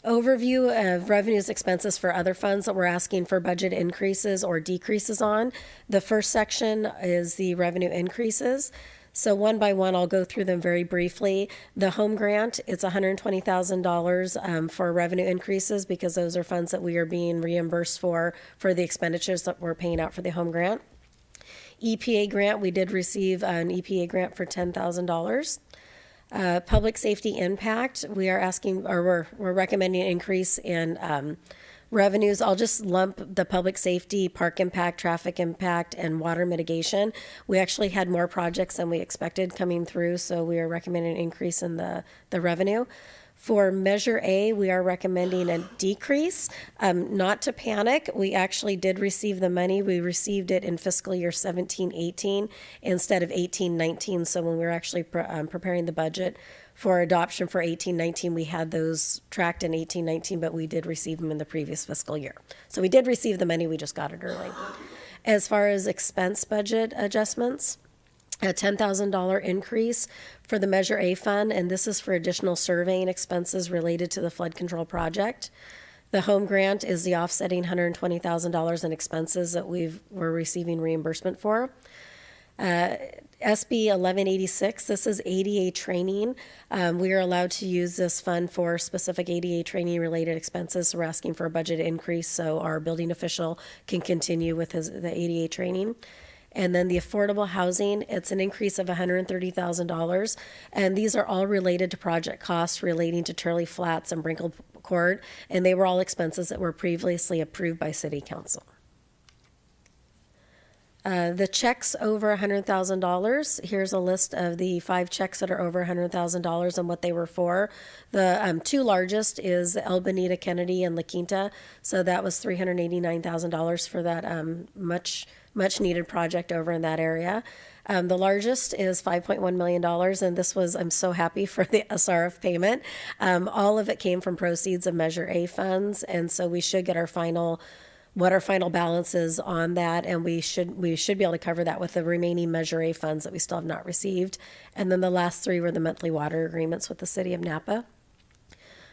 S7: Overview of revenues expenses for other funds that we're asking for budget increases or decreases on. The first section is the revenue increases. So one by one, I'll go through them very briefly. The home grant, it's $120,000 for revenue increases because those are funds that we are being reimbursed for the expenditures that we're paying out for the home grant. EPA grant, we did receive an EPA grant for $10,000. Public safety impact, we are asking, or we're recommending an increase in Revenues, I'll just lump the public safety, park impact, traffic impact, and water mitigation. We actually had more projects than we expected coming through, so we are recommending an increase in the revenue. For Measure A, we are recommending a decrease. Not to panic, we actually did receive the money. We received it in fiscal year 17-18 instead of 18-19. So when we were actually preparing the budget for adoption for 18-19, we had those tracked in 18-19, but we did receive them in the previous fiscal year. So we did receive the money, we just got it early. As far as expense budget adjustments, a $10,000 increase for the Measure A fund, and this is for additional surveying expenses related to the flood control project. The home grant is the offsetting $120,000 in expenses that we're receiving reimbursement for. SB 1186, this is ADA training. We are allowed to use this fund for specific ADA training related expenses. So we're asking for a budget increase so our building official can continue with the ADA training. And then the affordable housing, it's an increase of $130,000. And these are all related to project costs relating to Turley Flats and Brinkle Court. And they were all expenses that were previously approved by City Council. The checks over $100,000, here's a list of the 5 checks that are over $100,000 and what they were for. The 2 largest is El Benita Kennedy and La Quinta. So that was $389,000 for that much needed project over in that area. The largest is $5.1 million, and this was, I'm so happy for the SRF payment. All of it came from proceeds of Measure A funds, and so we should get our final balance is on that, and we should be able to cover that with the remaining Measure A funds that we still have not received. And then the last 3 were the monthly water agreements with the City of Napa.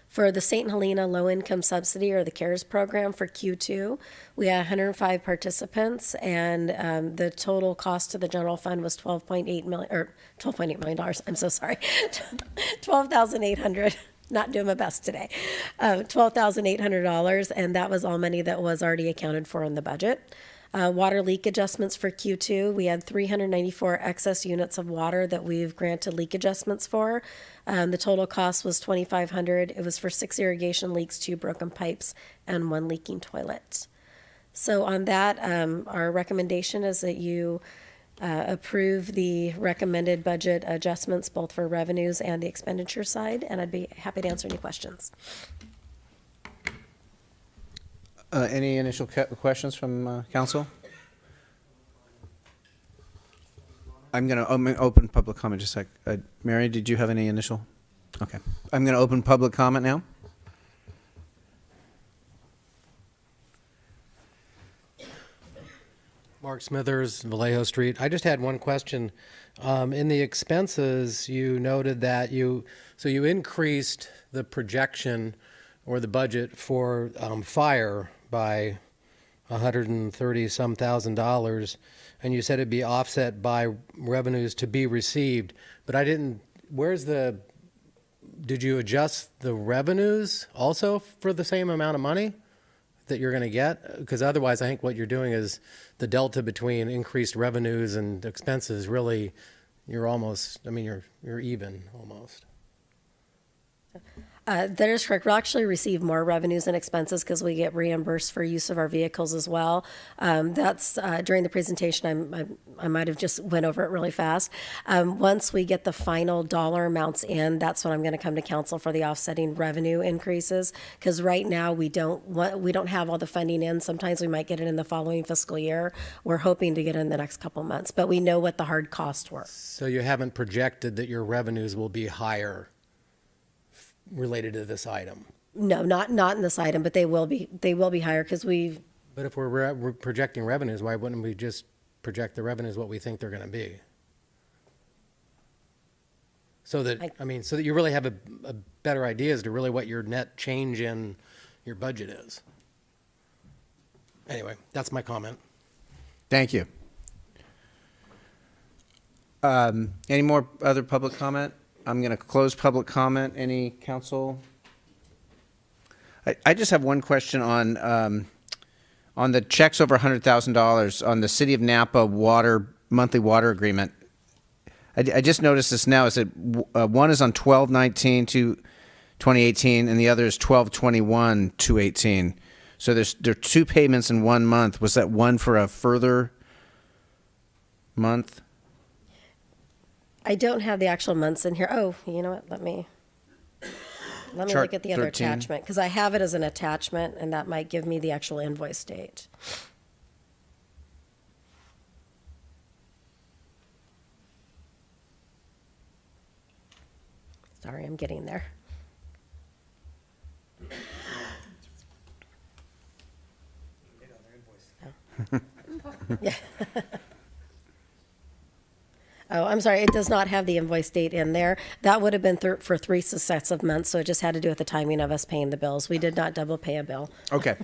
S7: For the St. Helena Low Income Subsidy, or the CARES program for Q2, we had 105 participants, and the total cost to the general fund was $12.8 million. I'm so sorry, $12,800. Not doing my best today. $12,800, and that was all money that was already accounted for in the budget. Water leak adjustments for Q2, we had 394 excess units of water that we've granted leak adjustments for. The total cost was $2,500. It was for 6 irrigation leaks, 2 broken pipes, and 1 leaking toilet. So on that, our recommendation is that you approve the recommended budget adjustments, both for revenues and the expenditure side, and I'd be happy to answer any questions.
S2: Any initial questions from council? I'm going to open public comment just a sec. Mary, did you have any initial? Okay. I'm going to open public comment now.
S12: Mark Smithers, Vallejo Street. I just had one question. In the expenses, you noted that you increased the projection or the budget for fire by $130-some thousand, and you said it'd be offset by revenues to be received. But I didn't. Did you adjust the revenues also for the same amount of money that you're going to get? Because otherwise, I think what you're doing is the delta between increased revenues and expenses. Really, you're almost. I mean, you're even almost.
S7: That is correct. We'll actually receive more revenues and expenses because we get reimbursed for use of our vehicles as well. That's during the presentation. I might have just went over it really fast. Once we get the final dollar amounts in, that's when I'm going to come to council for the offsetting revenue increases. Because right now we don't have all the funding in. Sometimes we might get it in the following fiscal year. We're hoping to get it in the next couple months, but we know what the hard costs were.
S12: So you haven't projected that your revenues will be higher related to this item?
S7: No, not in this item, but they will be higher because we've.
S12: But if we're projecting revenues, why wouldn't we just project the revenues what we think they're going to be? So that so that you really have a better idea as to really what your net change in your budget is. Anyway, that's my comment.
S2: Thank you. Any more other public comment? I'm going to close public comment. Any council? I just have one question on the checks over $100,000 on the City of Napa monthly water agreement. I just noticed this now. Is that one is on 12/19/2018 and the other is 12/21/2018. So there are 2 payments in 1 month. Was that one for a further month?
S7: I don't have the actual months in here. Oh, you know what? Let me
S2: Chart
S7: look at the other
S2: 13.
S7: attachment, because I have it as an attachment, and that might give me the actual invoice date. Sorry, I'm getting there. Yeah. Oh, I'm sorry. It does not have the invoice date in there. That would have been for 3 successive months, so it just had to do with the timing of us paying the bills. We did not double pay a bill.
S2: Okay.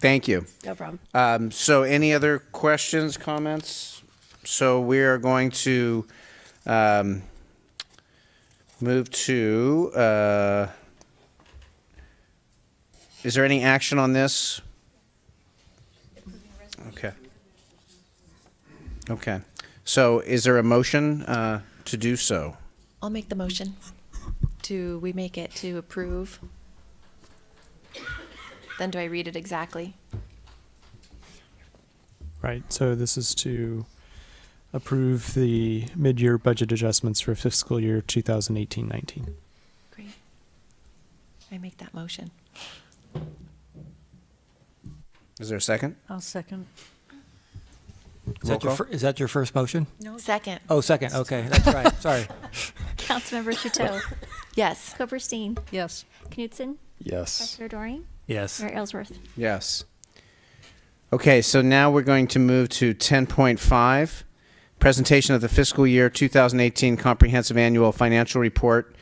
S2: Thank you.
S7: No problem.
S2: So any other questions, comments? So we are going to move to, is there any action on this? Okay. Okay. So is there a motion to do so?
S10: I'll make the motion. We make it to approve? Then do I read it exactly?
S6: Right. So this is to approve the mid-year budget adjustments for fiscal year 2018-19.
S10: Great. I make that motion.
S2: Is there a second?
S9: I'll second.
S13: Is that your first motion?
S10: No. Second.
S13: Oh, second. Okay, that's right. Sorry.
S4: Councilmember Chateau.
S10: Yes.
S4: Kupperstein.
S9: Yes.
S4: Knudsen.
S22: Yes.
S4: Councilor Doring.
S13: Yes.
S4: Mayor Ellsworth.
S2: Yes. Okay, so now we're going to move to 10.5, presentation of the fiscal year 2018 Comprehensive Annual Financial Report,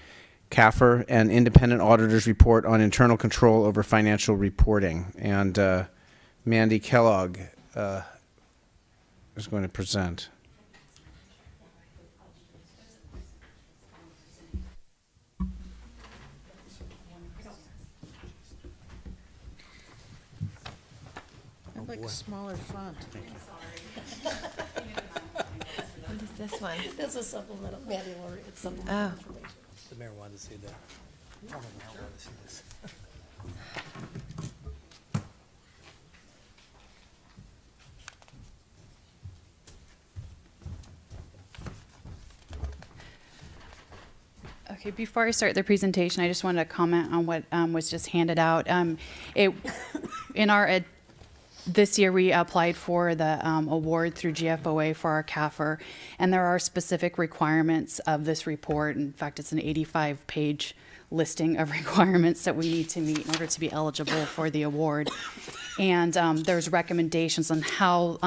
S2: CAFR, and Independent Auditor's Report on Internal Control over Financial Reporting. And Mandy Kellogg is going to present.
S9: I'd like a smaller font.
S10: What is this one?
S7: This is supplemental. Mandy will read it. Supplemental information.
S13: The mayor wanted to see that. The mayor wanted to see this.
S14: Okay, before I start the presentation, I just wanted to comment on what was just handed out. This year we applied for the award through GFOA for our CAFR, and there are specific requirements of this report. In fact, it's an 85-page listing of requirements that we need to meet in order to be eligible for the award. And there's recommendations on how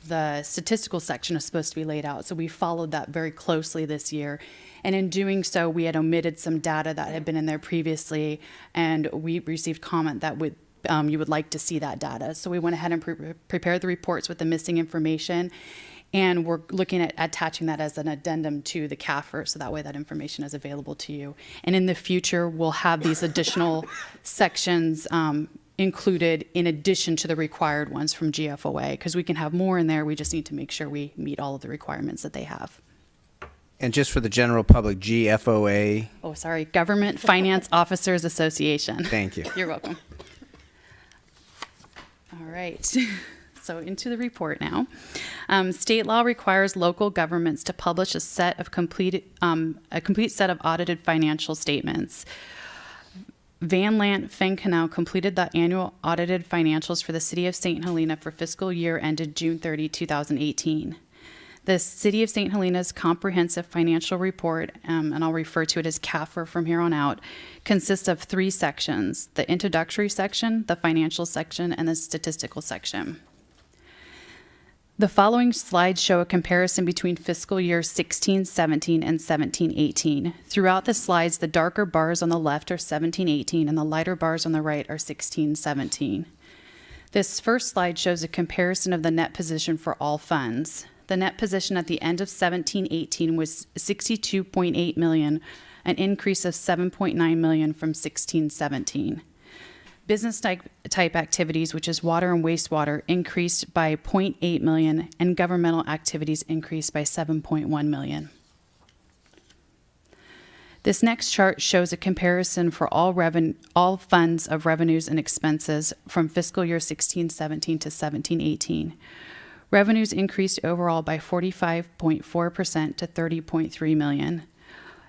S14: the statistical section is supposed to be laid out. So we followed that very closely this year. And in doing so, we had omitted some data that had been in there previously, and we received comment that you would like to see that data. So we went ahead and prepared the reports with the missing information, and we're looking at attaching that as an addendum to the CAFR, so that way that information is available to you. And in the future, we'll have these additional sections included in addition to the required ones from GFOA, because we can have more in there. We just need to make sure we meet all of the requirements that they have.
S2: And just for the general public, GFOA.
S14: Oh, sorry, Government Finance Officers Association.
S2: Thank you.
S14: You're welcome. All right, so into the report now. State law requires local governments to publish a complete set of audited financial statements. Van Lant Fincanal completed the annual audited financials for the City of St. Helena for fiscal year ended June 30, 2018. The City of St. Helena's comprehensive financial report, and I'll refer to it as CAFR from here on out, consists of 3 sections: the introductory section, the financial section, and the statistical section. The following slides show a comparison between fiscal year 16-17 and 17-18. Throughout the slides, the darker bars on the left are 17-18 and the lighter bars on the right are 16-17. This first slide shows a comparison of the net position for all funds. The net position at the end of 17-18 was $62.8 million, an increase of $7.9 million from 16-17. Business type activities, which is water and wastewater, increased by $0.8 million, and governmental activities increased by $7.1 million. This next chart shows a comparison for all funds of revenues and expenses from fiscal year 16-17 to 17-18. Revenues increased overall by 45.4% to $30.3 million.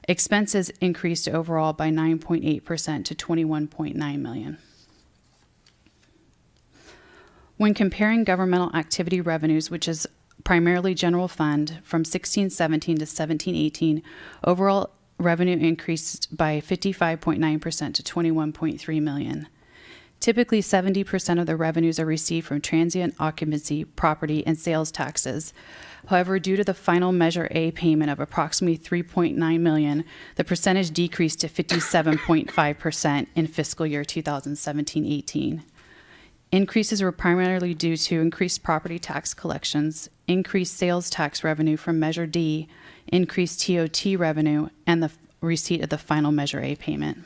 S14: Expenses increased overall by 9.8% to $21.9 million. When comparing governmental activity revenues, which is primarily general fund, from 16-17 to 17-18, overall revenue increased by 55.9% to $21.3 million. Typically, 70% of the revenues are received from transient occupancy, property, and sales taxes. However, due to the final Measure A payment of approximately $3.9 million, the percentage decreased to 57.5% in fiscal year 2017-18. Increases were primarily due to increased property tax collections, increased sales tax revenue from Measure D, increased TOT revenue, and the receipt of the final Measure A payment.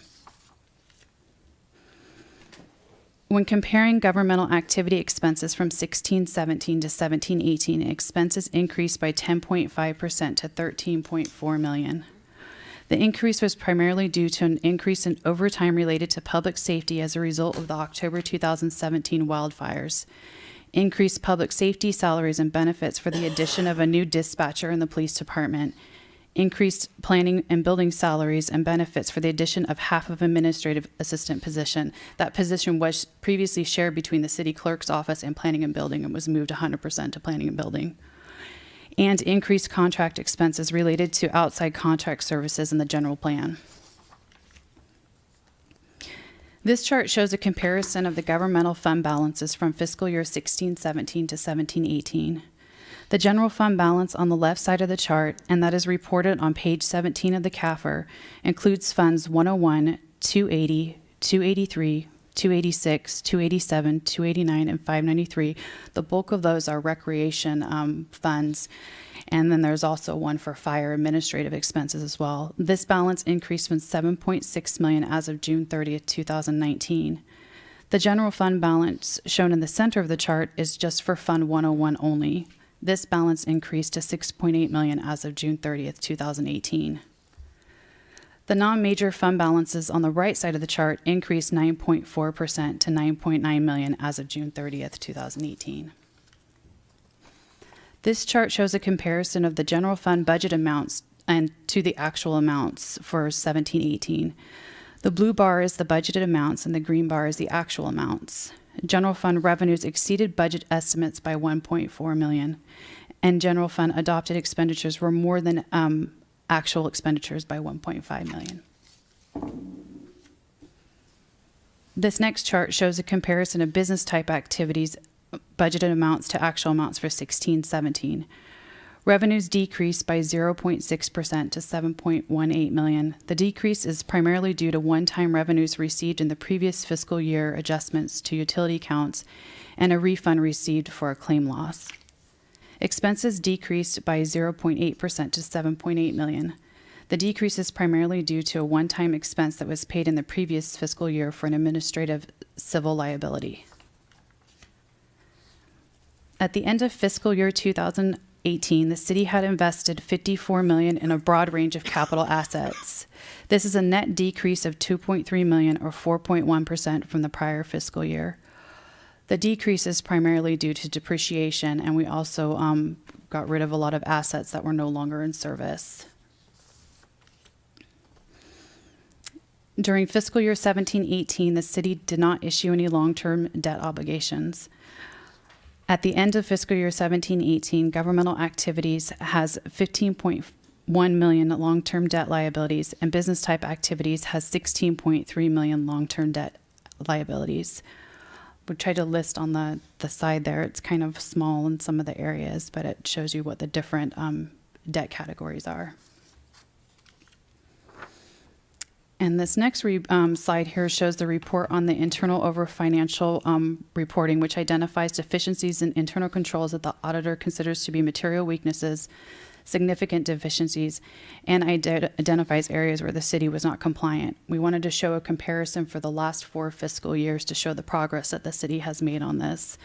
S14: When comparing governmental activity expenses from 16-17 to 17-18, expenses increased by 10.5% to $13.4 million. The increase was primarily due to an increase in overtime related to public safety as a result of the October 2017 wildfires, increased public safety salaries and benefits for the addition of a new dispatcher in the police department, increased planning and building salaries and benefits for the addition of half of administrative assistant position. That position was previously shared between the city clerk's office and planning and building and was moved 100% to planning and building. And increased contract expenses related to outside contract services in the general plan. This chart shows a comparison of the governmental fund balances from fiscal year 16-17 to 17-18. The general fund balance on the left side of the chart, and that is reported on page 17 of the CAFR, includes funds 101, 280, 283, 286, 287, 289, and 593. The bulk of those are recreation funds, and then there's also one for fire administrative expenses as well. This balance increased from $7.6 million as of June 30th, 2019. The general fund balance shown in the center of the chart is just for Fund 101 only. This balance increased to $6.8 million as of June 30th, 2018. The non-major fund balances on the right side of the chart increased 9.4% to $9.9 million as of June 30th, 2018. This chart shows a comparison of the general fund budget amounts and to the actual amounts for 17-18. The blue bar is the budgeted amounts and the green bar is the actual amounts. General fund revenues exceeded budget estimates by $1.4 million, and general fund adopted expenditures were more than actual expenditures by $1.5 million. This next chart shows a comparison of business type activities, budgeted amounts to actual amounts for 16-17. Revenues decreased by 0.6% to $7.18 million. The decrease is primarily due to one-time revenues received in the previous fiscal year adjustments to utility accounts and a refund received for a claim loss. Expenses decreased by 0.8% to $7.8 million. The decrease is primarily due to a one-time expense that was paid in the previous fiscal year for an administrative civil liability. At the end of fiscal year 2018, the city had invested $54 million in a broad range of capital assets. This is a net decrease of $2.3 million or 4.1% from the prior fiscal year. The decrease is primarily due to depreciation, and we also got rid of a lot of assets that were no longer in service. During fiscal year 17-18, the city did not issue any long-term debt obligations. At the end of fiscal year 17-18, governmental activities has $15.1 million long-term debt liabilities, and business type activities has $16.3 million long-term debt liabilities. We tried to list on the side there. It's kind of small in some of the areas, but it shows you what the different debt categories are. And this next slide here shows the report on the internal over financial reporting, which identifies deficiencies in internal controls that the auditor considers to be material weaknesses, significant deficiencies, and identifies areas where the city was not compliant. We wanted to show a comparison for the last 4 fiscal years to show the progress that the city has made on this.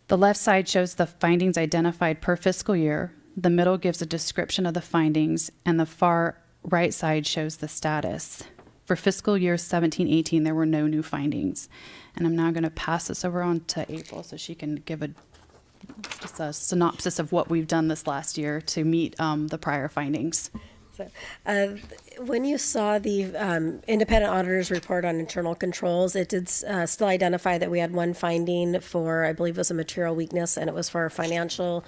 S14: The left side shows the findings identified per fiscal year. The middle gives a description of the findings, and the far right side shows the status. For fiscal year 17-18, there were no new findings. And I'm now going to pass this over on to April so she can give just a synopsis of what we've done this last year to meet the prior findings.
S7: So, when you saw the independent auditor's report on internal controls, it did still identify that we had one finding for, I believe it was a material weakness, and it was for our financial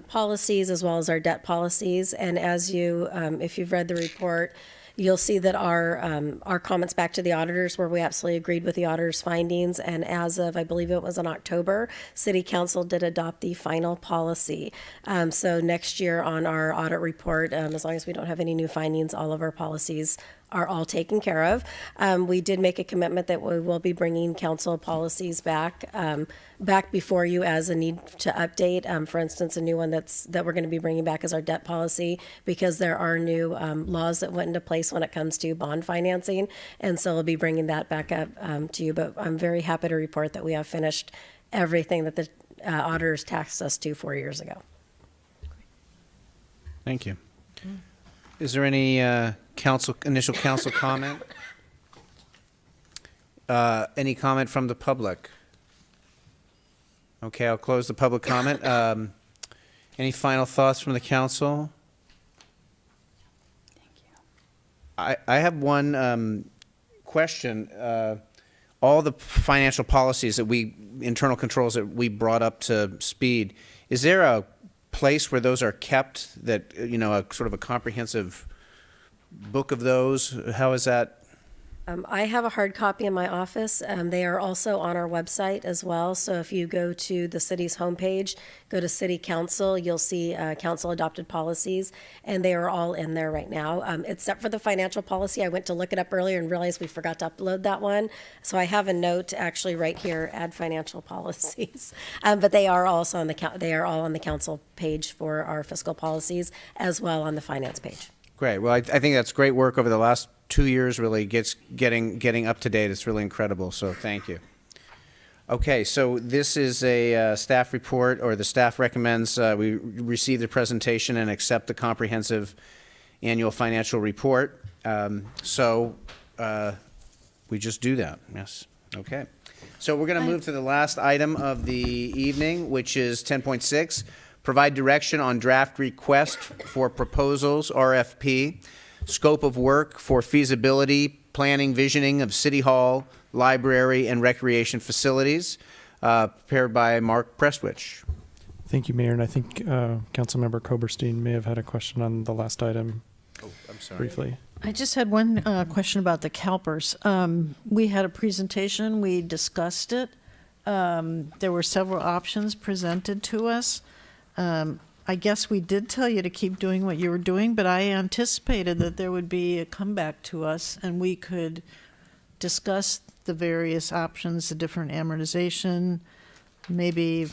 S7: policies as well as our debt policies. And as you, if you've read the report, you'll see that our comments back to the auditors where we absolutely agreed with the auditor's findings. And as of, I believe it was in October, City Council did adopt the final policy. So next year on our audit report, as long as we don't have any new findings, all of our policies are all taken care of. We did make a commitment that we will be bringing council policies back before you as a need to update. For instance, a new one that we're going to be bringing back is our debt policy, because there are new laws that went into place when it comes to bond financing, and so we'll be bringing that back up to you. But I'm very happy to report that we have finished everything that the auditors taxed us to 4 years ago.
S2: Thank you. Is there any initial council comment? Any comment from the public? Okay, I'll close the public comment. Any final thoughts from the council? Thank you. I have one question. All the financial policies internal controls that we brought up to speed, is there a place where those are kept, that, a sort of a comprehensive book of those? How is that?
S7: I have a hard copy in my office. They are also on our website as well. So if you go to the city's homepage, go to City Council, you'll see council adopted policies, and they are all in there right now. Except for the financial policy, I went to look it up earlier and realized we forgot to upload that one. So I have a note actually right here, add financial policies. But they are also on they are all on the council page for our fiscal policies, as well on the finance page.
S2: Great. Well, I think that's great work over the last 2 years, really getting up to date. It's really incredible, so thank you. Okay, so this is a staff report, or the staff recommends we receive the presentation and accept the comprehensive annual financial report. We just do that, yes. Okay. So we're going to move to the last item of the evening, which is 10.6. Provide direction on draft request for proposals, RFP, scope of work for feasibility, planning, visioning of City Hall, library, and recreation facilities, prepared by Mark Prestwich.
S6: Thank you, Mayor. And I think Councilmember Koberstein may have had a question on the last item.
S2: Oh, I'm sorry.
S6: Briefly.
S9: I just had one question about the CalPERS. We had a presentation. We discussed it. There were several options presented to us. I guess we did tell you to keep doing what you were doing, but I anticipated that there would be a comeback to us and we could discuss the various options, the different amortization. Maybe,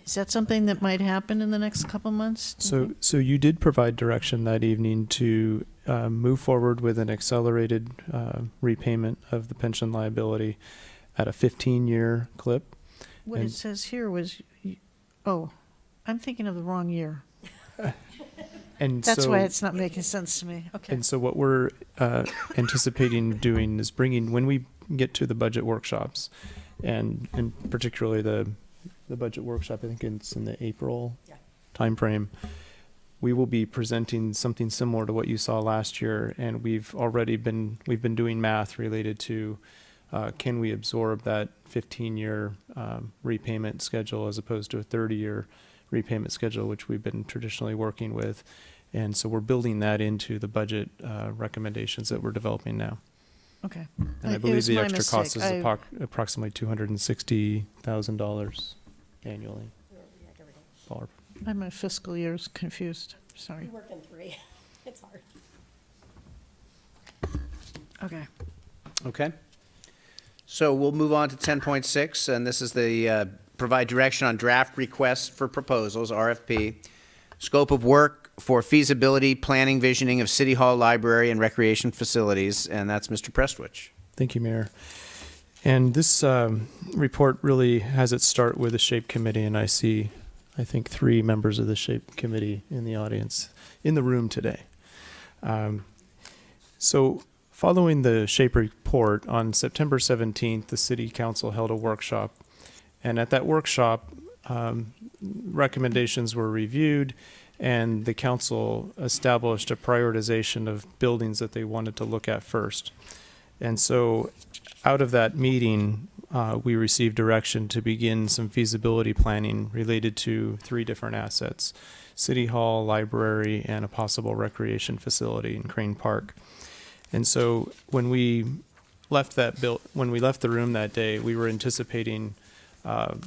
S9: is that something that might happen in the next couple months?
S6: So you did provide direction that evening to move forward with an accelerated repayment of the pension liability at a 15-year clip.
S9: What it says here was, I'm thinking of the wrong year.
S6: And
S9: that's why it's not making sense to me. Okay.
S6: And so what we're anticipating doing is when we get to the budget workshops, and particularly the budget workshop, I think it's in the April timeframe, we will be presenting something similar to what you saw last year, and we've been doing math related to can we absorb that 15-year repayment schedule as opposed to a 30-year repayment schedule, which we've been traditionally working with. And so we're building that into the budget recommendations that we're developing now.
S9: Okay.
S6: And I believe the extra cost is approximately $260,000 annually.
S9: My fiscal year's confused. Sorry.
S7: We work in 3. It's hard.
S9: Okay.
S2: Okay. So we'll move on to 10.6, and this is the provide direction on draft requests for proposals, RFP, scope of work for feasibility, planning, visioning of City Hall, library, and recreation facilities, and that's Mr. Prestwich.
S6: Thank you, Mayor. And this report really has its start with the SHAPE Committee, and I think 3 members of the SHAPE Committee in the audience, in the room today. So following the SHAPE report, on September 17th, the City Council held a workshop. And at that workshop, recommendations were reviewed, and the council established a prioritization of buildings that they wanted to look at first. And so out of that meeting, we received direction to begin some feasibility planning related to 3 different assets: City Hall, library, and a possible recreation facility in Crane Park. And so when we left the room that day, we were anticipating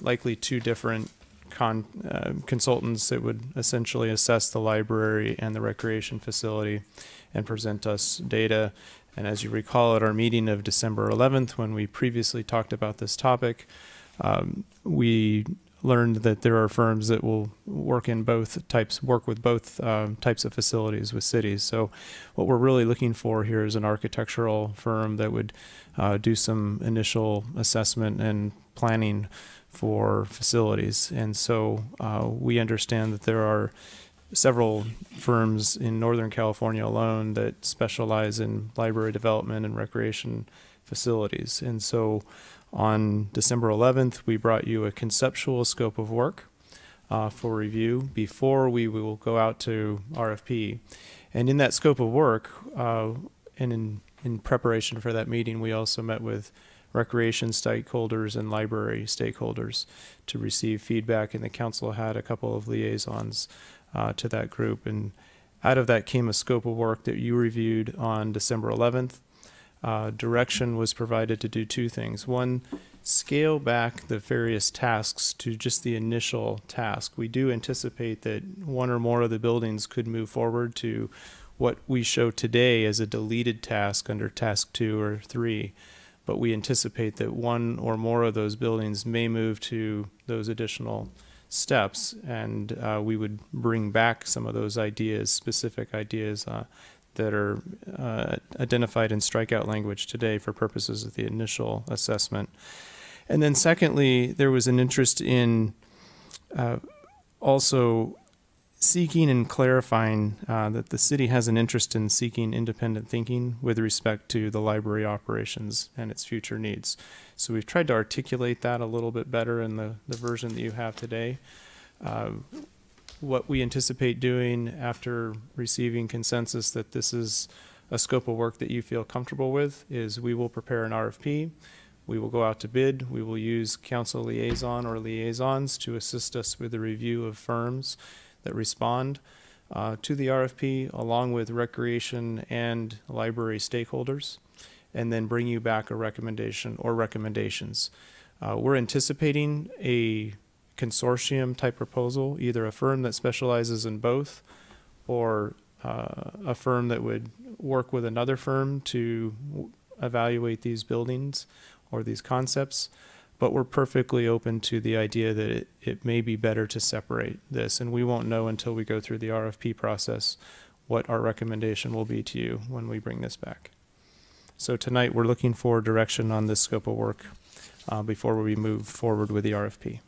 S6: likely 2 different consultants that would essentially assess the library and the recreation facility and present us data. And as you recall, at our meeting of December 11th, when we previously talked about this topic, we learned that there are firms that will work with both types of facilities with cities. So what we're really looking for here is an architectural firm that would do some initial assessment and planning for facilities. And so we understand that there are several firms in Northern California alone that specialize in library development and recreation facilities. And so on December 11th, we brought you a conceptual scope of work for review before we will go out to RFP. And in that scope of work, and in preparation for that meeting, we also met with recreation stakeholders and library stakeholders to receive feedback, and the council had a couple of liaisons to that group. And out of that came a scope of work that you reviewed on December 11th. Direction was provided to do 2 things. One, scale back the various tasks to just the initial task. We do anticipate that 1 or more of the buildings could move forward to what we show today as a deleted task under task 2 or 3. But we anticipate that 1 or more of those buildings may move to those additional steps, and we would bring back some of those ideas, specific ideas that are identified in strikeout language today for purposes of the initial assessment. And then secondly, there was an interest in also seeking and clarifying that the city has an interest in seeking independent thinking with respect to the library operations and its future needs. So we've tried to articulate that a little bit better in the version that you have today. What we anticipate doing after receiving consensus that this is a scope of work that you feel comfortable with is we will prepare an RFP. We will go out to bid. We will use council liaison or liaisons to assist us with the review of firms that respond to the RFP, along with recreation and library stakeholders, and then bring you back a recommendation or recommendations. We're anticipating a consortium type proposal, either a firm that specializes in both or a firm that would work with another firm to evaluate these buildings or these concepts. But we're perfectly open to the idea that it may be better to separate this, and we won't know until we go through the RFP process what our recommendation will be to you when we bring this back. So tonight we're looking for direction on this scope of work before we move forward with the RFP.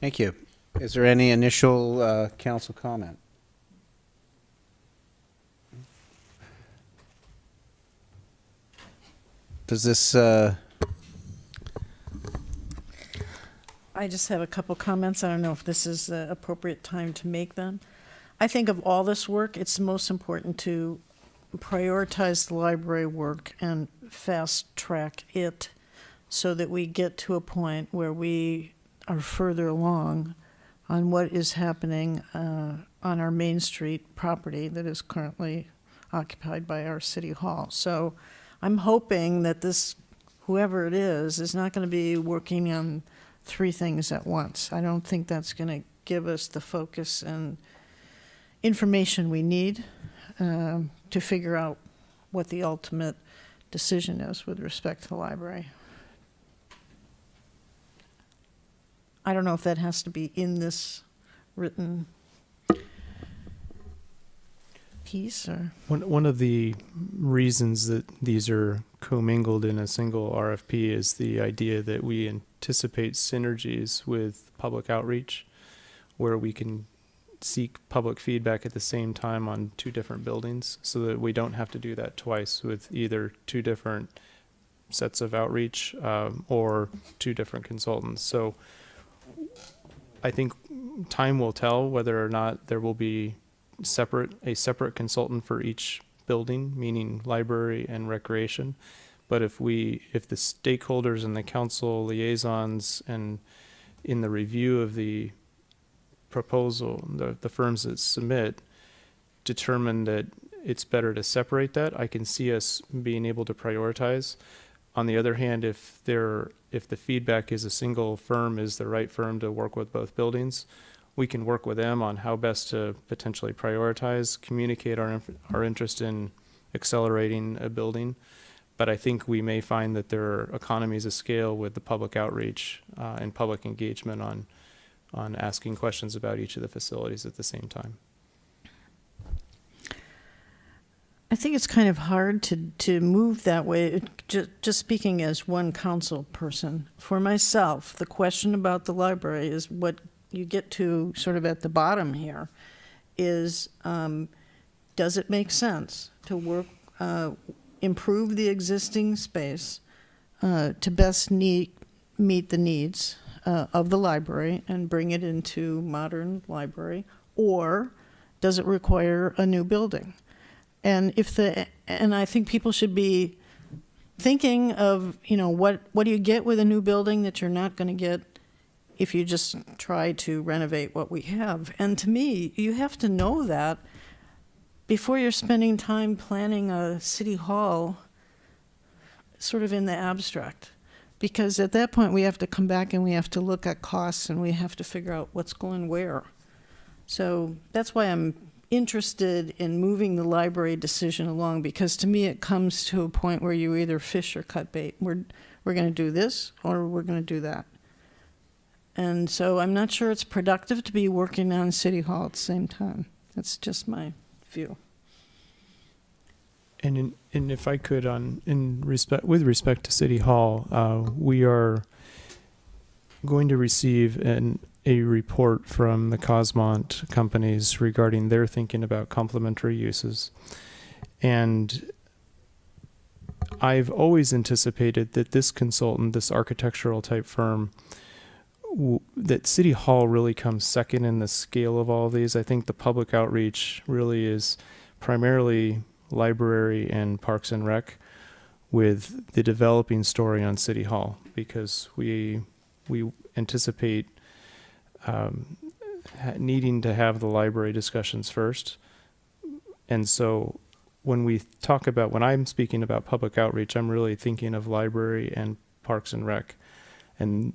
S2: Thank you. Is there any initial council comment? Does this...
S9: I just have a couple comments. I don't know if this is the appropriate time to make them. I think of all this work, it's most important to prioritize the library work and fast track it so that we get to a point where we are further along on what is happening on our Main Street property that is currently occupied by our city hall. So I'm hoping that this, whoever it is not going to be working on 3 things at once. I don't think that's going to give us the focus and information we need to figure out what the ultimate decision is with respect to the library. I don't know if that has to be in this written piece or...
S6: One of the reasons that these are commingled in a single RFP is the idea that we anticipate synergies with public outreach, where we can seek public feedback at the same time on 2 different buildings so that we don't have to do that twice with either 2 different sets of outreach or 2 different consultants. So I think time will tell whether or not there will be a separate consultant for each building, meaning library and recreation. But if the stakeholders and the council liaisons and in the review of the proposal, the firms that submit determine that it's better to separate that, I can see us being able to prioritize. On the other hand, if the feedback is a single firm is the right firm to work with both buildings, we can work with them on how best to potentially prioritize, communicate our interest in accelerating a building. But I think we may find that there are economies of scale with the public outreach and public engagement on asking questions about each of the facilities at the same time.
S9: I think it's kind of hard to move that way. Just speaking as one council person, for myself, the question about the library is what you get to sort of at the bottom here is, does it make sense to work, improve the existing space to best meet the needs of the library and bring it into modern library, or does it require a new building? And I think people should be thinking of, what do you get with a new building that you're not going to get if you just try to renovate what we have? And to me, you have to know that before you're spending time planning a city hall sort of in the abstract. Because at that point, we have to come back and we have to look at costs and we have to figure out what's going where. So that's why I'm interested in moving the library decision along, because to me it comes to a point where you either fish or cut bait. We're going to do this or we're going to do that. And so I'm not sure it's productive to be working on City Hall at the same time. That's just my view.
S6: And if I could, with respect to City Hall, we are going to receive a report from the Cosmont companies regarding their thinking about complementary uses. And I've always anticipated that this consultant, this architectural type firm, that City Hall really comes second in the scale of all of these. I think the public outreach really is primarily library and Parks and Rec, with the developing story on City Hall, because we anticipate needing to have the library discussions first. And so when I'm speaking about public outreach, I'm really thinking of library and Parks and Rec, and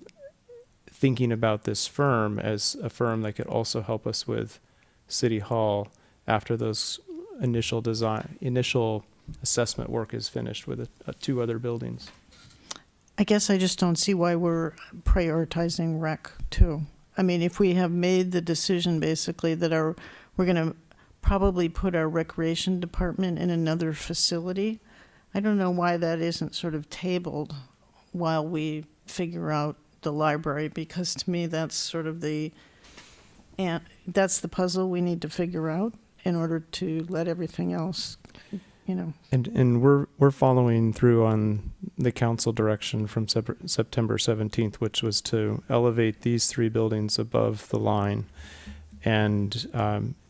S6: thinking about this firm as a firm that could also help us with City Hall after those initial assessment work is finished with 2 other buildings.
S9: I guess I just don't see why we're prioritizing rec too. I mean, if we have made the decision basically that we're going to probably put our recreation department in another facility, I don't know why that isn't sort of tabled while we figure out the library, because to me that's sort of that's the puzzle we need to figure out in order to let everything else,
S6: And we're following through on the council direction from September 17th, which was to elevate these 3 buildings above the line. And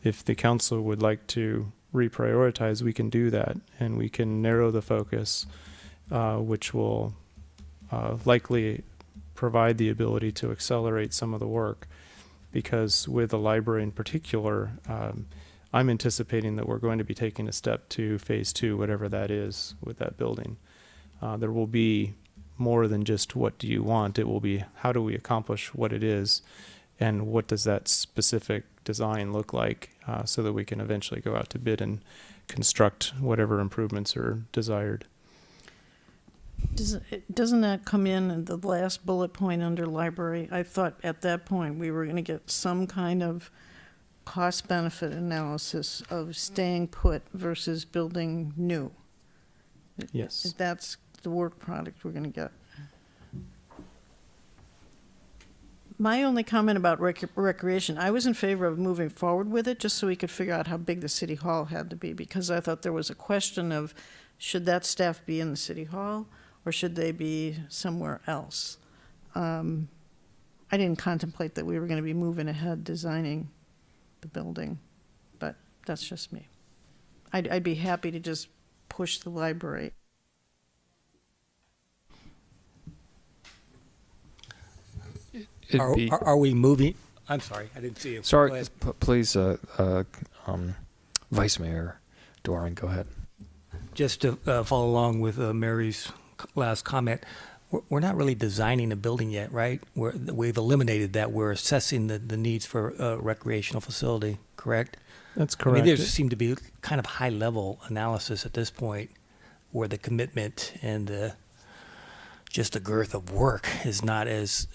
S6: if the council would like to reprioritize, we can do that, and we can narrow the focus, which will likely provide the ability to accelerate some of the work. Because with the library in particular, I'm anticipating that we're going to be taking a step to phase 2, whatever that is, with that building. There will be more than just what do you want. It will be how do we accomplish what it is, and what does that specific design look like, so that we can eventually go out to bid and construct whatever improvements are desired.
S9: Doesn't that come in the last bullet point under library? I thought at that point we were going to get some kind of cost-benefit analysis of staying put versus building new.
S6: Yes.
S9: That's the work product we're going to get. My only comment about recreation, I was in favor of moving forward with it just so we could figure out how big the city hall had to be, because I thought there was a question of should that staff be in the city hall or should they be somewhere else? I didn't contemplate that we were going to be moving ahead designing the building, but that's just me. I'd be happy to just push the library.
S13: Are we moving? I'm sorry, I didn't see you.
S22: Sorry, please, Vice Mayor Doran, go ahead.
S13: Just to follow along with Mary's last comment, we're not really designing a building yet, right? We've eliminated that. We're assessing the needs for a recreational facility, correct?
S6: That's correct.
S13: I mean, there seemed to be kind of high-level analysis at this point where the commitment and just the girth of work is not as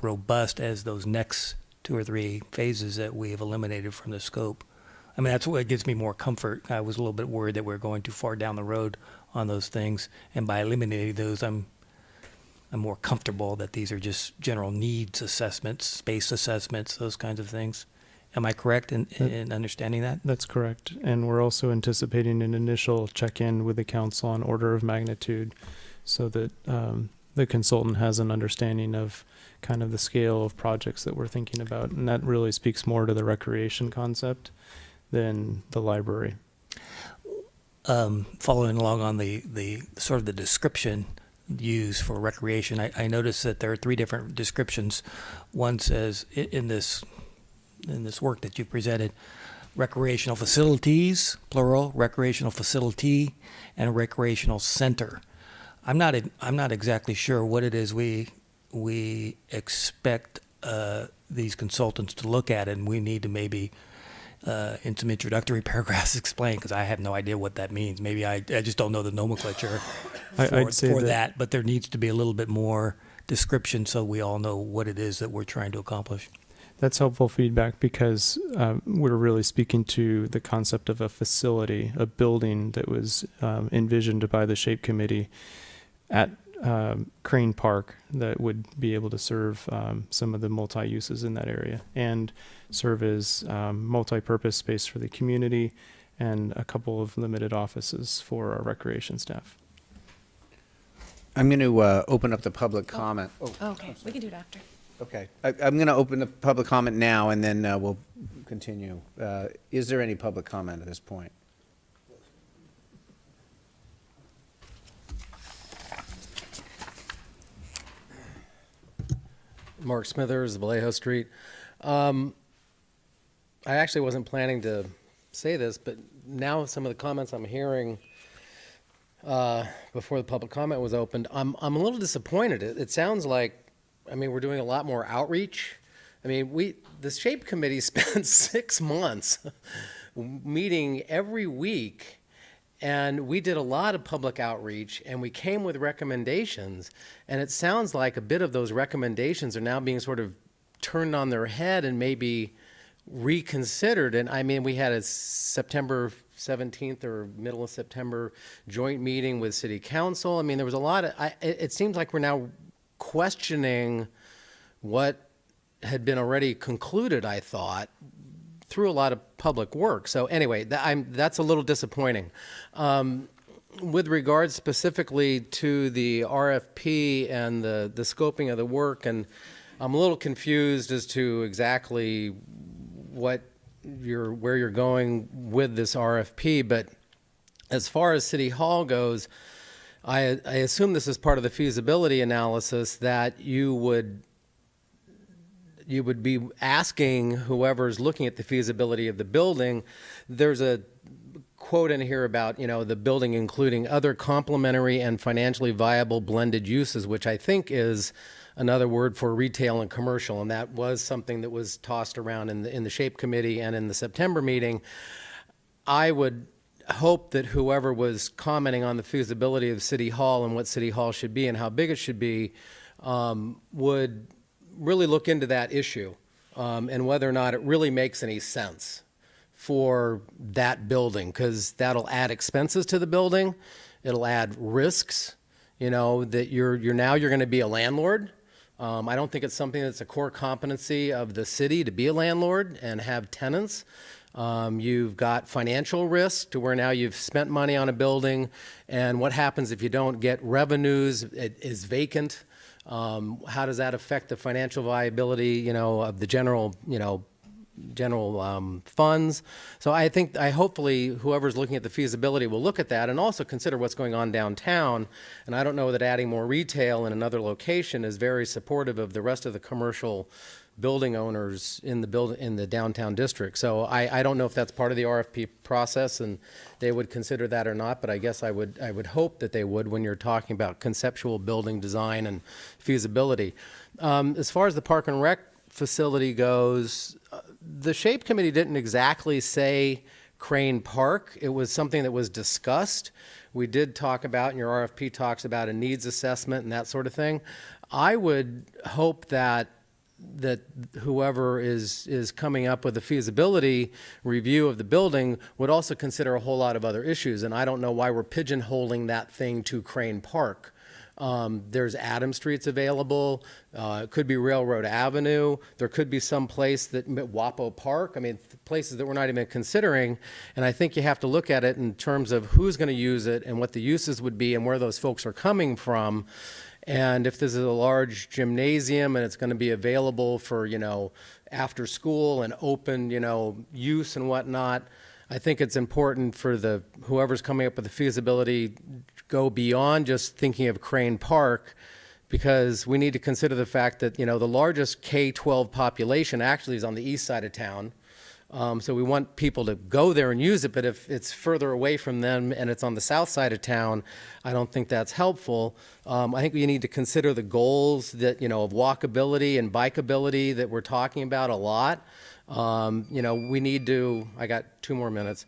S13: robust as those next 2 or 3 phases that we have eliminated from the scope. I mean, that's what gives me more comfort. I was a little bit worried that we're going too far down the road on those things, and by eliminating those, I'm more comfortable that these are just general needs assessments, space assessments, those kinds of things. Am I correct in understanding that?
S6: That's correct. And we're also anticipating an initial check-in with the council on order of magnitude so that the consultant has an understanding of kind of the scale of projects that we're thinking about. And that really speaks more to the recreation concept than the library.
S13: Following along on the sort of the description used for recreation, I noticed that there are 3 different descriptions. One says in this work that you presented, recreational facilities, plural, recreational facility, and a recreational center. I'm not exactly sure what it is we expect these consultants to look at, and we need to maybe in some introductory paragraphs explain, because I have no idea what that means. Maybe I just don't know the nomenclature for that, but there needs to be a little bit more description so we all know what it is that we're trying to accomplish.
S6: That's helpful feedback because we're really speaking to the concept of a facility, a building that was envisioned by the SHAPE committee at Crane Park that would be able to serve some of the multi-uses in that area and serve as multi-purpose space for the community and a couple of limited offices for our recreation staff.
S2: I'm going to open up the public comment.
S10: Okay, we can do it after.
S2: Okay, I'm going to open the public comment now, and then we'll continue. Is there any public comment at this point?
S12: Mark Smithers, Vallejo Street. I actually wasn't planning to say this, but now some of the comments I'm hearing before the public comment was opened, I'm a little disappointed. It sounds like, I mean, we're doing a lot more outreach. I mean, the SHAPE committee spent 6 months meeting every week, and we did a lot of public outreach, and we came with recommendations, and it sounds like a bit of those recommendations are now being sort of turned on their head and maybe reconsidered. And I mean, we had a September 17th or middle of September joint meeting with City Council. I mean, there was a lot of, it seems like we're now questioning what had been already concluded, I thought, through a lot of public work. So anyway, that's a little disappointing. With regards specifically to the RFP and the scoping of the work, and I'm a little confused as to exactly where you're going with this RFP, but as far as City Hall goes, I assume this is part of the feasibility analysis that you would be asking whoever's looking at the feasibility of the building. There's a quote in here about, the building including other complementary and financially viable blended uses, which I think is another word for retail and commercial, and that was something that was tossed around in the SHAPE committee and in the September meeting. I would hope that whoever was commenting on the feasibility of City Hall and what City Hall should be and how big it should be would really look into that issue and whether or not it really makes any sense for that building, because that'll add expenses to the building. It'll add risks, that you're going to be a landlord I don't think it's something that's a core competency of the city to be a landlord and have tenants. You've got financial risk to where now you've spent money on a building, and what happens if you don't get revenues? It is vacant. How does that affect the financial viability, of the general funds? So I hopefully whoever's looking at the feasibility will look at that and also consider what's going on downtown. And I don't know that adding more retail in another location is very supportive of the rest of the commercial building owners in the downtown district. So I don't know if that's part of the RFP process and they would consider that or not, but I guess I would hope that they would when you're talking about conceptual building design and feasibility. As far as the Park and Rec facility goes, the SHAPE committee didn't exactly say Crane Park. It was something that was discussed. We did talk about, and your RFP talks about a needs assessment and that sort of thing. I would hope that whoever is coming up with a feasibility review of the building would also consider a whole lot of other issues. And I don't know why we're pigeonholing that thing to Crane Park. There's Adam Streets available. It could be Railroad Avenue. There could be some place that Wapo Park. I mean, places that we're not even considering. And I think you have to look at it in terms of who's going to use it and what the uses would be and where those folks are coming from. And if this is a large gymnasium and it's going to be available for, after school and open, use and whatnot, I think it's important for whoever's coming up with the feasibility go beyond just thinking of Crane Park, because we need to consider the fact that, the largest K-12 population actually is on the east side of town. So we want people to go there and use it, but if it's further away from them and it's on the south side of town, I don't think that's helpful. I think we need to consider the goals that, of walkability and bikeability that we're talking about a lot. We need to, I got 2 more minutes,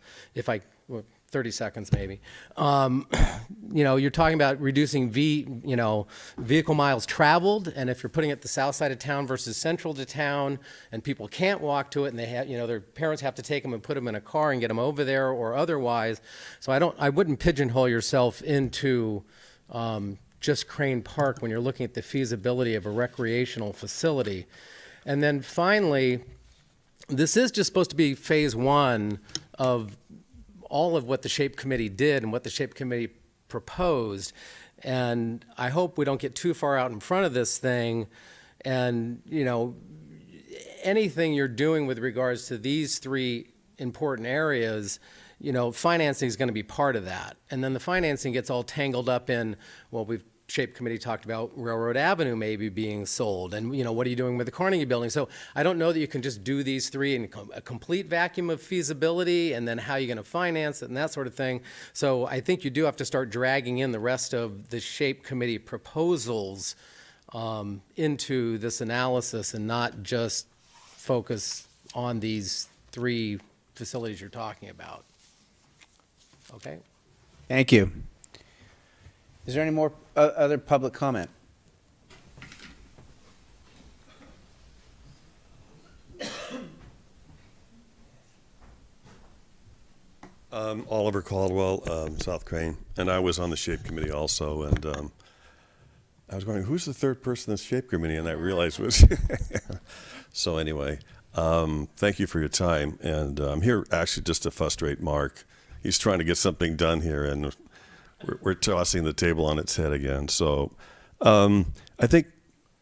S12: 30 seconds maybe. You're talking about reducing vehicle miles traveled, and if you're putting it the south side of town versus central to town, and people can't walk to it, and they have, their parents have to take them and put them in a car and get them over there or otherwise. So I wouldn't pigeonhole yourself into just Crane Park when you're looking at the feasibility of a recreational facility. And then finally, this is just supposed to be phase 1 of all of what the SHAPE committee did and what the SHAPE committee proposed. And I hope we don't get too far out in front of this thing. And, anything you're doing with regards to these 3 important areas, financing is going to be part of that. And then the financing gets all tangled up in, SHAPE committee talked about Railroad Avenue maybe being sold, and what are you doing with the Carnegie Building? So I don't know that you can just do these 3 in a complete vacuum of feasibility, and then how you're going to finance it and that sort of thing. So I think you do have to start dragging in the rest of the SHAPE committee proposals into this analysis, and not just focus on these 3 facilities you're talking about. Okay.
S2: Thank you. Is there any more other public comment?
S11: Oliver Caldwell, South Crane, and I was on the SHAPE committee also, and I was going, who's the third person in the SHAPE committee? And I realized it was so anyway, thank you for your time, and I'm here actually just to frustrate Mark. He's trying to get something done here, and we're tossing the table on its head again. So I think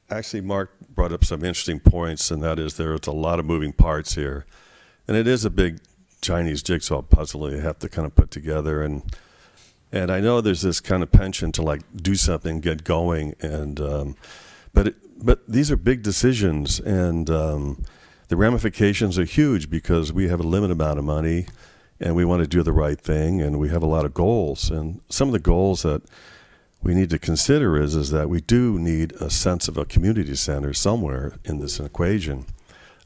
S11: actually Mark brought up some interesting points, and that is there's a lot of moving parts here. And it is a big Chinese jigsaw puzzle that you have to kind of put together. And I know there's this kind of penchant to do something, get going. And but these are big decisions, and the ramifications are huge because we have a limited amount of money. And we want to do the right thing, and we have a lot of goals. And some of the goals that we need to consider is that we do need a sense of a community center somewhere in this equation,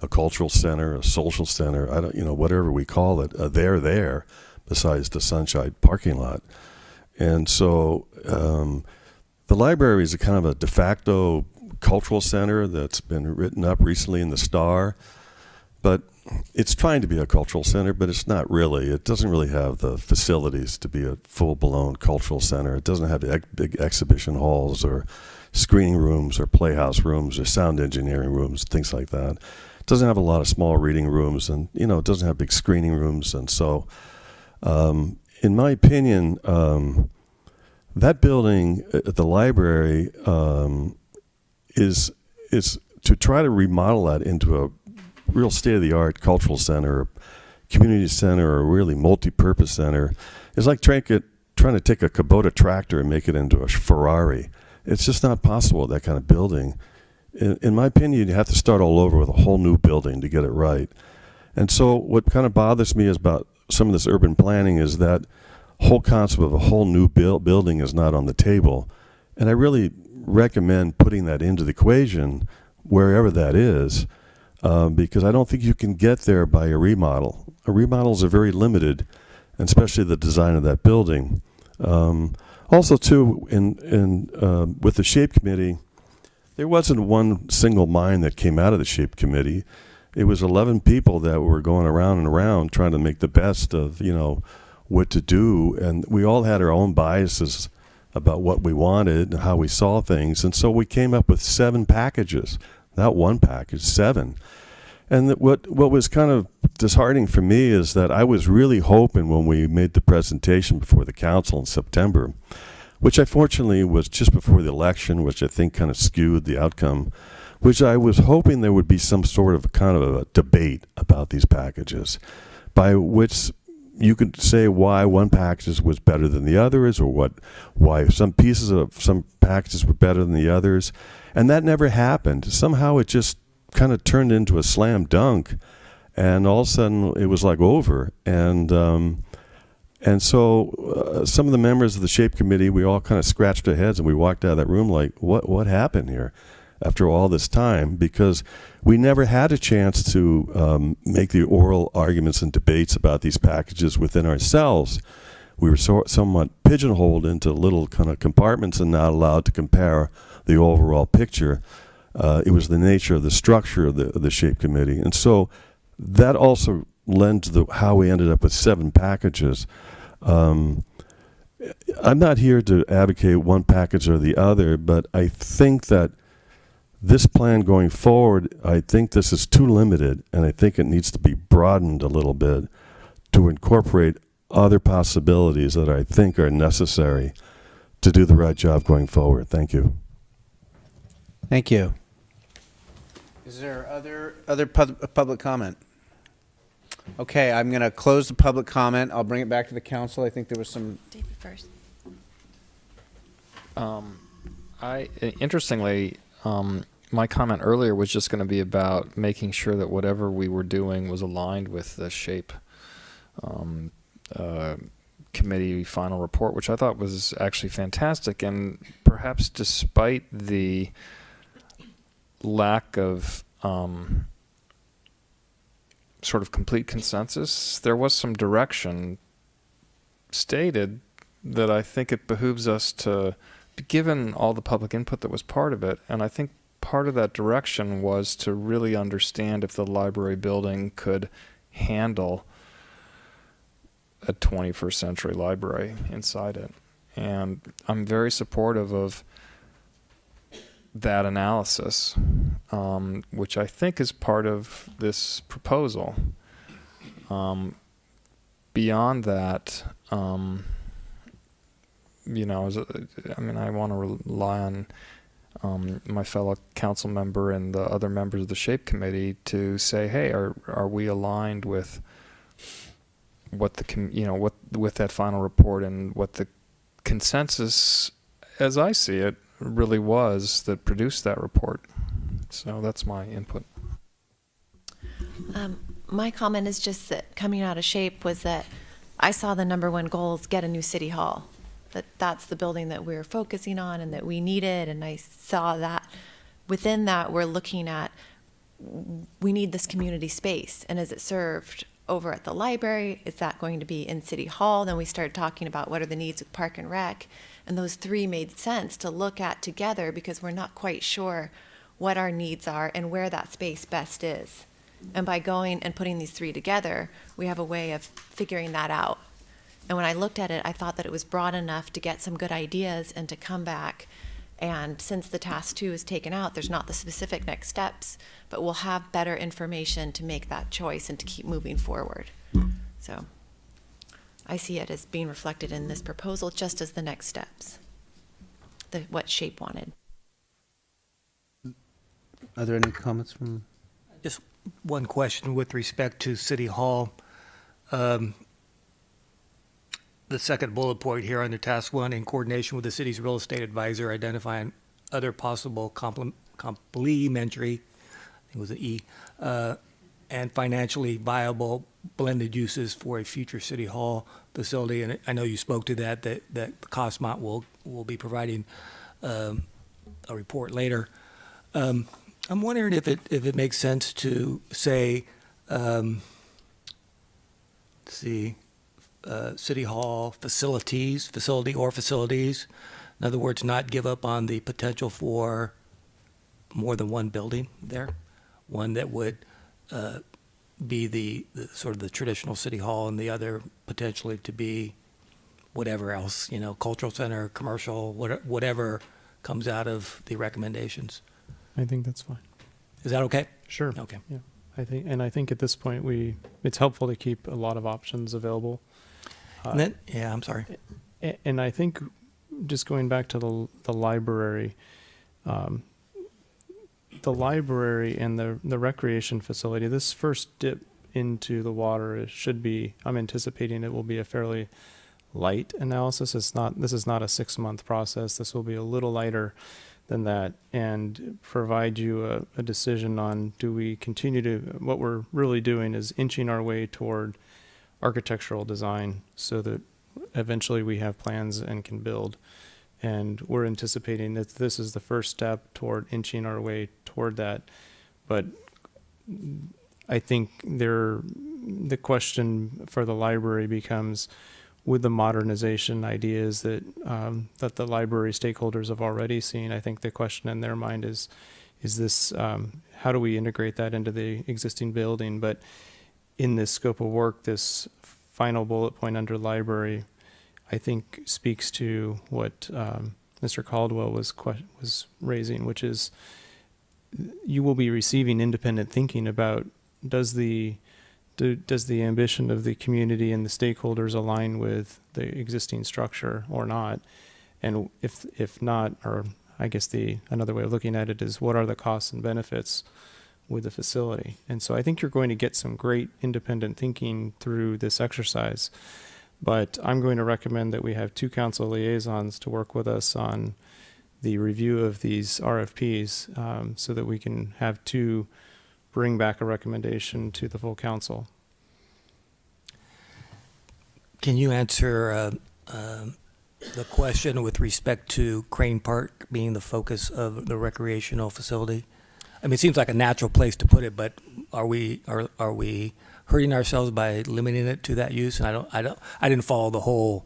S11: a cultural center, a social center, whatever we call it, there, besides the Sunshine parking lot. And so the library is a kind of a de facto cultural center that's been written up recently in the Star, but it's trying to be a cultural center, but it's not really. It doesn't really have the facilities to be a full-blown cultural center. It doesn't have big exhibition halls or screening rooms or playhouse rooms or sound engineering rooms, things like that. It doesn't have a lot of small reading rooms, and it doesn't have big screening rooms. And so, in my opinion, that building at the library is to try to remodel that into a real state-of-the-art cultural center, community center, or really multi-purpose center. It's like trying to take a Kubota tractor and make it into a Ferrari. It's just not possible, that kind of building. In my opinion, you have to start all over with a whole new building to get it right. And so what kind of bothers me is about some of this urban planning is that whole concept of a whole new building is not on the table. And I really recommend putting that into the equation wherever that is, because I don't think you can get there by a remodel. Remodels are very limited, and especially the design of that building. Also, too, with the SHAPE Committee, there wasn't one single mind that came out of the SHAPE Committee. It was 11 people that were going around and around trying to make the best of, what to do, and we all had our own biases about what we wanted and how we saw things, and so we came up with 7 packages, not one package, 7. And what was kind of disheartening for me is that I was really hoping when we made the presentation before the council in September, which unfortunately was just before the election, which I think kind of skewed the outcome, which I was hoping there would be some sort of kind of a debate about these packages, by which you could say why one package was better than the others, or why some pieces of some packages were better than the others. And that never happened. Somehow it just kind of turned into a slam dunk, and all of a sudden it was like over. And so some of the members of the SHAPE Committee, we all kind of scratched our heads and we walked out of that room like, what happened here after all this time? Because we never had a chance to make the oral arguments and debates about these packages within ourselves. We were somewhat pigeonholed into little kind of compartments and not allowed to compare the overall picture. It was the nature of the structure of the SHAPE Committee. And so that also lends to how we ended up with 7 packages. I'm not here to advocate one package or the other, but I think that this plan going forward, I think this is too limited, and I think it needs to be broadened a little bit to incorporate other possibilities that I think are necessary to do the right job going forward. Thank you.
S2: Thank you. Is there other public comment? Okay, I'm going to close the public comment. I'll bring it back to the council. I think there was some.
S10: David first.
S22: Interestingly, my comment earlier was just going to be about making sure that whatever we were doing was aligned with the SHAPE committee final report, which I thought was actually fantastic. And perhaps despite the lack of sort of complete consensus, there was some direction stated that I think it behooves us to, given all the public input that was part of it, and I think part of that direction was to really understand if the library building could handle a 21st century library inside it. And I'm very supportive of that analysis, which I think is part of this proposal. Beyond that, I want to rely on my fellow council member and the other members of the SHAPE committee to say, hey, are we aligned with what with that final report and what the consensus, as I see it, really was that produced that report. So that's my input.
S10: My comment is just that coming out of SHAPE was that I saw the #1 goal is get a new city hall. That's the building that we're focusing on and that we needed, and I saw that within that we're looking at, we need this community space, and is it served over at the library? Is that going to be in City Hall? Then we started talking about what are the needs with Park and Rec, and those 3 made sense to look at together because we're not quite sure what our needs are and where that space best is. And by going and putting these 3 together, we have a way of figuring that out. And when I looked at it, I thought that it was broad enough to get some good ideas and to come back And since the task 2 is taken out, there's not the specific next steps, but we'll have better information to make that choice and to keep moving forward. So I see it as being reflected in this proposal just as the next steps, what SHAPE wanted.
S15: Are there any comments from?
S13: Just one question with respect to City Hall. The second bullet point here under task 1, in coordination with the city's real estate advisor, identifying other possible complementary, I think it was an E, and financially viable blended uses for a future City Hall facility. And I know you spoke to that Cosmont will be providing a report later. I'm wondering if it makes sense to say, let's see, City Hall facility. In other words, not give up on the potential for more than one building there, one that would be the sort of the traditional City Hall, and the other potentially to be whatever else, cultural center, commercial, whatever comes out of the recommendations.
S6: I think that's fine.
S13: Is that okay?
S6: Sure.
S13: Okay.
S6: Yeah. I think at this point it's helpful to keep a lot of options available.
S13: I'm sorry.
S6: And I think just going back to the library, and the recreation facility, this first dip into the water should be, I'm anticipating it will be a fairly light analysis. This is not a 6-month process. This will be a little lighter than that, and provide you a decision on, do we continue to, what we're really doing is inching our way toward architectural design so that eventually we have plans and can build. And we're anticipating that this is the first step toward inching our way toward that. But I think the question for the library becomes, with the modernization ideas that the library stakeholders have already seen, I think the question in their mind is this, how do we integrate that into the existing building? But in this scope of work, this final bullet point under library, I think speaks to what Mr. Caldwell was raising, which is you will be receiving independent thinking about does the ambition of the community and the stakeholders align with the existing structure or not? And if not, or I guess another way of looking at it is, what are the costs and benefits with the facility? And so I think you're going to get some great independent thinking through this exercise. But I'm going to recommend that we have 2 council liaisons to work with us on the review of these RFPs, so that we can have 2 bring back a recommendation to the full council.
S13: Can you answer the question with respect to Crane Park being the focus of the recreational facility? I mean, it seems like a natural place to put it, but are we hurting ourselves by limiting it to that use? And I didn't follow the whole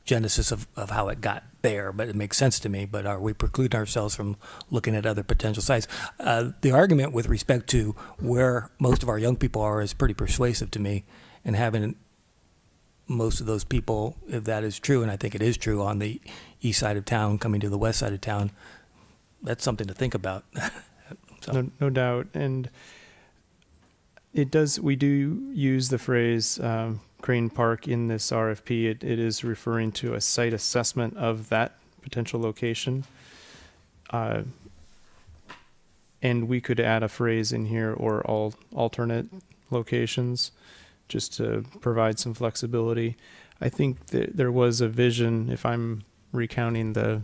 S13: genesis of how it got there, but it makes sense to me. But are we precluding ourselves from looking at other potential sites? The argument with respect to where most of our young people are is pretty persuasive to me, and having most of those people, if that is true, and I think it is true, on the east side of town coming to the west side of town, that's something to think about. So.
S6: No doubt. And we do use the phrase Crane Park in this RFP. It is referring to a site assessment of that potential location. And we could add a phrase in here, or alternate locations, just to provide some flexibility. I think that there was a vision, if I'm recounting the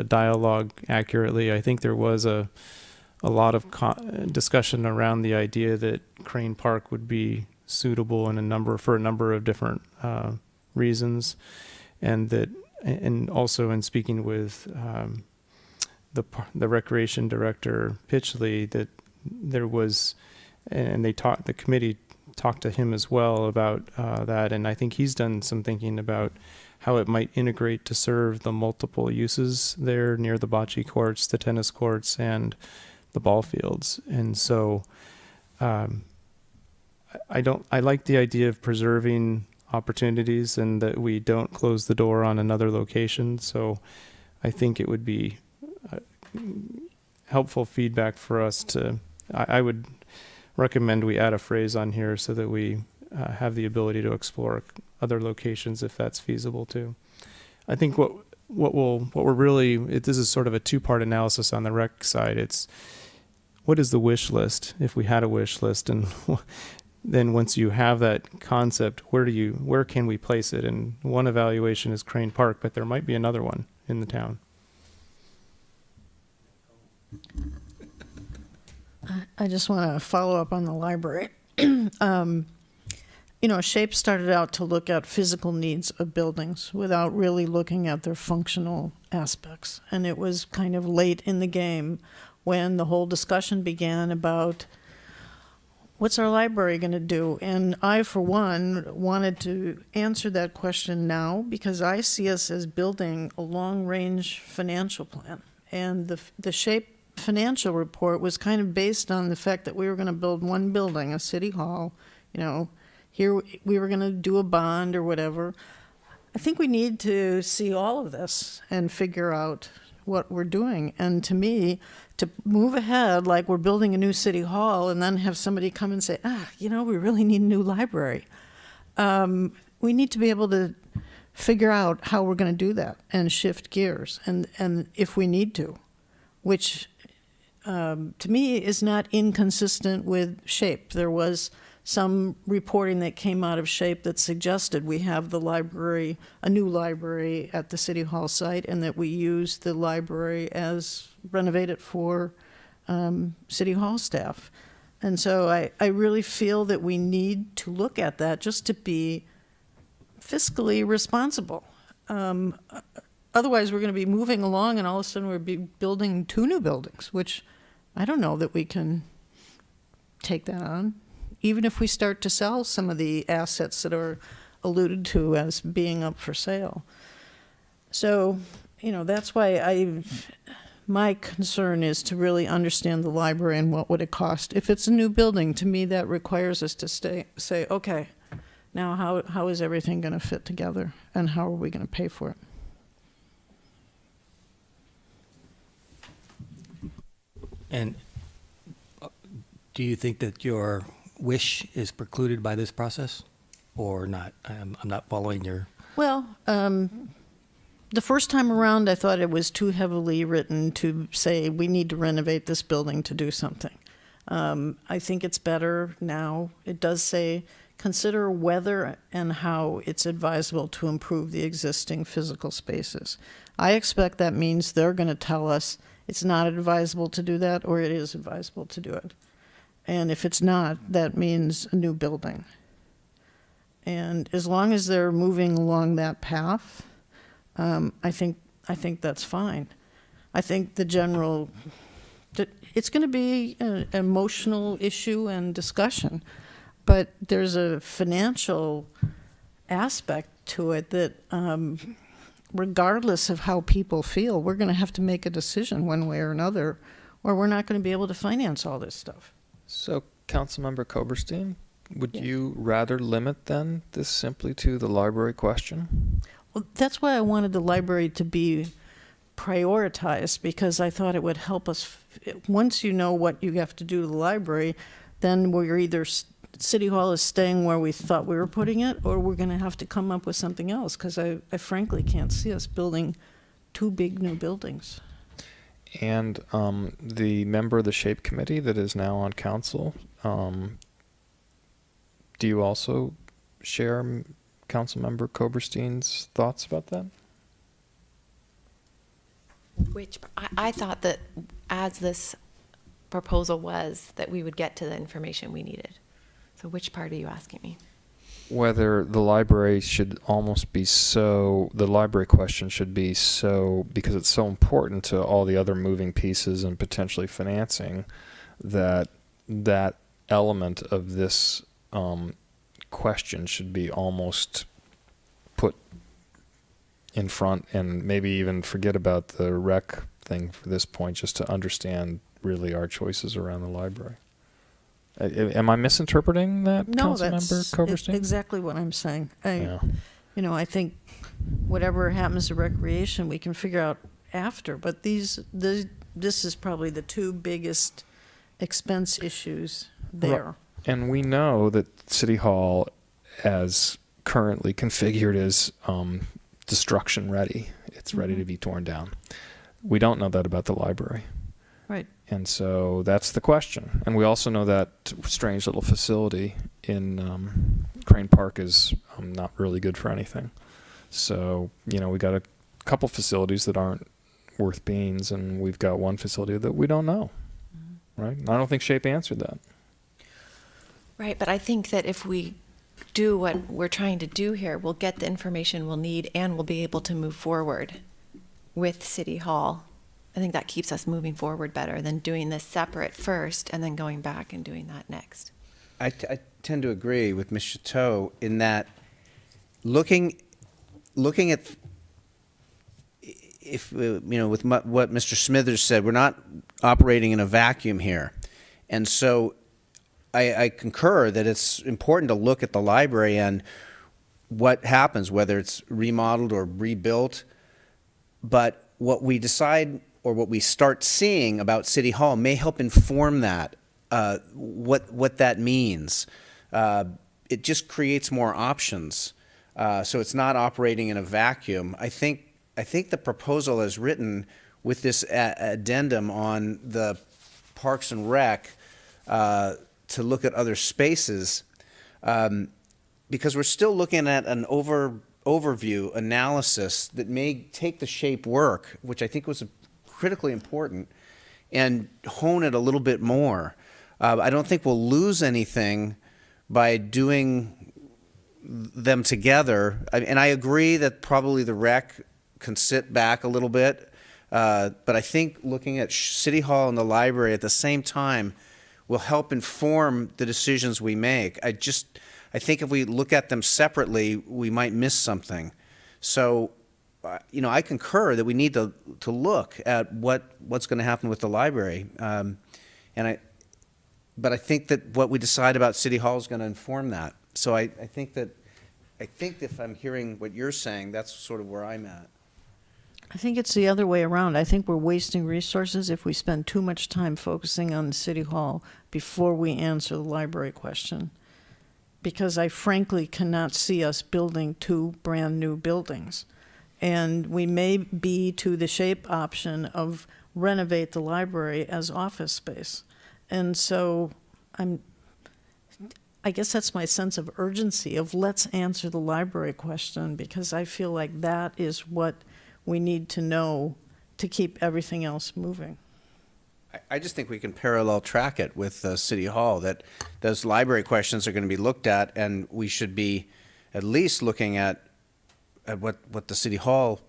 S6: dialogue accurately, I think there was a lot of discussion around the idea that Crane Park would be suitable for a number of different reasons, and also in speaking with the recreation director Pitchley, that there was, and the committee talked to him as well about that, and I think he's done some thinking about how it might integrate to serve the multiple uses there near the bocce courts, the tennis courts, and the ball fields. And so I like the idea of preserving opportunities and that we don't close the door on another location. So I think it would be helpful feedback for us to, I would recommend we add a phrase on here so that we have the ability to explore other locations if that's feasible too. I think this is sort of a two-part analysis on the rec side. It's what is the wish list, if we had a wish list, and then once you have that concept, where can we place it? And one evaluation is Crane Park, but there might be another one in the town.
S9: I just want to follow up on the library. SHAPE started out to look at physical needs of buildings without really looking at their functional aspects. And it was kind of late in the game when the whole discussion began about what's our library going to do? And I, for one, wanted to answer that question now because I see us as building a long-range financial plan. And the SHAPE financial report was kind of based on the fact that we were going to build one building, a city hall, here we were going to do a bond or whatever. I think we need to see all of this and figure out what we're doing. And to me, to move ahead like we're building a new city hall and then have somebody come and say, we really need a new library. We need to be able to figure out how we're going to do that and shift gears, and if we need to, which to me is not inconsistent with SHAPE. There was some reporting that came out of SHAPE that suggested we have the library, a new library at the City Hall site, and that we use the library as renovated for City Hall staff. And so I really feel that we need to look at that just to be fiscally responsible. Otherwise, we're going to be moving along and all of a sudden we'll be building 2 new buildings, which I don't know that we can take that on, even if we start to sell some of the assets that are alluded to as being up for sale. So, that's why my concern is to really understand the library and what would it cost. If it's a new building, to me, that requires us to say, okay, now how is everything going to fit together and how are we going to pay for it?
S13: And do you think that your wish is precluded by this process or not? I'm not following your...
S9: Well, the first time around, I thought it was too heavily written to say we need to renovate this building to do something. I think it's better now. It does say consider whether and how it's advisable to improve the existing physical spaces. I expect that means they're going to tell us it's not advisable to do that or it is advisable to do it. And if it's not, that means a new building. And as long as they're moving along that path, I think that's fine. I think it's going to be an emotional issue and discussion, but there's a financial aspect to it that regardless of how people feel, we're going to have to make a decision one way or another, or we're not going to be able to finance all this stuff.
S22: So, Councilmember Koberstein, would you rather limit then this simply to the library question?
S9: Well, that's why I wanted the library to be prioritized, because I thought it would help us. Once you know what you have to do to the library, then we're either City Hall is staying where we thought we were putting it, or we're going to have to come up with something else, because I frankly can't see us building 2 big new buildings.
S22: And the member of the SHAPE committee that is now on council, do you also share Councilmember Koberstein's thoughts about that?
S10: Which I thought that as this proposal was, that we would get to the information we needed. So which part are you asking me?
S22: Whether the library should almost be the library question should be because it's so important to all the other moving pieces and potentially financing, that element of this question should be almost put in front, and maybe even forget about the rec thing for this point, just to understand really our choices around the library. Am I misinterpreting that,
S9: No,
S22: Councilmember Koberstein?
S9: Exactly what I'm saying. I think whatever happens to recreation, we can figure out after. But these this is probably the two biggest expense issues there.
S22: And we know that City Hall, as currently configured, is destruction ready. It's ready to be torn down. We don't know that about the library.
S9: Right.
S22: And so that's the question. And we also know that strange little facility in Crane Park is not really good for anything. So, you know, we got a couple facilities that aren't worth beans, and we've got one facility that we don't know. Right? And I don't think SHAPE answered that.
S10: Right, but I think that if we do what we're trying to do here, we'll get the information we'll need and we'll be able to move forward with City Hall. I think that keeps us moving forward better than doing this separate first and then going back and doing that next.
S2: I tend to agree with Ms. Chateau in that looking at, if you know, with what Mr. Smithers said, we're not operating in a vacuum here. And so I concur that it's important to look at the library and what happens, whether it's remodeled or rebuilt. But what we decide or what we start seeing about City Hall may help inform that, what that means. It just creates more options. So it's not operating in a vacuum. I think the proposal as written with this addendum on the Parks and Rec to look at other spaces, because we're still looking at an overview analysis that may take the SHAPE work, which I think was critically important, and hone it a little bit more. I don't think we'll lose anything by doing them together. And I agree that probably the rec can sit back a little bit, but I think looking at City Hall and the library at the same time will help inform the decisions we make. I think if we look at them separately, we might miss something. So, you know, I concur that we need to look at what's going to happen with the library. But I think that what we decide about City Hall is going to inform that. So I think if I'm hearing what you're saying, that's sort of where I'm at.
S9: I think it's the other way around. I think we're wasting resources if we spend too much time focusing on City Hall before we answer the library question. Because I frankly cannot see us building two brand new buildings. And we may be to the SHAPE option of renovate the library as office space. And so I guess that's my sense of urgency of let's answer the library question, because I feel like that is what we need to know to keep everything else moving.
S2: I just think we can parallel track it with City Hall, that those library questions are going to be looked at, and we should be at least looking at what the City Hall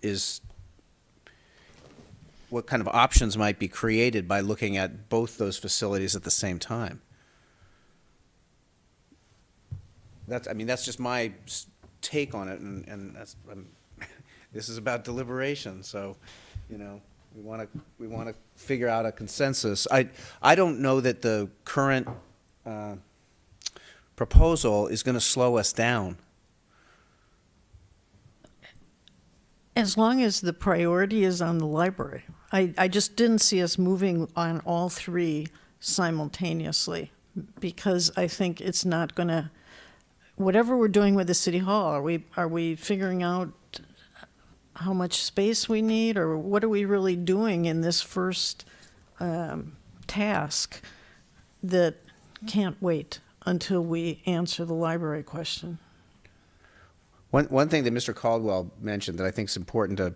S2: is, what kind of options might be created by looking at both those facilities at the same time. That's just my take on it, and that's, this is about deliberation, so, you know, we want to figure out a consensus. I don't know that the current proposal is going to slow us down.
S9: As long as the priority is on the library. I just didn't see us moving on all three simultaneously, because I think it's not going to, whatever we're doing with the City Hall, are we figuring out how much space we need, or what are we really doing in this first task that can't wait until we answer the library question?
S2: One thing that Mr. Caldwell mentioned that I think is important to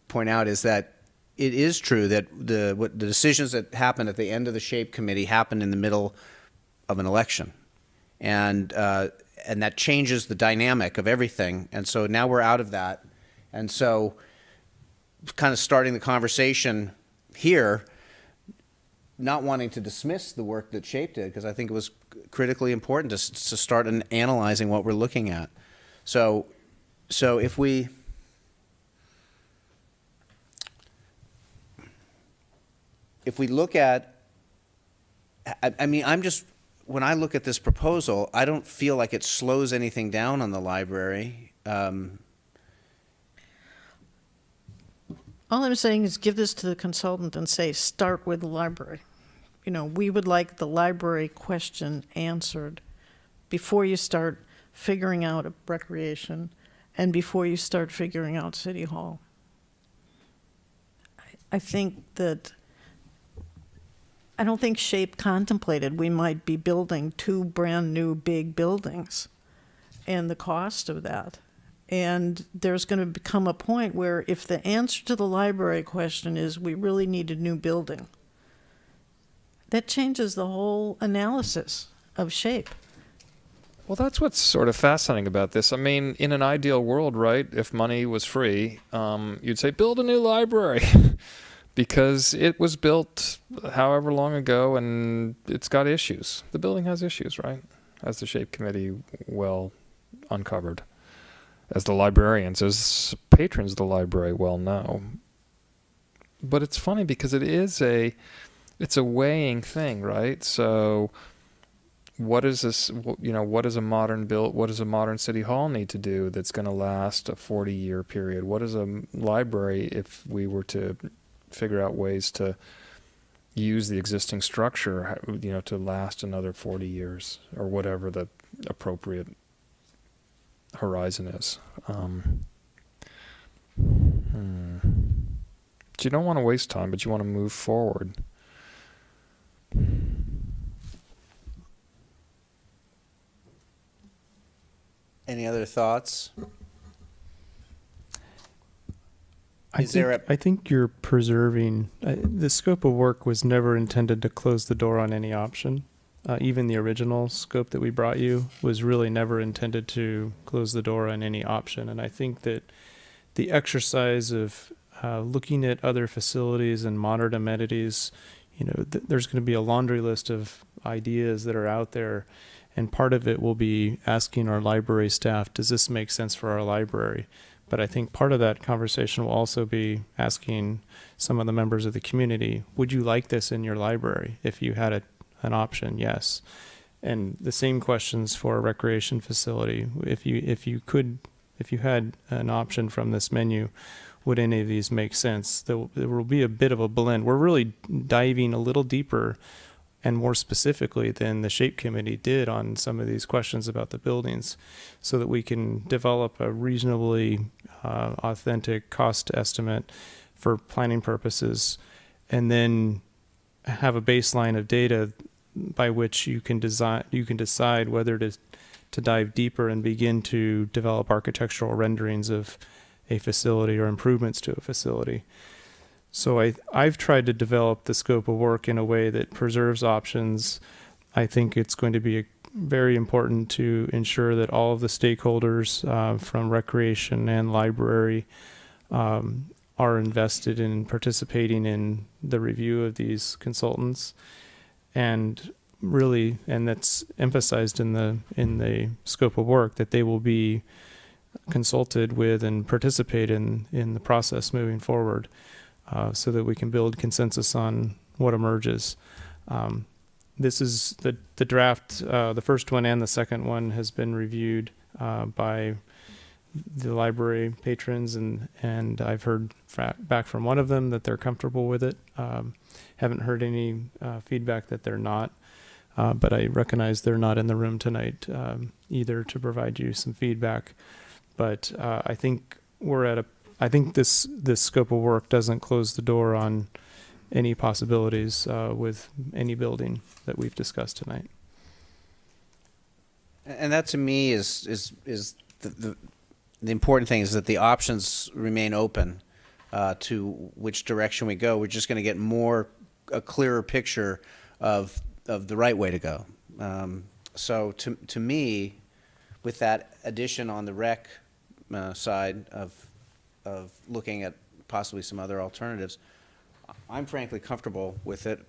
S2: point out is that it is true that the decisions that happened at the end of the SHAPE committee happened in the middle of an election, and that changes the dynamic of everything. And so now we're out of that. And so kind of starting the conversation here, not wanting to dismiss the work that SHAPE did, because I think it was critically important to start analyzing what we're looking at. So if we look at, when I look at this proposal, I don't feel like it slows anything down on the library.
S9: All I'm saying is give this to the consultant and say, start with the library. You know, we would like the library question answered before you start figuring out a recreation and before you start figuring out City Hall. I think that, I don't think SHAPE contemplated we might be building 2 brand new big buildings and the cost of that. And there's going to become a point where if the answer to the library question is we really need a new building, that changes the whole analysis of SHAPE.
S22: Well, that's what's sort of fascinating about this. I mean, in an ideal world, right, if money was free, you'd say build a new library because it was built however long ago and it's got issues. The building has issues, right, as the SHAPE committee well uncovered, as the librarians, as patrons of the library well know. But it's funny because it's a weighing thing, right? So what is this, you know, what does a modern city hall need to do that's going to last a 40-year period? What is a library, if we were to figure out ways to use the existing structure, you know, to last another 40 years or whatever the appropriate horizon is? So you don't want to waste time, but you want to move forward.
S2: Any other thoughts?
S6: I think you're preserving, the scope of work was never intended to close the door on any option. Even the original scope that we brought you was really never intended to close the door on any option. And I think that the exercise of looking at other facilities and modern amenities, you know, there's going to be a laundry list of ideas that are out there. And part of it will be asking our library staff, does this make sense for our library? But I think part of that conversation will also be asking some of the members of the community, would you like this in your library if you had an option? Yes. And the same questions for a recreation facility. If you had an option from this menu, would any of these make sense? There will be a bit of a blend. We're really diving a little deeper and more specifically than the SHAPE committee did on some of these questions about the buildings, so that we can develop a reasonably authentic cost estimate for planning purposes, and then have a baseline of data by which you can decide whether to dive deeper and begin to develop architectural renderings of a facility or improvements to a facility. So I've tried to develop the scope of work in a way that preserves options. I think it's going to be very important to ensure that all of the stakeholders from recreation and library are invested in participating in the review of these consultants, and really, and that's emphasized in the scope of work, that they will be consulted with and participate in the process moving forward. So that we can build consensus on what emerges. This is the draft. The first one and the second one has been reviewed by the library patrons, and I've heard back from one of them that they're comfortable with it. Haven't heard any feedback that they're not, but I recognize they're not in the room tonight either to provide you some feedback. But I think I think this scope of work doesn't close the door on any possibilities with any building that we've discussed tonight.
S2: And that to me is the important thing, is that the options remain open to which direction we go. We're just going to get a clearer picture of the right way to go. So to me, with that addition on the rec side of looking at possibly some other alternatives, I'm frankly comfortable with it,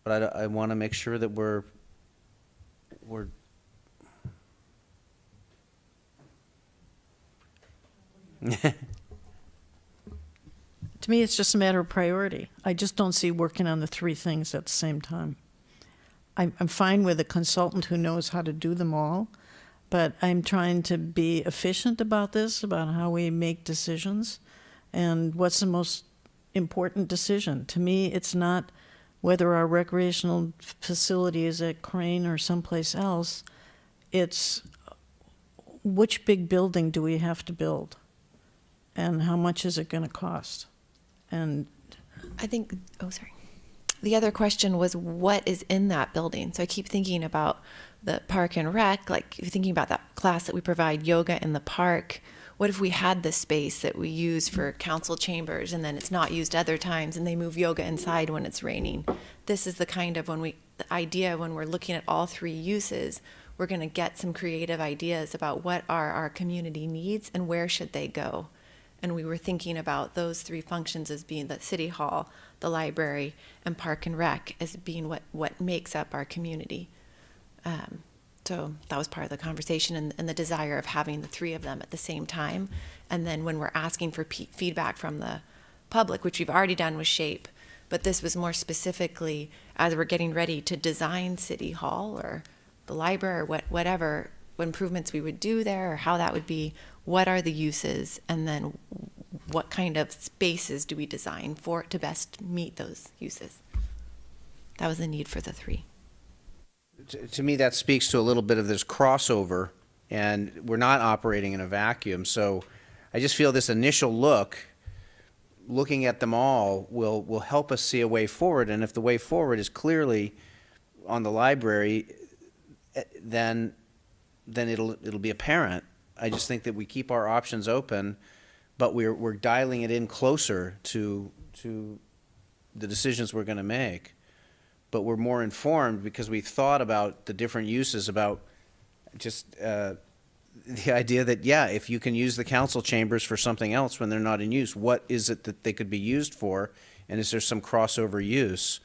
S2: but I want to make sure that we're
S9: To me, it's just a matter of priority. I just don't see working on the 3 things at the same time. I'm fine with a consultant who knows how to do them all, but I'm trying to be efficient about this, about how we make decisions. And what's the most important decision? To me, it's not whether our recreational facility is at Crane or someplace else. It's which big building do we have to build? And how much is it going to cost? And
S10: I think, oh, sorry. The other question was what is in that building? So I keep thinking about the park and rec, like you're thinking about that class that we provide yoga in the park. What if we had this space that we use for council chambers and then it's not used other times and they move yoga inside when it's raining? This is the kind of the idea when we're looking at all three uses, we're going to get some creative ideas about what are our community needs and where should they go. And we were thinking about those three functions as being the city hall, the library, and park and rec as being what makes up our community. So that was part of the conversation and the desire of having the three of them at the same time. And then when we're asking for feedback from the public, which we've already done with SHAPE, but this was more specifically as we're getting ready to design City Hall or the library or whatever improvements we would do there or how that would be, what are the uses, and then what kind of spaces do we design for to best meet those uses. That was the need for the three.
S2: To me, that speaks to a little bit of this crossover, and we're not operating in a vacuum. So I just feel this initial looking at them all will help us see a way forward. And if the way forward is clearly on the library, then it'll be apparent. I just think that we keep our options open, but we're dialing it in closer to the decisions we're going to make. But we're more informed because we've thought about the different uses, about just the idea that, yeah, if you can use the council chambers for something else when they're not in use, what is it that they could be used for, and is there some crossover use?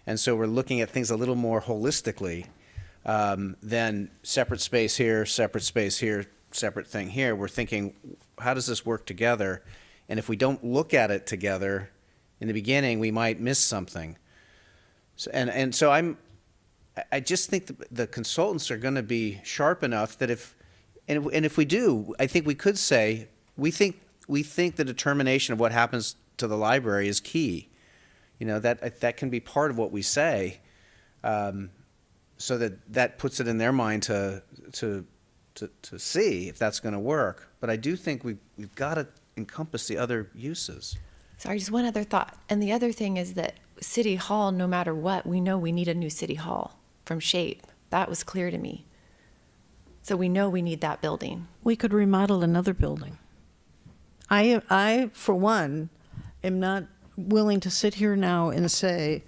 S2: And so we're looking at things a little more holistically than separate space here, separate thing here. We're thinking, how does this work together? And if we don't look at it together in the beginning, we might miss something. So, and so I just think the consultants are going to be sharp enough that if we do, I think we could say we think the determination of what happens to the library is key. You know, that can be part of what we say, so that puts it in their mind to see if that's going to work. But I do think we've got to encompass the other uses.
S10: Sorry, just one other thought. And the other thing is that City Hall, no matter what, we know we need a new City Hall from SHAPE. That was clear to me. So we know we need that building.
S9: we could remodel another building. I, for one, am not willing to sit here now and say,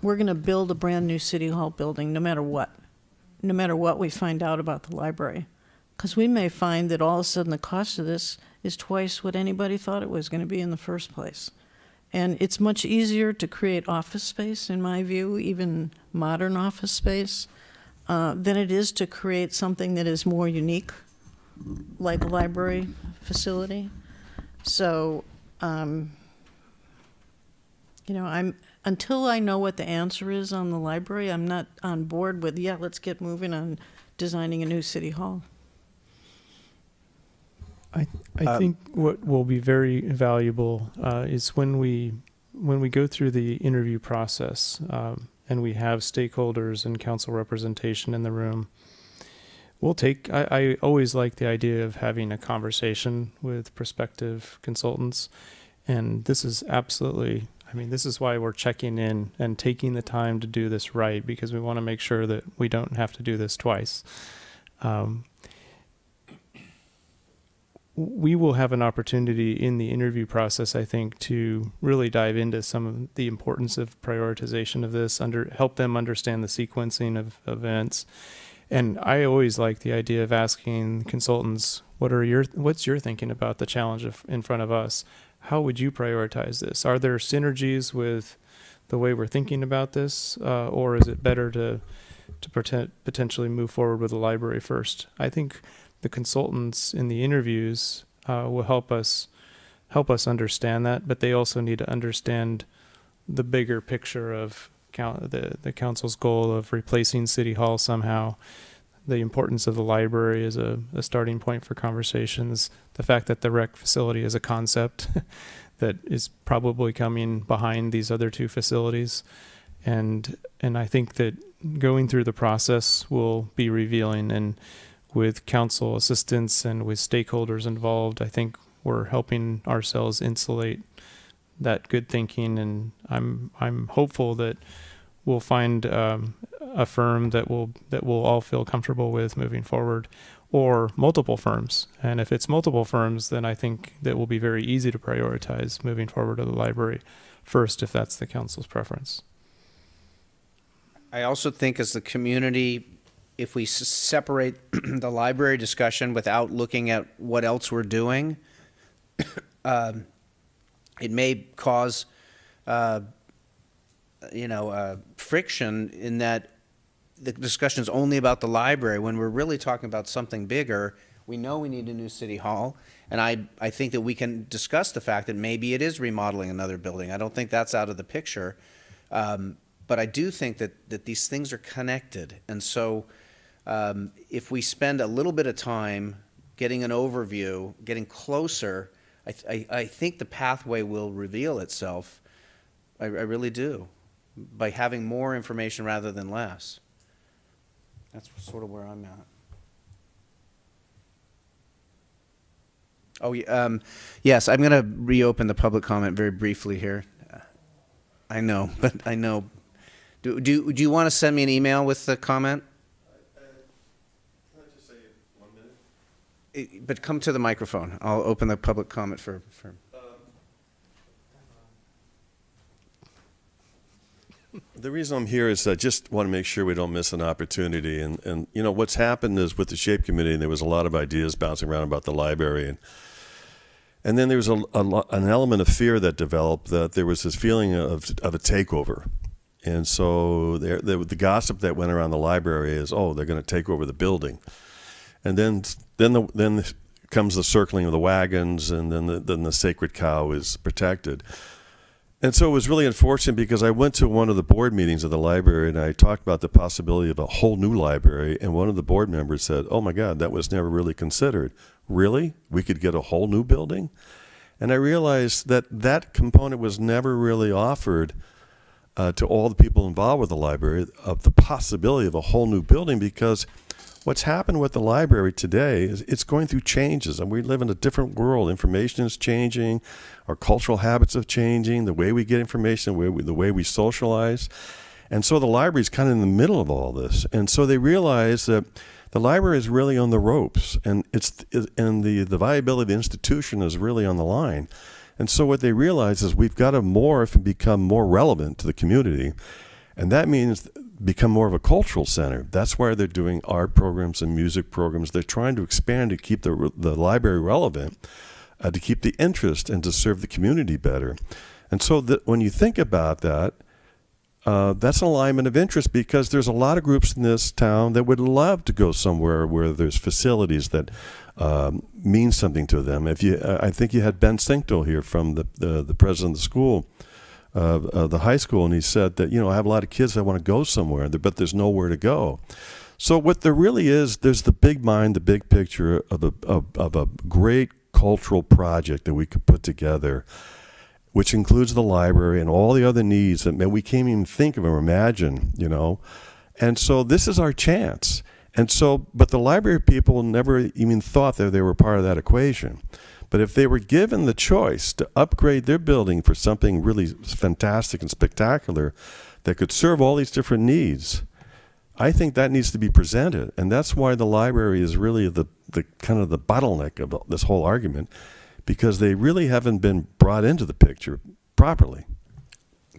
S9: we're going to build a brand new City Hall building no matter what we find out about the library. Because we may find that all of a sudden the cost of this is twice what anybody thought it was going to be in the first place. And it's much easier to create office space, in my view, even modern office space, than it is to create something that is more unique, like a library facility. So, until I know what the answer is on the library, I'm not on board with, yeah, let's get moving on designing a new city hall.
S6: I think what will be very valuable is when we go through the interview process and we have stakeholders and council representation in the room. I always like the idea of having a conversation with prospective consultants, and this is absolutely, this is why we're checking in and taking the time to do this right, because we want to make sure that we don't have to do this twice. We will have an opportunity in the interview process, I think, to really dive into some of the importance of prioritization of this, help them understand the sequencing of events. And I always like the idea of asking consultants, what's your thinking about the challenge in front of us? How would you prioritize this? Are there synergies with the way we're thinking about this, or is it better to potentially move forward with the library first? I think the consultants in the interviews will help us understand that, but they also need to understand the bigger picture of the council's goal of replacing City Hall somehow, the importance of the library as a starting point for conversations, the fact that the rec facility is a concept that is probably coming behind these other two facilities. And I think that going through the process will be revealing, and with council assistance and with stakeholders involved, I think we're helping ourselves insulate that good thinking, and I'm hopeful that we'll find a firm that we'll all feel comfortable with moving forward, or multiple firms. And if it's multiple firms, then I think that will be very easy to prioritize moving forward to the library first, if that's the council's preference.
S2: I also think as the community, if we separate the library discussion without looking at what else we're doing, it may cause, friction in that the discussion is only about the library when we're really talking about something bigger. We know we need a new city hall, and I think that we can discuss the fact that maybe it is remodeling another building. I don't think that's out of the picture. But I do think that these things are connected. And so if we spend a little bit of time getting an overview, getting closer, I think the pathway will reveal itself. I really do, by having more information rather than less. That's sort of where I'm at. Oh, yes, I'm going to reopen the public comment very briefly here. I know, but I know. Do you want to send me an email with the comment?
S11: Can I just say 1 minute?
S2: But come to the microphone. I'll open the public comment for
S11: The reason I'm here is I just want to make sure we don't miss an opportunity. And you know, what's happened is with the SHAPE committee, there was a lot of ideas bouncing around about the library. And then there was an element of fear that developed, that there was this feeling of a takeover. And so the gossip that went around the library is, oh, they're going to take over the building. And then comes the circling of the wagons, and then the sacred cow is protected. And so it was really unfortunate, because I went to one of the board meetings of the library and I talked about the possibility of a whole new library, and one of the board members said, oh my God, that was never really considered. Really? We could get a whole new building? And I realized that that component was never really offered to all the people involved with the library, of the possibility of a whole new building, because what's happened with the library today is it's going through changes, and we live in a different world. Information is changing, our cultural habits are changing, the way we get information, the way we socialize. And so the library is kind of in the middle of all this. And so they realize that the library is really on the ropes, and the viability of the institution is really on the line. And so what they realize is we've got to morph and become more relevant to the community. And that means become more of a cultural center. That's why they're doing art programs and music programs. They're trying to expand to keep the library relevant, to keep the interest, and to serve the community better. And so when you think about that, that's an alignment of interest, because there's a lot of groups in this town that would love to go somewhere where there's facilities that mean something to them. I think you had Ben Cinkto here from the president of the school, the high school, and he said that, I have a lot of kids that want to go somewhere, but there's nowhere to go. So what there really is, there's the big mind, the big picture of a great cultural project that we could put together, which includes the library and all the other needs that we can't even think of or imagine, And so this is our chance. And so, but the library people never even thought that they were part of that equation. But if they were given the choice to upgrade their building for something really fantastic and spectacular that could serve all these different needs, I think that needs to be presented. And that's why the library is really the kind of the bottleneck of this whole argument, because they really haven't been brought into the picture properly.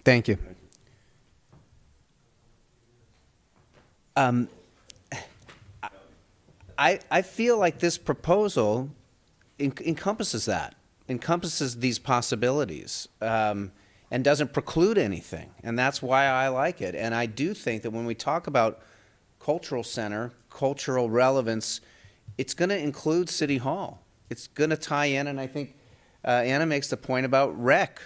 S2: Thank you. I feel like this proposal encompasses these possibilities, and doesn't preclude anything. And that's why I like it. And I do think that when we talk about cultural center, cultural relevance, it's going to include City Hall. It's going to tie in, and I think Anna makes the point about rec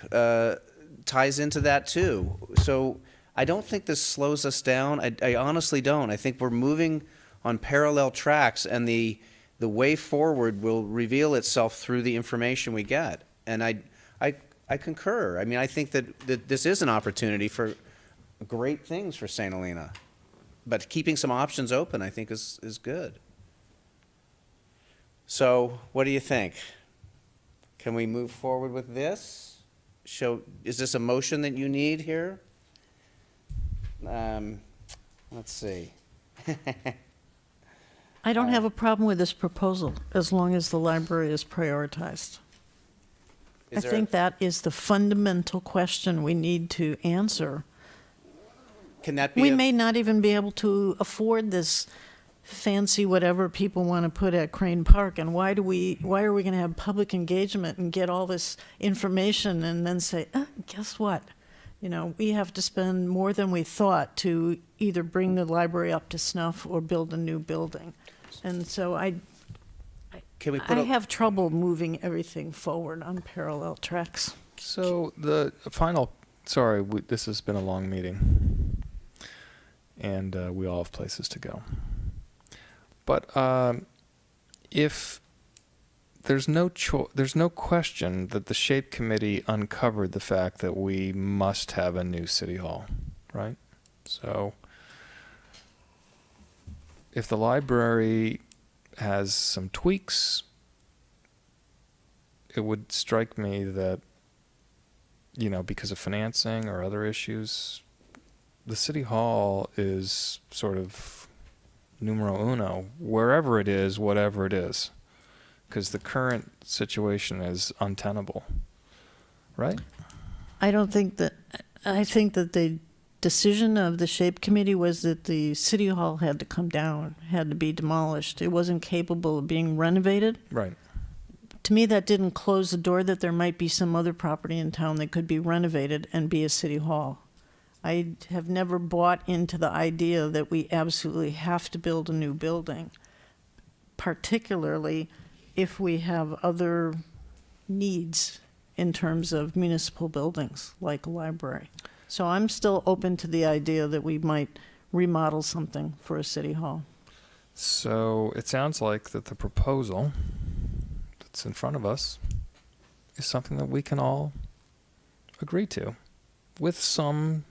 S2: ties into that too. So I don't think this slows us down. I honestly don't. I think we're moving on parallel tracks, and the way forward will reveal itself through the information we get. And I concur. I mean, I think that this is an opportunity for great things for St. Helena. But keeping some options open, I think, is good. So what do you think? Can we move forward with this? Is this a motion that you need here? Let's see.
S9: I don't have a problem with this proposal as long as the library is prioritized. I think that is the fundamental question we need to answer.
S2: Can that be?
S9: We may not even be able to afford this fancy whatever people want to put at Crane Park, and why are we going to have public engagement and get all this information and then say, guess what? You know, we have to spend more than we thought to either bring the library up to snuff or build a new building. And so I have trouble moving everything forward on parallel tracks.
S22: So the final, sorry, this has been a long meeting, and we all have places to go. But if there's no question that the SHAPE committee uncovered the fact that we must have a new city hall, right? So if the library has some tweaks, it would strike me that, you know, because of financing or other issues, the city hall is sort of numero uno, wherever it is, whatever it is, because the current situation is untenable, right?
S9: I think that the decision of the SHAPE committee was that the city hall had to come down, had to be demolished. It wasn't capable of being renovated.
S22: Right.
S9: To me, that didn't close the door that there might be some other property in town that could be renovated and be a city hall. I have never bought into the idea that we absolutely have to build a new building, particularly if we have other needs in terms of municipal buildings like a library. So I'm still open to the idea that we might remodel something for a city hall.
S22: So it sounds like that the proposal that's in front of us is something that we can all agree to, with some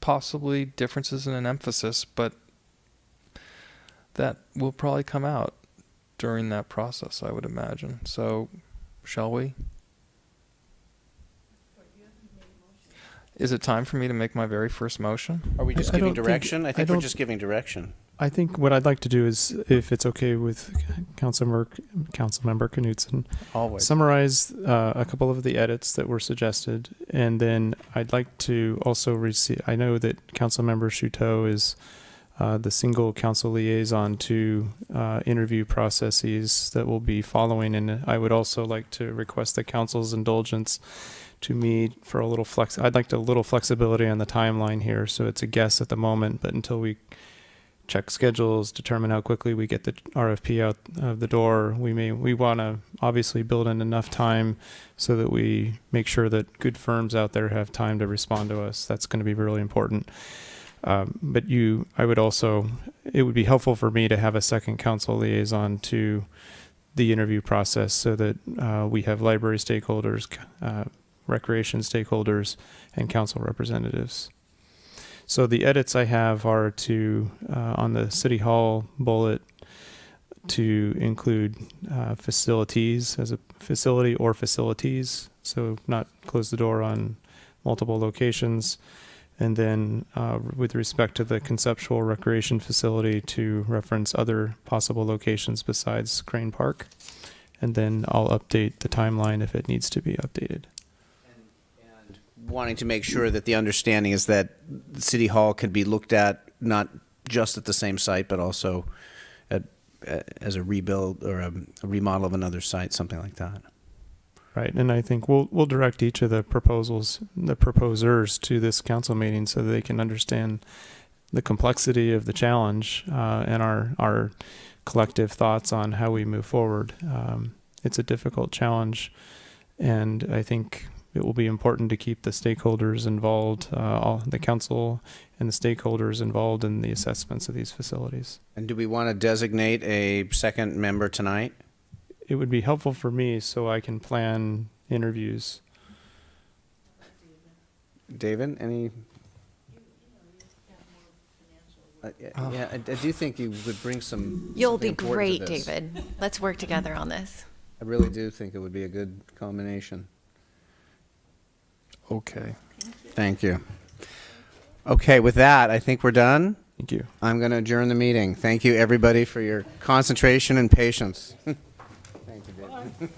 S22: possibly differences in an emphasis, but that will probably come out during that process, I would imagine. So, shall we? Is it time for me to make my very first motion?
S2: Are we just giving direction? I think we're just giving direction.
S6: I think what I'd like to do is, if it's okay with Councilmember Knudsen,
S22: always
S6: summarize a couple of the edits that were suggested, and then I'd like to also receive. I know that Councilmember Shuto is the single council liaison to interview processes that will be following, and I would also like to request the council's indulgence to me for a little I'd like a little flexibility on the timeline here, so it's a guess at the moment, but until we check schedules, determine how quickly we get the RFP out of the door, we want to obviously build in enough time so that we make sure that good firms out there have time to respond to us. That's going to be really important. But I would also, it would be helpful for me to have a second council liaison to the interview process so that we have library stakeholders, recreation stakeholders, and council representatives. So the edits I have are to, on the City Hall bullet, to include facilities as a facility or facilities, so not close the door on multiple locations. And then with respect to the conceptual recreation facility, to reference other possible locations besides Crane Park. And then I'll update the timeline if it needs to be updated.
S2: Wanting to make sure that the understanding is that City Hall can be looked at not just at the same site, but also as a rebuild or a remodel of another site, something like that.
S6: Right, and I think we'll direct each of the proposers to this council meeting so that they can understand the complexity of the challenge and our collective thoughts on how we move forward. It's a difficult challenge, and I think it will be important to keep the stakeholders involved, the council and the stakeholders involved in the assessments of these facilities.
S2: And do we want to designate a second member tonight?
S6: It would be helpful for me so I can plan interviews.
S2: David, any? Yeah, I do think you would bring some.
S10: You'll be
S2: something important to
S10: great,
S2: this.
S10: David. Let's work together on this.
S2: I really do think it would be a good combination.
S22: Okay.
S2: Thank you. Okay, with that, I think we're done.
S22: Thank you.
S2: I'm going to adjourn the meeting. Thank you, everybody, for your concentration and patience. Thank you, David.